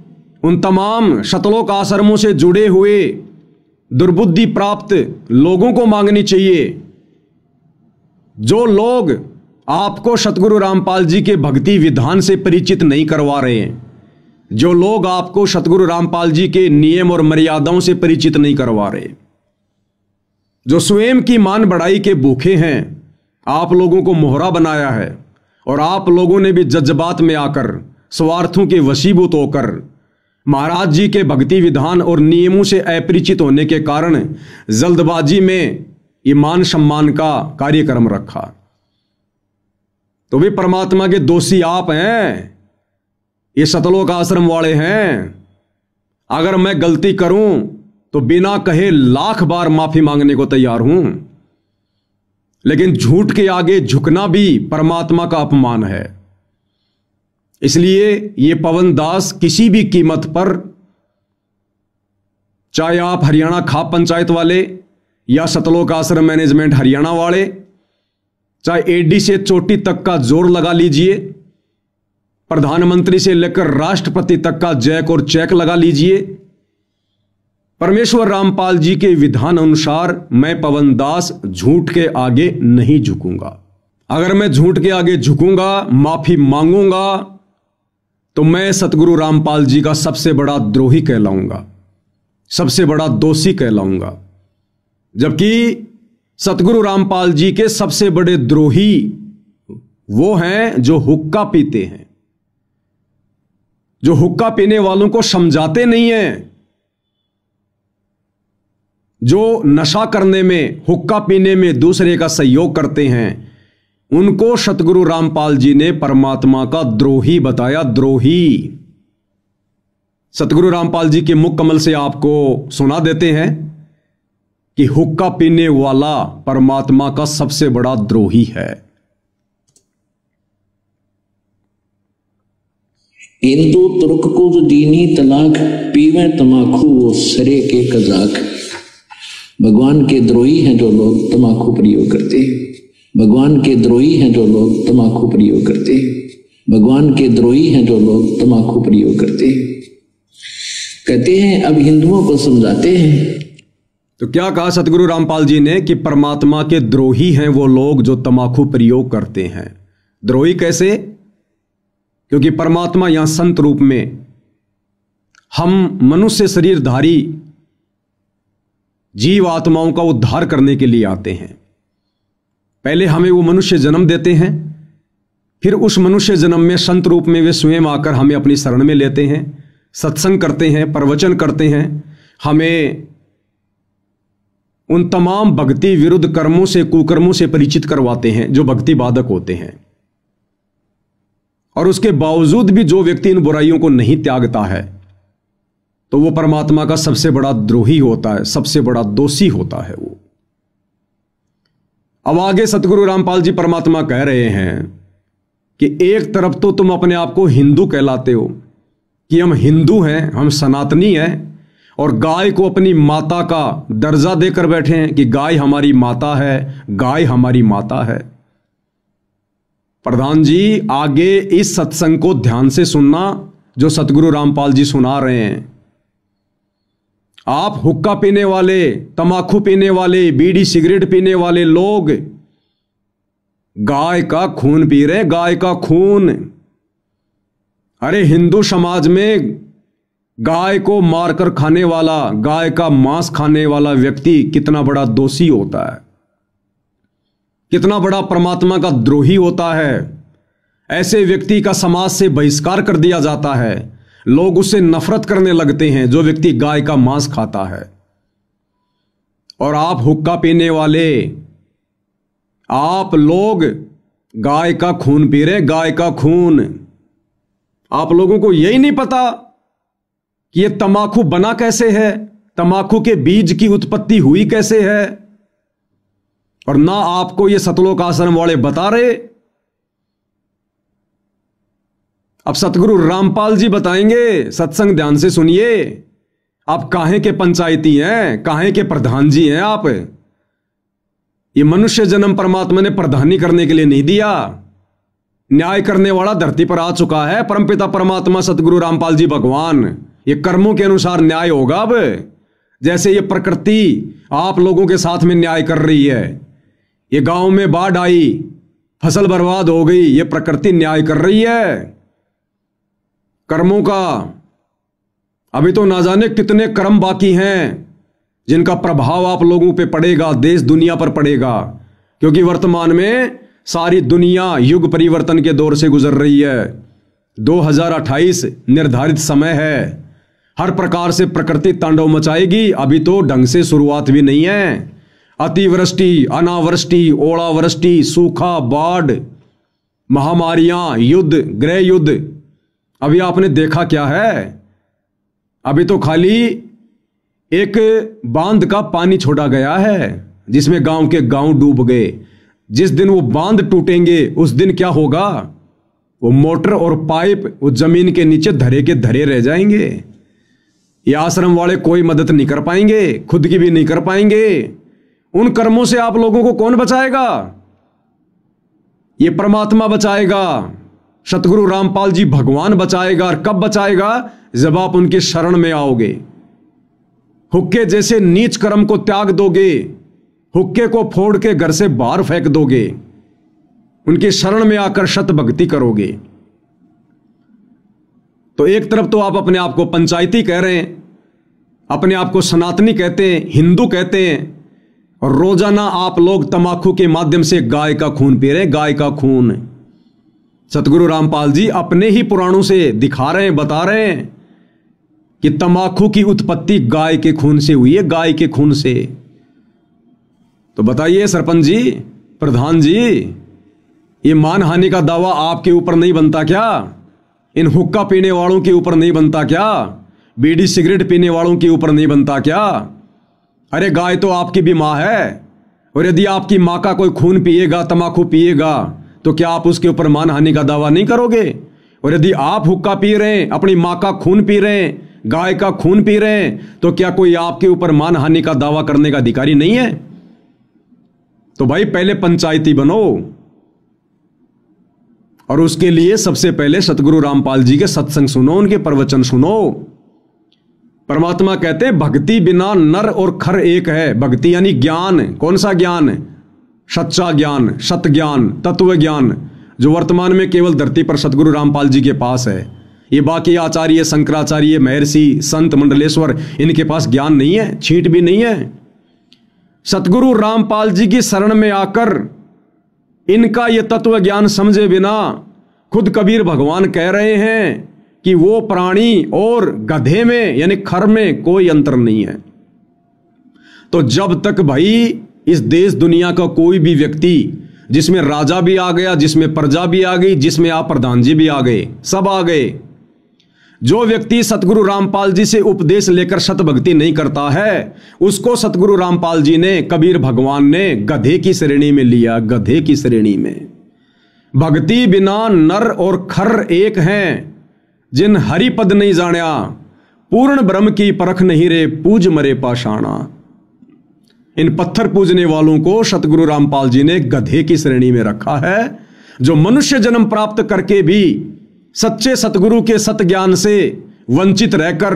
उन तमाम शतलोक आश्रमों से जुड़े हुए दुर्बुद्धि प्राप्त लोगों को मांगनी चाहिए, जो लोग आपको सतगुरु रामपाल जी के भक्ति विधान से परिचित नहीं करवा रहे हैं, जो लोग आपको सतगुरु रामपाल जी के नियम और मर्यादाओं से परिचित नहीं करवा रहे, जो स्वयं की मान बढ़ाई के भूखे हैं, आप लोगों को मोहरा बनाया है और आप लोगों ने भी जज्बात में आकर स्वार्थों के वशीभूत होकर महाराज जी के भक्ति विधान और नियमों से अपरिचित होने के कारण जल्दबाजी में ये मान सम्मान का कार्यक्रम रखा। तो भी परमात्मा के दोषी आप हैं, ये सतलोक आश्रम वाले हैं। अगर मैं गलती करूं तो बिना कहे लाख बार माफी मांगने को तैयार हूं, लेकिन झूठ के आगे झुकना भी परमात्मा का अपमान है। इसलिए ये पवन दास किसी भी कीमत पर, चाहे आप हरियाणा खाप पंचायत वाले या सतलोक आश्रम मैनेजमेंट हरियाणा वाले, चाहे एडी से चोटी तक का जोर लगा लीजिए, प्रधानमंत्री से लेकर राष्ट्रपति तक का जैक और चेक लगा लीजिए, परमेश्वर रामपाल जी के विधान अनुसार मैं पवन दास झूठ के आगे नहीं झुकूंगा। अगर मैं झूठ के आगे झुकूंगा, माफी मांगूंगा, तो मैं सतगुरु रामपाल जी का सबसे बड़ा द्रोही कहलाऊंगा, सबसे बड़ा दोषी कहलाऊंगा। जबकि सतगुरु रामपाल जी के सबसे बड़े द्रोही वो हैं जो हुक्का पीते हैं, जो हुक्का पीने वालों को समझाते नहीं हैं, जो नशा करने में, हुक्का पीने में दूसरे का सहयोग करते हैं, उनको सतगुरु रामपाल जी ने परमात्मा का द्रोही बताया, द्रोही। सतगुरु रामपाल जी के मुख कमल से आपको सुना देते हैं कि हुक्का पीने वाला परमात्मा का सबसे बड़ा द्रोही है। हिंदू तुर्क को जो दीनी तलाक, पीवे तमाकू वो सरे के कजाक। भगवान के द्रोही हैं जो लोग तमाकू प्रयोग करते हैं, भगवान के द्रोही हैं जो लोग तमाकू प्रयोग करते हैं, भगवान के द्रोही हैं जो लोग तमाकू प्रयोग करते हैं। कहते हैं अब हिंदुओं को समझाते हैं। तो क्या कहा सतगुरु रामपाल जी ने कि परमात्मा के द्रोही हैं वो लोग जो तमाकू प्रयोग करते हैं। द्रोही कैसे? क्योंकि परमात्मा यहां संत रूप में हम मनुष्य शरीरधारी जीव आत्माओं का उद्धार करने के लिए आते हैं। पहले हमें वो मनुष्य जन्म देते हैं, फिर उस मनुष्य जन्म में संत रूप में वे स्वयं आकर हमें अपनी शरण में लेते हैं, सत्संग करते हैं, प्रवचन करते हैं, हमें उन तमाम भक्ति विरुद्ध कर्मों से, कुकर्मों से परिचित करवाते हैं जो भक्ति बाधक होते हैं। और उसके बावजूद भी जो व्यक्ति इन बुराइयों को नहीं त्यागता है तो वो परमात्मा का सबसे बड़ा द्रोही होता है, सबसे बड़ा दोषी होता है वो। अब आगे सतगुरु रामपाल जी परमात्मा कह रहे हैं कि एक तरफ तो तुम अपने आप को हिंदू कहलाते हो कि हम हिंदू हैं, हम सनातनी हैं, और गाय को अपनी माता का दर्जा देकर बैठे हैं कि गाय हमारी माता है, गाय हमारी माता है। प्रधान जी, आगे इस सत्संग को ध्यान से सुनना जो सतगुरु रामपाल जी सुना रहे हैं। आप हुक्का पीने वाले, तमाकू पीने वाले, बीड़ी सिगरेट पीने वाले लोग गाय का खून पी रहे, गाय का खून। अरे हिंदू समाज में गाय को मारकर खाने वाला, गाय का मांस खाने वाला व्यक्ति कितना बड़ा दोषी होता है, कितना बड़ा परमात्मा का द्रोही होता है। ऐसे व्यक्ति का समाज से बहिष्कार कर दिया जाता है, लोग उससे नफरत करने लगते हैं जो व्यक्ति गाय का मांस खाता है। और आप हुक्का पीने वाले, आप लोग गाय का खून पी रहे, गाय का खून। आप लोगों को यही नहीं पता कि यह तमाकू बना कैसे है, तमाकू के बीज की उत्पत्ति हुई कैसे है, और ना आपको ये सतलोक आश्रम वाले बता रहे। अब सतगुरु रामपाल जी बताएंगे, सत्संग ध्यान से सुनिए। आप काहे के पंचायती हैं, काहे के प्रधान जी हैं आप? ये मनुष्य जन्म परमात्मा ने प्रधानी करने के लिए नहीं दिया। न्याय करने वाला धरती पर आ चुका है, परमपिता परमात्मा सतगुरु रामपाल जी भगवान। ये कर्मों के अनुसार न्याय होगा। अब जैसे ये प्रकृति आप लोगों के साथ में न्याय कर रही है, ये गांव में बाढ़ आई, फसल बर्बाद हो गई, ये प्रकृति न्याय कर रही है कर्मों का। अभी तो ना जाने कितने कर्म बाकी हैं जिनका प्रभाव आप लोगों पे पड़ेगा, देश दुनिया पर पड़ेगा, क्योंकि वर्तमान में सारी दुनिया युग परिवर्तन के दौर से गुजर रही है। 2028 निर्धारित समय है। हर प्रकार से प्रकृति तांडव मचाएगी। अभी तो ढंग से शुरुआत भी नहीं है। अतिवृष्टि, अनावृष्टि, ओलावृष्टि, सूखा, बाढ़, महामारियां, युद्ध, गृह युद्ध, अभी आपने देखा क्या है? अभी तो खाली एक बांध का पानी छोड़ा गया है जिसमें गांव के गांव डूब गए। जिस दिन वो बांध टूटेंगे उस दिन क्या होगा? वो मोटर और पाइप वो जमीन के नीचे धरे के धरे रह जाएंगे। ये आश्रम वाले कोई मदद नहीं कर पाएंगे, खुद की भी नहीं कर पाएंगे। उन कर्मों से आप लोगों को कौन बचाएगा? ये परमात्मा बचाएगा, सतगुरु रामपाल जी भगवान बचाएगा। और कब बचाएगा? जब आप उनके शरण में आओगे, हुक्के जैसे नीच कर्म को त्याग दोगे, हुक्के को फोड़ के घर से बाहर फेंक दोगे, उनकी शरण में आकर शत भक्ति करोगे। तो एक तरफ तो आप अपने आप को पंचायती कह रहे हैं, अपने आप को सनातनी कहते हैं, हिंदू कहते हैं, और रोजाना आप लोग तमाकू के माध्यम से गाय का खून पी रहे हैं, गाय का खून। सतगुरु रामपाल जी अपने ही पुराणों से दिखा रहे हैं, बता रहे हैं कि तमाकू की उत्पत्ति गाय के खून से हुई है, गाय के खून से। तो बताइए सरपंच जी, प्रधान जी, ये मानहानि का दावा आपके ऊपर नहीं बनता क्या? इन हुक्का पीने वालों के ऊपर नहीं बनता क्या? बीड़ी सिगरेट पीने वालों के ऊपर नहीं बनता क्या? अरे गाय तो आपकी भी मां है, और यदि आपकी मां का कोई खून पिएगा, तमाकू पिएगा, तो क्या आप उसके ऊपर मानहानि का दावा नहीं करोगे? और यदि आप हुक्का पी रहे हैं, अपनी मां का खून पी रहे हैं, गाय का खून पी रहे हैं, तो क्या कोई आपके ऊपर मानहानि का दावा करने का अधिकारी नहीं है? तो भाई पहले पंचायती बनो, और उसके लिए सबसे पहले सतगुरु रामपाल जी के सत्संग सुनो, उनके प्रवचन सुनो। परमात्मा कहते हैं भक्ति बिना नर और खर एक है। भक्ति यानी ज्ञान। कौन सा ज्ञान? सच्चा ज्ञान, सत ज्ञान, तत्व ज्ञान, जो वर्तमान में केवल धरती पर सतगुरु रामपाल जी के पास है। ये बाकी आचार्य, शंकराचार्य, महर्षि, संत, मंडलेश्वर, इनके पास ज्ञान नहीं है, छींट भी नहीं है। सतगुरु रामपाल जी की शरण में आकर इनका ये तत्व ज्ञान समझे बिना खुद कबीर भगवान कह रहे हैं कि वो प्राणी और गधे में यानी खर में कोई अंतर नहीं है। तो जब तक भाई इस देश दुनिया का कोई भी व्यक्ति, जिसमें राजा भी आ गया, जिसमें प्रजा भी आ गई, जिसमें आप प्रधान जी भी आ गए, सब आ गए, जो व्यक्ति सतगुरु रामपाल जी से उपदेश लेकर सत भक्ति नहीं करता है, उसको सतगुरु रामपाल जी ने, कबीर भगवान ने गधे की श्रेणी में लिया। गधे की श्रेणी में। भक्ति बिना नर और खर एक हैं, जिन हरि पद नहीं जाण्या, पूर्ण ब्रह्म की परख नहीं रे, पूज मरे पाषाणा। इन पत्थर पूजने वालों को सतगुरु रामपाल जी ने गधे की श्रेणी में रखा है, जो मनुष्य जन्म प्राप्त करके भी सच्चे सतगुरु के सत ज्ञान से वंचित रहकर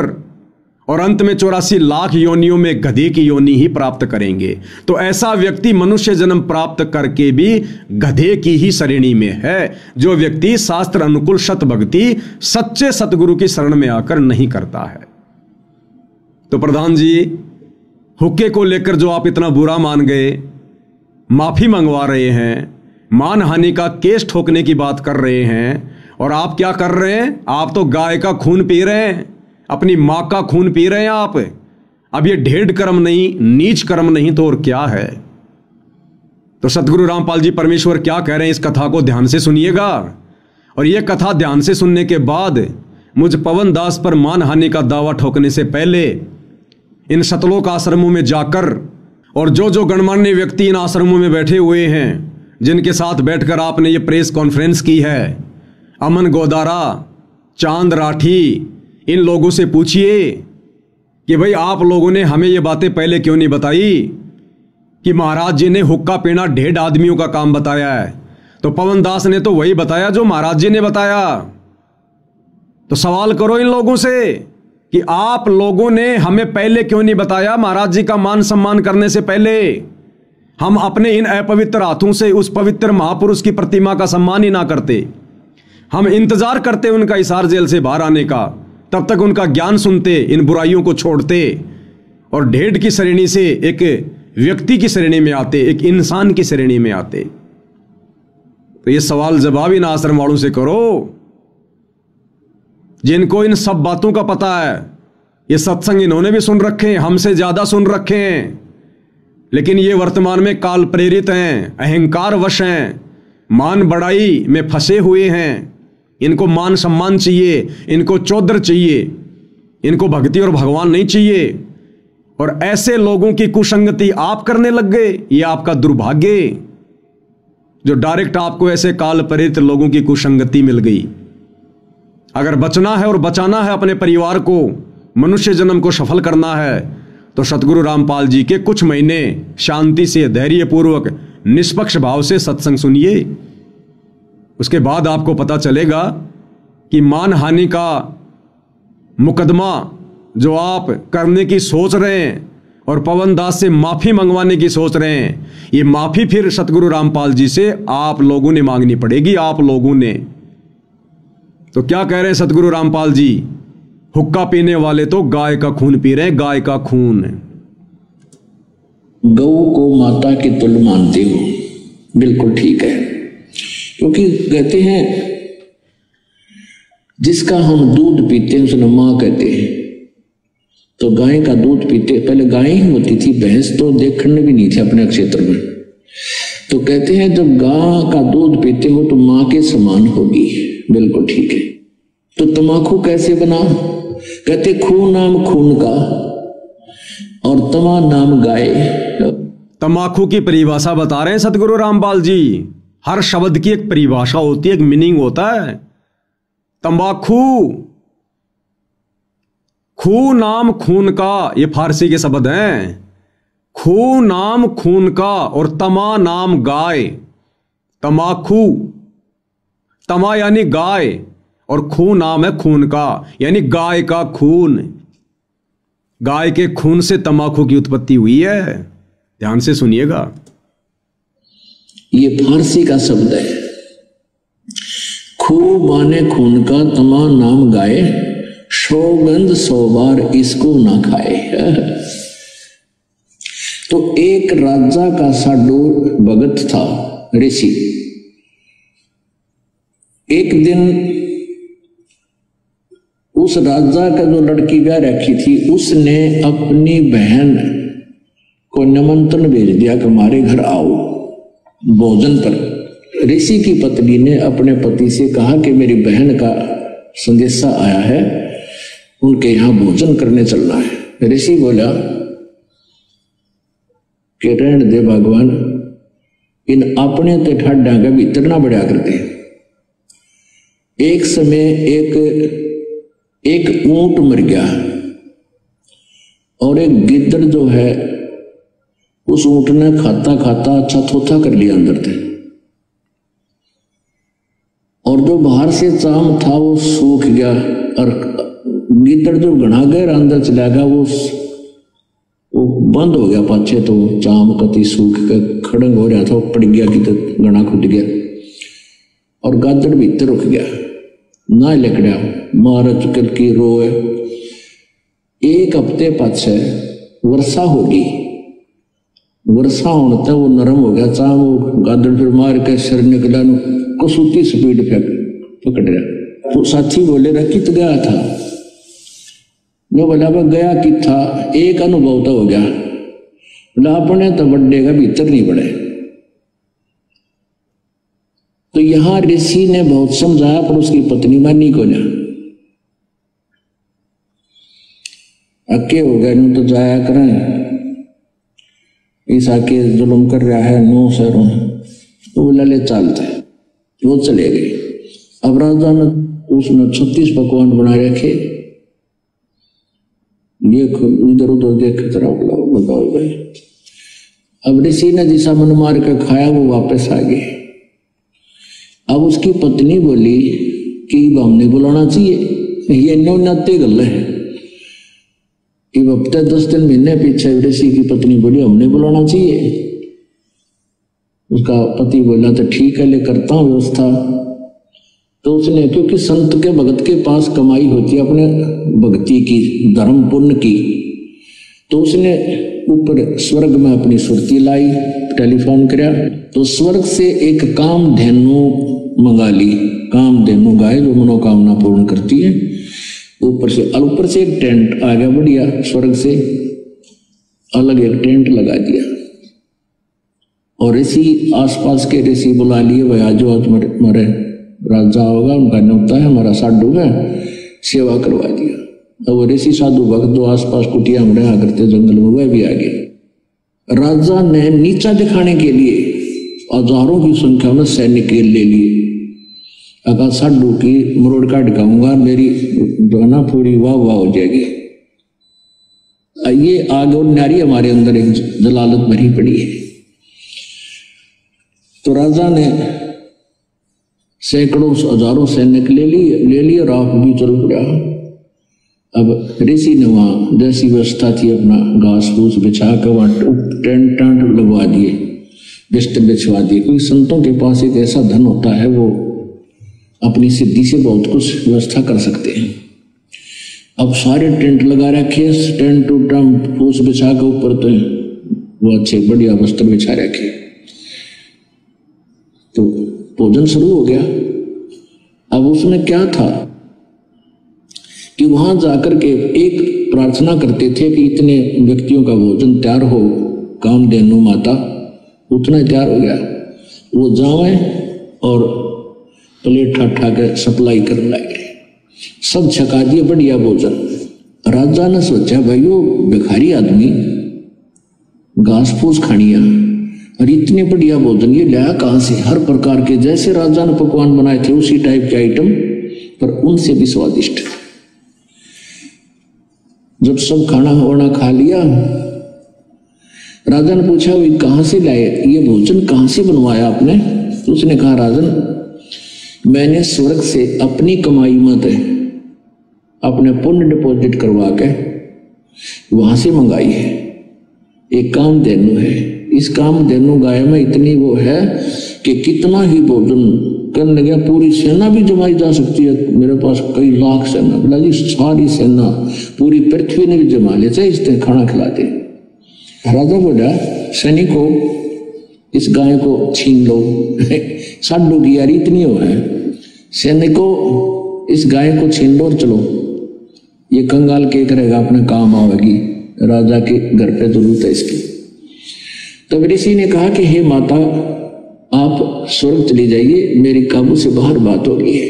और अंत में 84 लाख योनियों में गधे की योनि ही प्राप्त करेंगे। तो ऐसा व्यक्ति मनुष्य जन्म प्राप्त करके भी गधे की ही श्रेणी में है, जो व्यक्ति शास्त्र अनुकूल सत भक्ति सच्चे सतगुरु की शरण में आकर नहीं करता है। तो प्रधान जी, हुक्के को लेकर जो आप इतना बुरा मान गए, माफी मंगवा रहे हैं, मानहानि का केस ठोकने की बात कर रहे हैं, और आप क्या कर रहे हैं? आप तो गाय का खून पी रहे हैं, अपनी मां का खून पी रहे हैं आप। अब ये ढेड़ कर्म नहीं, नीच कर्म नहीं तो और क्या है? तो सतगुरु रामपाल जी परमेश्वर क्या कह रहे हैं, इस कथा को ध्यान से सुनिएगा। और यह कथा ध्यान से सुनने के बाद मुझ पवन दास पर मानहानि का दावा ठोकने से पहले इन सतलोक आश्रमों में जाकर, और जो जो गणमान्य व्यक्ति इन आश्रमों में बैठे हुए हैं, जिनके साथ बैठकर आपने ये प्रेस कॉन्फ्रेंस की है, अमन गोदारा, चांद राठी, इन लोगों से पूछिए कि भाई आप लोगों ने हमें ये बातें पहले क्यों नहीं बताई कि महाराज जी ने हुक्का पीना 1.5 आदमियों का काम बताया है। तो पवन दास ने तो वही बताया जो महाराज जी ने बताया। तो सवाल करो इन लोगों से कि आप लोगों ने हमें पहले क्यों नहीं बताया। महाराज जी का मान सम्मान करने से पहले हम अपने इन अपवित्र हाथों से उस पवित्र महापुरुष की प्रतिमा का सम्मान ही ना करते। हम इंतजार करते उनका हिसार जेल से बाहर आने का, तब तक उनका ज्ञान सुनते, इन बुराइयों को छोड़ते और 1.5 की श्रेणी से एक व्यक्ति की श्रेणी में आते, एक इंसान की श्रेणी में आते। तो ये सवाल जवाब इन आश्रम वालों से करो जिनको इन सब बातों का पता है। ये सत्संग इन्होंने भी सुन रखे हैं, हमसे ज्यादा सुन रखे हैं, लेकिन ये वर्तमान में काल प्रेरित हैं, अहंकार वश हैं, मान बढ़ाई में फंसे हुए हैं। इनको मान सम्मान चाहिए, इनको चौधर चाहिए, इनको भक्ति और भगवान नहीं चाहिए। और ऐसे लोगों की कुसंगति आप करने लग गए। ये आपका दुर्भाग्य जो डायरेक्ट आपको ऐसे काल प्रेरित लोगों की कुसंगति मिल गई। अगर बचना है और बचाना है अपने परिवार को, मनुष्य जन्म को सफल करना है, तो सतगुरु रामपाल जी के कुछ महीने शांति से, धैर्यपूर्वक, निष्पक्ष भाव से सत्संग सुनिए। उसके बाद आपको पता चलेगा कि मान हानि का मुकदमा जो आप करने की सोच रहे हैं और पवन दास से माफी मंगवाने की सोच रहे हैं, ये माफी फिर सतगुरु रामपाल जी से आप लोगों ने मांगनी पड़ेगी। आप लोगों ने तो क्या कह रहे हैं सतगुरु रामपाल जी? हुक्का पीने वाले तो गाय का खून पी रहे हैं, गाय का खून। गऊ को माता की तुल्य मानते हो, बिल्कुल ठीक है। क्योंकि कहते हैं जिसका हम दूध पीते हैं उसने मां कहते हैं। तो गाय का दूध पीते, पहले गाय ही होती थी, भैंस तो देखने भी नहीं थी अपने क्षेत्र में। तो कहते हैं जब गाय का दूध पीते हो तो मां के समान होगी, बिल्कुल ठीक है। तो तमाकू कैसे बना? कहते खून नाम खून का और तमा नाम गाय। तमाकू की परिभाषा बता रहे हैं सतगुरु रामपाल जी। हर शब्द की एक परिभाषा होती है, एक मीनिंग होता है। तंबाकू, खू नाम खून का, ये फारसी के शब्द हैं। खू नाम खून का और तमा नाम गाय। तमाकू, तमा यानी गाय और खू नाम है खून का, यानी गाय का खून। गाय के खून से तमाकू की उत्पत्ति हुई है। ध्यान से सुनिएगा, ये फारसी का शब्द है। खू माने खून का, तमा नाम गाय, सौगंध 100 बार इसको ना खाए। तो एक राजा का साडू भगत था, ऋषि। एक दिन उस राजा का जो लड़की ब्याह रखी थी, उसने अपनी बहन को निमंत्रण भेज दिया कि हमारे घर आओ भोजन पर। ऋषि की पत्नी ने अपने पति से कहा कि मेरी बहन का संदेशा आया है, उनके यहां भोजन करने चलना है। ऋषि बोला कि रहने दे भगवान, इन अपने ते ठाडा का भीतर ना बढ़िया करते। एक समय एक ऊंट मर गया और एक गिद्दड़ जो है उस ऊंट ने खाता खाता अच्छा थोथा कर लिया अंदर से, और जो बाहर से चाम था वो सूख गया और गिद्दड़ जो घना गया अंदर चला गया, वो बंद हो गया पाछे। तो चाम कति सूख के खड़ंग हो रहा था, वो पड़ गया कि तो घना खुद गया और गादड़ भीतर रुक गया ना लकड़ा मार चुकल की रोए। एक हफ्ते पाछे वर्षा होगी, वर्षा होने तक वो नरम हो गया चाह, वो गादड़ फिर मार के सिर निकला, कसूती स्पीड पे पकड़ रहा। तो साथी बोले रहा कित गया था? मैं बोला वह गया कि था, एक अनुभव तो हो गया, बोला अपने तो बड्डे का भीतर नहीं बढ़े। तो यहां ऋषि ने बहुत समझाया पर उसकी पत्नी मानी को ना, अक्के हो गए तो जाया करें, ईसा के जुल्म कर रहा है 9 शहरों। तो बोला ले चलते, वो चले गए। अब राजा ने उसने 36 पकवान बना रखे, ये इधर उधर देख जरा बताओ भाई। अब ऋषि ने जिसा मन मार कर खाया वो वापस आ गए। अब उसकी पत्नी बोली कि हमने बुलाना चाहिए, ये नाते गल है। हफ्ते 10 दिन महीने पीछे ऋषि की पत्नी बोली हमने बुलाना चाहिए। उसका पति बोला तो ठीक है, ले करता हूँ व्यवस्था। तो उसने, क्योंकि संत के भगत के पास कमाई होती है अपने भक्ति की, धर्म पुण्य की, तो उसने ऊपर स्वर्ग में अपनी सुरती लाई, टेलीफोन किया तो स्वर्ग से एक कामधेनु मंगा ली। कामधेनु गाय जो मनोकामना पूर्ण करती है। ऊपर से एक टेंट आ गया बढ़िया, स्वर्ग से अलग एक टेंट लगा दिया। और ऋषि आसपास के ऋषि बुला लिए, भाई आज हमारे राजा होगा, उनका न्योता है, हमारा साधु है, सेवा करवा दिया। अब वो ऋषि साधु भक्त जो आसपास कुटिया में रहा करते जंगल में, वह भी आ गए। राजा ने नीचा दिखाने के लिए हजारों की संख्या में सैनिक ले लिए। अगर साधु की मरोड़ काट खाऊंगा, मेरी जो ना पूरी वाह वाह हो जाएगी। ये आग और नारी हमारे अंदर एक जलालत भरी पड़ी है। तो राजा ने सैकड़ों हजारों सैनिक ले लिए और आप भी चल पड़ा। अब ऋषि ने वहां जैसी व्यवस्था थी अपना घास फूस बिछा कर वहां टेंट लगवा दिए, बिस्तर बिछवा दिए। क्योंकि संतों के पास एक ऐसा धन होता है, वो अपनी सिद्धि से बहुत कुछ व्यवस्था कर सकते हैं। अब सारे टेंट लगा रखे, टेंट फूस बिछा के ऊपर तो वो अच्छे बढ़िया वस्त्र बिछा रखे। तो भोजन शुरू हो गया। अब उसमें क्या था कि वहां जाकर के एक प्रार्थना करते थे कि इतने व्यक्तियों का भोजन तैयार हो, कामधेनु माता उतना तैयार हो गया, वो जावे और प्लेट ठाठा के सप्लाई करने लगे। सब छका दिए बढ़िया भोजन। राजा ने सोचा भाई वो भिखारी आदमी घास फूस खानिया और इतने बढ़िया भोजन ये लाया कहां से। हर प्रकार के जैसे राजा ने पकवान बनाए थे उसी टाइप के आइटम, पर उनसे भी स्वादिष्ट। जब सब खाना वाना खा लिया, राजा ने पूछा वो कहां से लाए, ये भोजन कहां से बनवाया आपने। तो उसने कहा राजन, मैंने स्वर्ग से अपनी कमाई मत अपने पुण्य डिपॉजिट करवा के वहां से मंगाई है। एक कामधेनु है, इस कामधेनु गाय में इतनी वो है कि कितना ही भोजन करने गया पूरी सेना भी जमाई जा सकती है। मेरे पास कई लाख सेना, बोला जी सारी सेना पूरी पृथ्वी ने भी जमा ले, चाहे इससे खाना खिलाते। राजा बोला सैनिकों इस गाय को छीन लो। साधु की यारी इतनी हो है, सैनिकों इस गाय को छीन लो और चलो, ये कंगाल के करेगा अपने काम आवेगी, राजा के घर पे जरूरत है इसकी। तब ऋषि ने कहा कि हे माता आप स्वर्ग चली जाइए, मेरी काबू से बाहर बात हो गई है।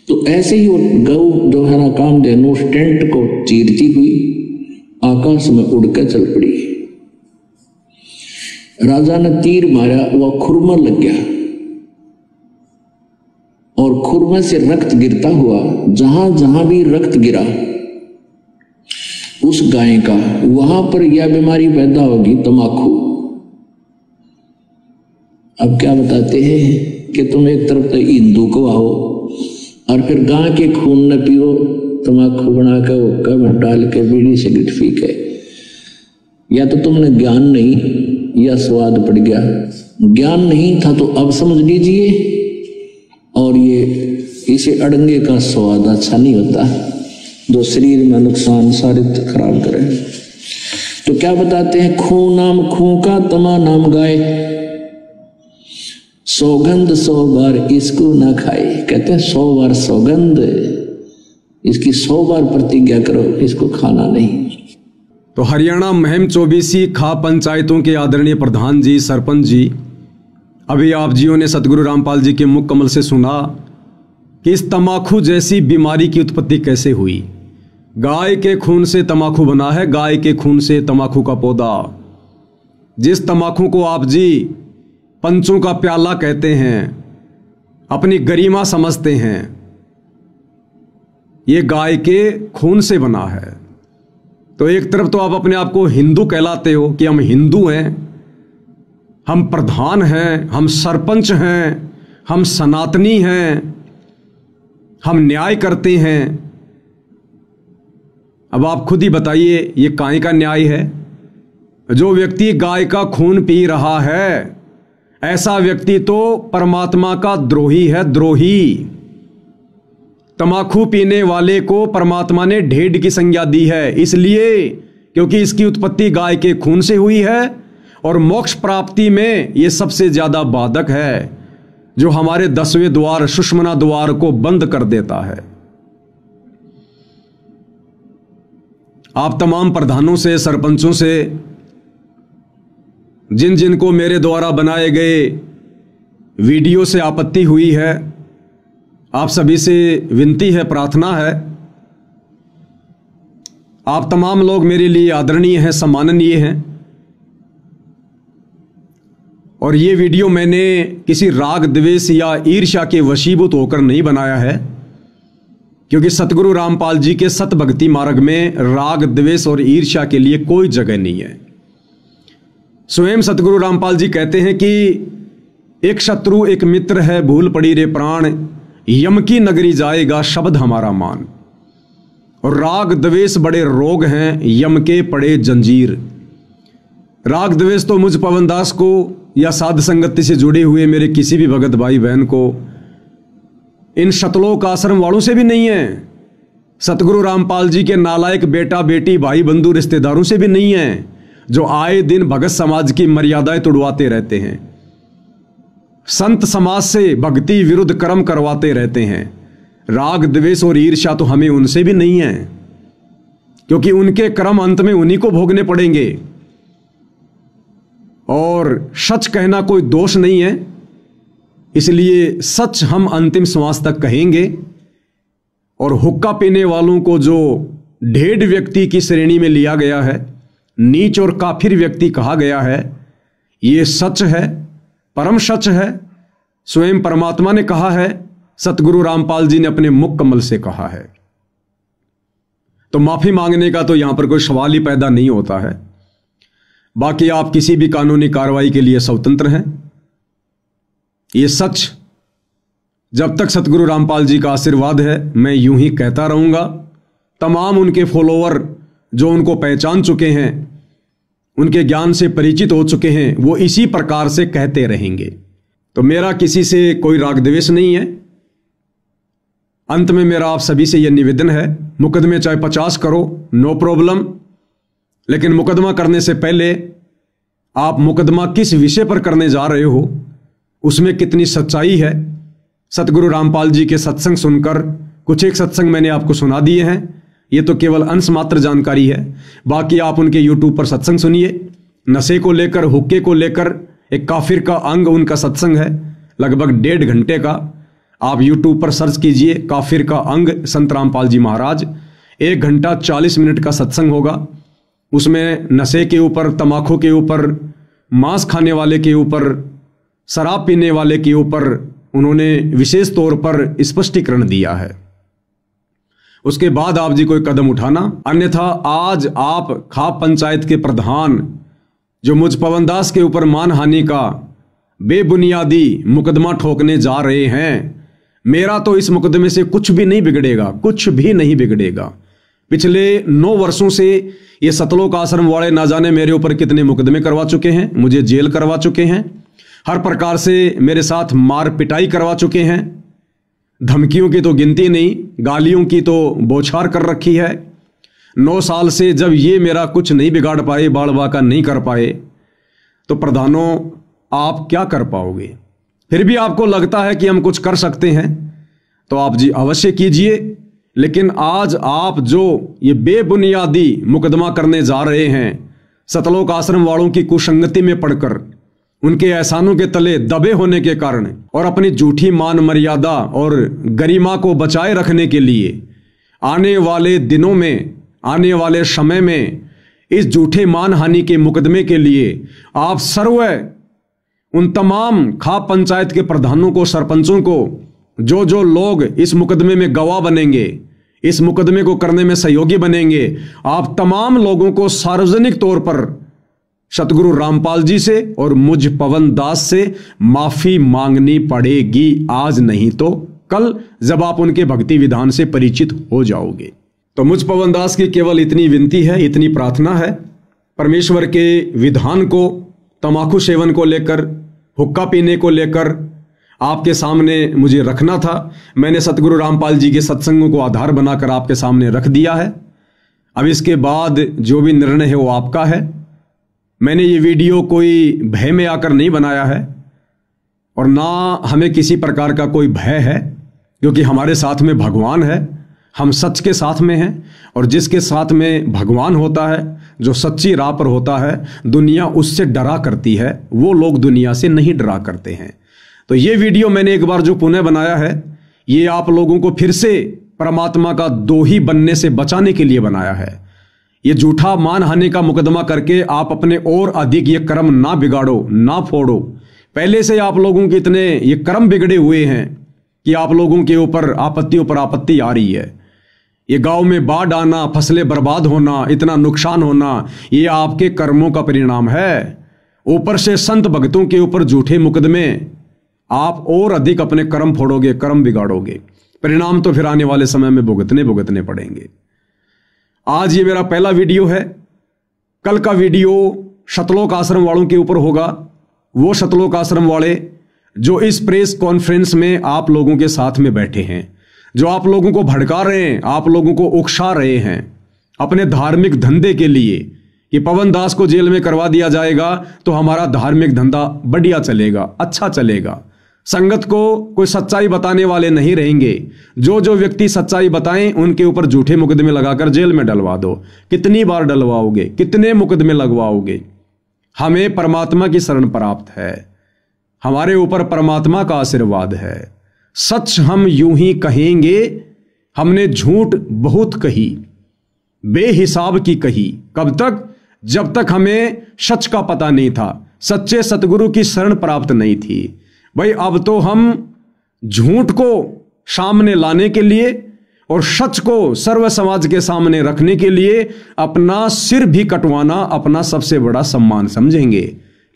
तो ऐसे ही वो गौ जो है ना कामधेनु उस टेंट को चीरती हुई आकाश में उड़कर चल पड़ी। राजा ने तीर मारा, वह खुरमा लग गया और खुरमे से रक्त गिरता हुआ जहां जहां भी रक्त गिरा उस गाय का, वहां पर यह बीमारी पैदा होगी, तमाकू। अब क्या बताते हैं कि तुम एक तरफ तो हिंदू को आओ और फिर गाय के खून न पियो, तमाकू बना के हुक्का में डाल के बीड़ी सिगरेट पी के। या तो तुमने ज्ञान नहीं या स्वाद पड़ गया। ज्ञान नहीं था तो अब समझ लीजिए। और ये इसे अड़ंगे का स्वाद अच्छा नहीं होता जो शरीर में नुकसान सारे खराब करे। तो क्या बताते हैं, खून नाम खूं का तमा नाम गाय, सौगंध 100 बार इसको ना खाए। कहते हैं 100 बार सौगंध, इसकी 100 बार प्रतिज्ञा करो, इसको खाना नहीं। तो हरियाणा महम 24 खा पंचायतों के आदरणीय प्रधान जी, सरपंच जी, अभी आप जियों ने सतगुरु रामपाल जी के मुख कमल से सुना कि इस तमाकू जैसी बीमारी की उत्पत्ति कैसे हुई। गाय के खून से तमाकू बना है, गाय के खून से तमाकू का पौधा। जिस तमाकू को आप जी पंचों का प्याला कहते हैं, अपनी गरिमा समझते हैं, ये गाय के खून से बना है। तो एक तरफ तो आप अपने आप को हिंदू कहलाते हो कि हम हिंदू हैं, हम प्रधान हैं, हम सरपंच हैं, हम सनातनी हैं, हम न्याय करते हैं। अब आप खुद ही बताइए ये काहे का न्याय है? जो व्यक्ति गाय का खून पी रहा है ऐसा व्यक्ति तो परमात्मा का द्रोही है, द्रोही। तमाकू पीने वाले को परमात्मा ने ढेड़ की संज्ञा दी है, इसलिए क्योंकि इसकी उत्पत्ति गाय के खून से हुई है और मोक्ष प्राप्ति में यह सबसे ज्यादा बाधक है, जो हमारे 10वें द्वार सुषुम्ना द्वार को बंद कर देता है। आप तमाम प्रधानों से, सरपंचों से, जिन जिन को मेरे द्वारा बनाए गए वीडियो से आपत्ति हुई है, आप सभी से विनती है, प्रार्थना है, आप तमाम लोग मेरे लिए आदरणीय हैं, सम्माननीय हैं। और ये वीडियो मैंने किसी राग द्वेष या ईर्ष्या के वशीभूत होकर नहीं बनाया है, क्योंकि सतगुरु रामपाल जी के सत भक्ति मार्ग में राग द्वेष और ईर्ष्या के लिए कोई जगह नहीं है। स्वयं सतगुरु रामपाल जी कहते हैं कि एक शत्रु एक मित्र है, भूल पड़ी रे प्राण, यम की नगरी जाएगा शब्द हमारा मान। और राग द्वेष बड़े रोग हैं, यम के पड़े जंजीर। राग द्वेष तो मुझ पवनदास को या साध संगति से जुड़े हुए मेरे किसी भी भगत भाई बहन को, इन शतलोक आश्रम वालों से भी नहीं है, सतगुरु रामपाल जी के नालायक बेटा बेटी भाई बंधु रिश्तेदारों से भी नहीं है, जो आए दिन भगत समाज की मर्यादाएं तुड़वाते रहते हैं, संत समाज से भक्ति विरुद्ध कर्म करवाते रहते हैं। राग द्वेष और ईर्ष्या तो हमें उनसे भी नहीं है, क्योंकि उनके कर्म अंत में उन्हीं को भोगने पड़ेंगे। और सच कहना कोई दोष नहीं है, इसलिए सच हम अंतिम श्वास तक कहेंगे। और हुक्का पीने वालों को जो ढेड़ व्यक्ति की श्रेणी में लिया गया है, नीच और काफिर व्यक्ति कहा गया है, ये सच है, परम सच है। स्वयं परमात्मा ने कहा है, सतगुरु रामपाल जी ने अपने मुख कमल से कहा है। तो माफी मांगने का तो यहां पर कोई सवाल ही पैदा नहीं होता है। बाकी आप किसी भी कानूनी कार्रवाई के लिए स्वतंत्र हैं। ये सच, जब तक सतगुरु रामपाल जी का आशीर्वाद है, मैं यूं ही कहता रहूंगा। तमाम उनके फॉलोवर जो उनको पहचान चुके हैं, उनके ज्ञान से परिचित हो चुके हैं, वो इसी प्रकार से कहते रहेंगे। तो मेरा किसी से कोई राग द्वेष नहीं है। अंत में मेरा आप सभी से यह निवेदन है, मुकदमे चाहे 50 करो, नो प्रॉब्लम, लेकिन मुकदमा करने से पहले आप मुकदमा किस विषय पर करने जा रहे हो, उसमें कितनी सच्चाई है। सतगुरु रामपाल जी के सत्संग सुनकर, कुछ एक सत्संग मैंने आपको सुना दिए हैं, ये तो केवल अंश मात्र जानकारी है। बाकी आप उनके यूट्यूब पर सत्संग सुनिए। नशे को लेकर, हुक्के को लेकर एक काफिर का अंग उनका सत्संग है, लगभग 1.5 घंटे का। आप यूट्यूब पर सर्च कीजिए, काफिर का अंग संत रामपाल जी महाराज। 1 घंटा 40 मिनट का सत्संग होगा। उसमें नशे के ऊपर, तमाकू के ऊपर, मांस खाने वाले के ऊपर, शराब पीने वाले के ऊपर उन्होंने विशेष तौर पर स्पष्टीकरण दिया है। उसके बाद आप जी कोई कदम उठाना, अन्यथा आज आप खाप पंचायत के प्रधान जो मुझ पवनदास के ऊपर मानहानि का बेबुनियादी मुकदमा ठोकने जा रहे हैं, मेरा तो इस मुकदमे से कुछ भी नहीं बिगड़ेगा, कुछ भी नहीं बिगड़ेगा। पिछले 9 वर्षों से ये सतलोक आश्रम वाले ना जाने मेरे ऊपर कितने मुकदमे करवा चुके हैं, मुझे जेल करवा चुके हैं, हर प्रकार से मेरे साथ मार पिटाई करवा चुके हैं। धमकियों की तो गिनती नहीं, गालियों की तो बौछार कर रखी है। 9 साल से जब ये मेरा कुछ नहीं बिगाड़ पाए, बाड़ बाका नहीं कर पाए, तो प्रधानों आप क्या कर पाओगे? फिर भी आपको लगता है कि हम कुछ कर सकते हैं, तो आप जी अवश्य कीजिए। लेकिन आज आप जो ये बेबुनियादी मुकदमा करने जा रहे हैं, सतलोक आश्रम वालों की कुसंगति में पड़कर, उनके एहसानों के तले दबे होने के कारण और अपनी झूठी मान मर्यादा और गरिमा को बचाए रखने के लिए, आने वाले दिनों में, आने वाले समय में इस झूठे मानहानि के मुकदमे के लिए आप सर्व उन तमाम खाप पंचायत के प्रधानों को, सरपंचों को, जो जो लोग इस मुकदमे में गवाह बनेंगे, इस मुकदमे को करने में सहयोगी बनेंगे। आप तमाम लोगों को सार्वजनिक तौर पर सतगुरु रामपाल जी से और मुझ पवन दास से माफी मांगनी पड़ेगी, आज नहीं तो कल, जब आप उनके भक्ति विधान से परिचित हो जाओगे। तो मुझ पवन दास की केवल इतनी विनती है, इतनी प्रार्थना है, परमेश्वर के विधान को, तंबाकू सेवन को लेकर, हुक्का पीने को लेकर आपके सामने मुझे रखना था। मैंने सतगुरु रामपाल जी के सत्संगों को आधार बनाकर आपके सामने रख दिया है। अब इसके बाद जो भी निर्णय है वो आपका है। मैंने ये वीडियो कोई भय में आकर नहीं बनाया है और ना हमें किसी प्रकार का कोई भय है, क्योंकि हमारे साथ में भगवान है, हम सच के साथ में हैं और जिसके साथ में भगवान होता है, जो सच्ची राह पर होता है, दुनिया उससे डरा करती है, वो लोग दुनिया से नहीं डरा करते हैं। तो ये वीडियो मैंने एक बार जो पुनः बनाया है, ये आप लोगों को फिर से परमात्मा का दोही बनने से बचाने के लिए बनाया है। ये झूठा मानहानि का मुकदमा करके आप अपने और अधिक ये कर्म ना बिगाड़ो, ना फोड़ो। पहले से आप लोगों के इतने ये कर्म बिगड़े हुए हैं कि आप लोगों के ऊपर आपत्तियों पर आपत्ति आ रही है। ये गांव में बाढ़ आना, फसलें बर्बाद होना, इतना नुकसान होना, ये आपके कर्मों का परिणाम है। ऊपर से संत भक्तों के ऊपर झूठे मुकदमे, आप और अधिक अपने कर्म फोड़ोगे, कर्म बिगाड़ोगे। परिणाम तो फिर आने वाले समय में भुगतने पड़ेंगे। आज ये मेरा पहला वीडियो है। कल का वीडियो शतलोक आश्रम वालों के ऊपर होगा। वो शतलोक आश्रम वाले जो इस प्रेस कॉन्फ्रेंस में आप लोगों के साथ में बैठे हैं, जो आप लोगों को भड़का रहे हैं, आप लोगों को उकसा रहे हैं अपने धार्मिक धंधे के लिए कि पवन दास को जेल में करवा दिया जाएगा तो हमारा धार्मिक धंधा बढ़िया चलेगा, अच्छा चलेगा। संगत को कोई सच्चाई बताने वाले नहीं रहेंगे। जो जो व्यक्ति सच्चाई बताएं उनके ऊपर झूठे मुकदमे लगाकर जेल में डलवा दो। कितनी बार डलवाओगे, कितने मुकदमे लगवाओगे? हमें परमात्मा की शरण प्राप्त है, हमारे ऊपर परमात्मा का आशीर्वाद है। सच हम यूं ही कहेंगे, हमने झूठ बहुत कही, बेहिसाब की कही। कब तक? जब तक हमें सच का पता नहीं था, सच्चे सतगुरु की शरण प्राप्त नहीं थी। भाई अब तो हम झूठ को सामने लाने के लिए और सच को सर्व समाज के सामने रखने के लिए अपना सिर भी कटवाना अपना सबसे बड़ा सम्मान समझेंगे।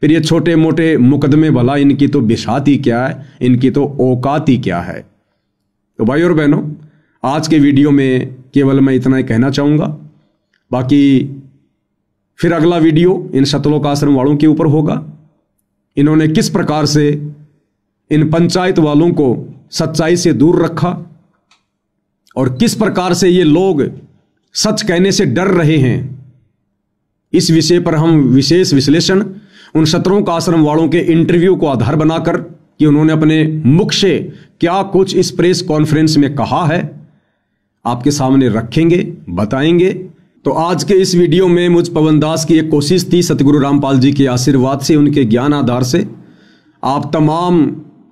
फिर ये छोटे मोटे मुकदमे, भला इनकी तो बिसात ही क्या है, इनकी तो औकात ही क्या है। तो भाई और बहनों, आज के वीडियो में केवल मैं इतना ही कहना चाहूँगा। बाकी फिर अगला वीडियो इन शतलोक आश्रम वालों के ऊपर होगा। इन्होंने किस प्रकार से इन पंचायत वालों को सच्चाई से दूर रखा और किस प्रकार से ये लोग सच कहने से डर रहे हैं, इस विषय पर हम विशेष विश्लेषण उन शतलोक आश्रम वालों के इंटरव्यू को आधार बनाकर कि उन्होंने अपने मुख से क्या कुछ इस प्रेस कॉन्फ्रेंस में कहा है, आपके सामने रखेंगे, बताएंगे। तो आज के इस वीडियो में मुझ पवन दास की एक कोशिश थी, सतगुरु रामपाल जी के आशीर्वाद से, उनके ज्ञान आधार से आप तमाम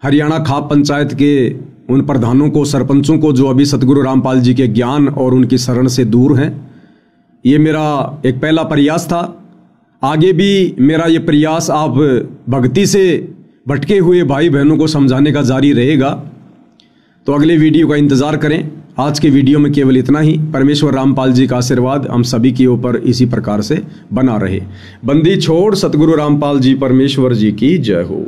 हरियाणा खाप पंचायत के उन प्रधानों को, सरपंचों को जो अभी सतगुरु रामपाल जी के ज्ञान और उनकी शरण से दूर हैं, ये मेरा एक पहला प्रयास था। आगे भी मेरा ये प्रयास आप भक्ति से भटके हुए भाई बहनों को समझाने का जारी रहेगा। तो अगले वीडियो का इंतज़ार करें। आज के वीडियो में केवल इतना ही। परमेश्वर रामपाल जी का आशीर्वाद हम सभी के ऊपर इसी प्रकार से बना रहे। बंदी छोड़ सतगुरु रामपाल जी परमेश्वर जी की जय हो।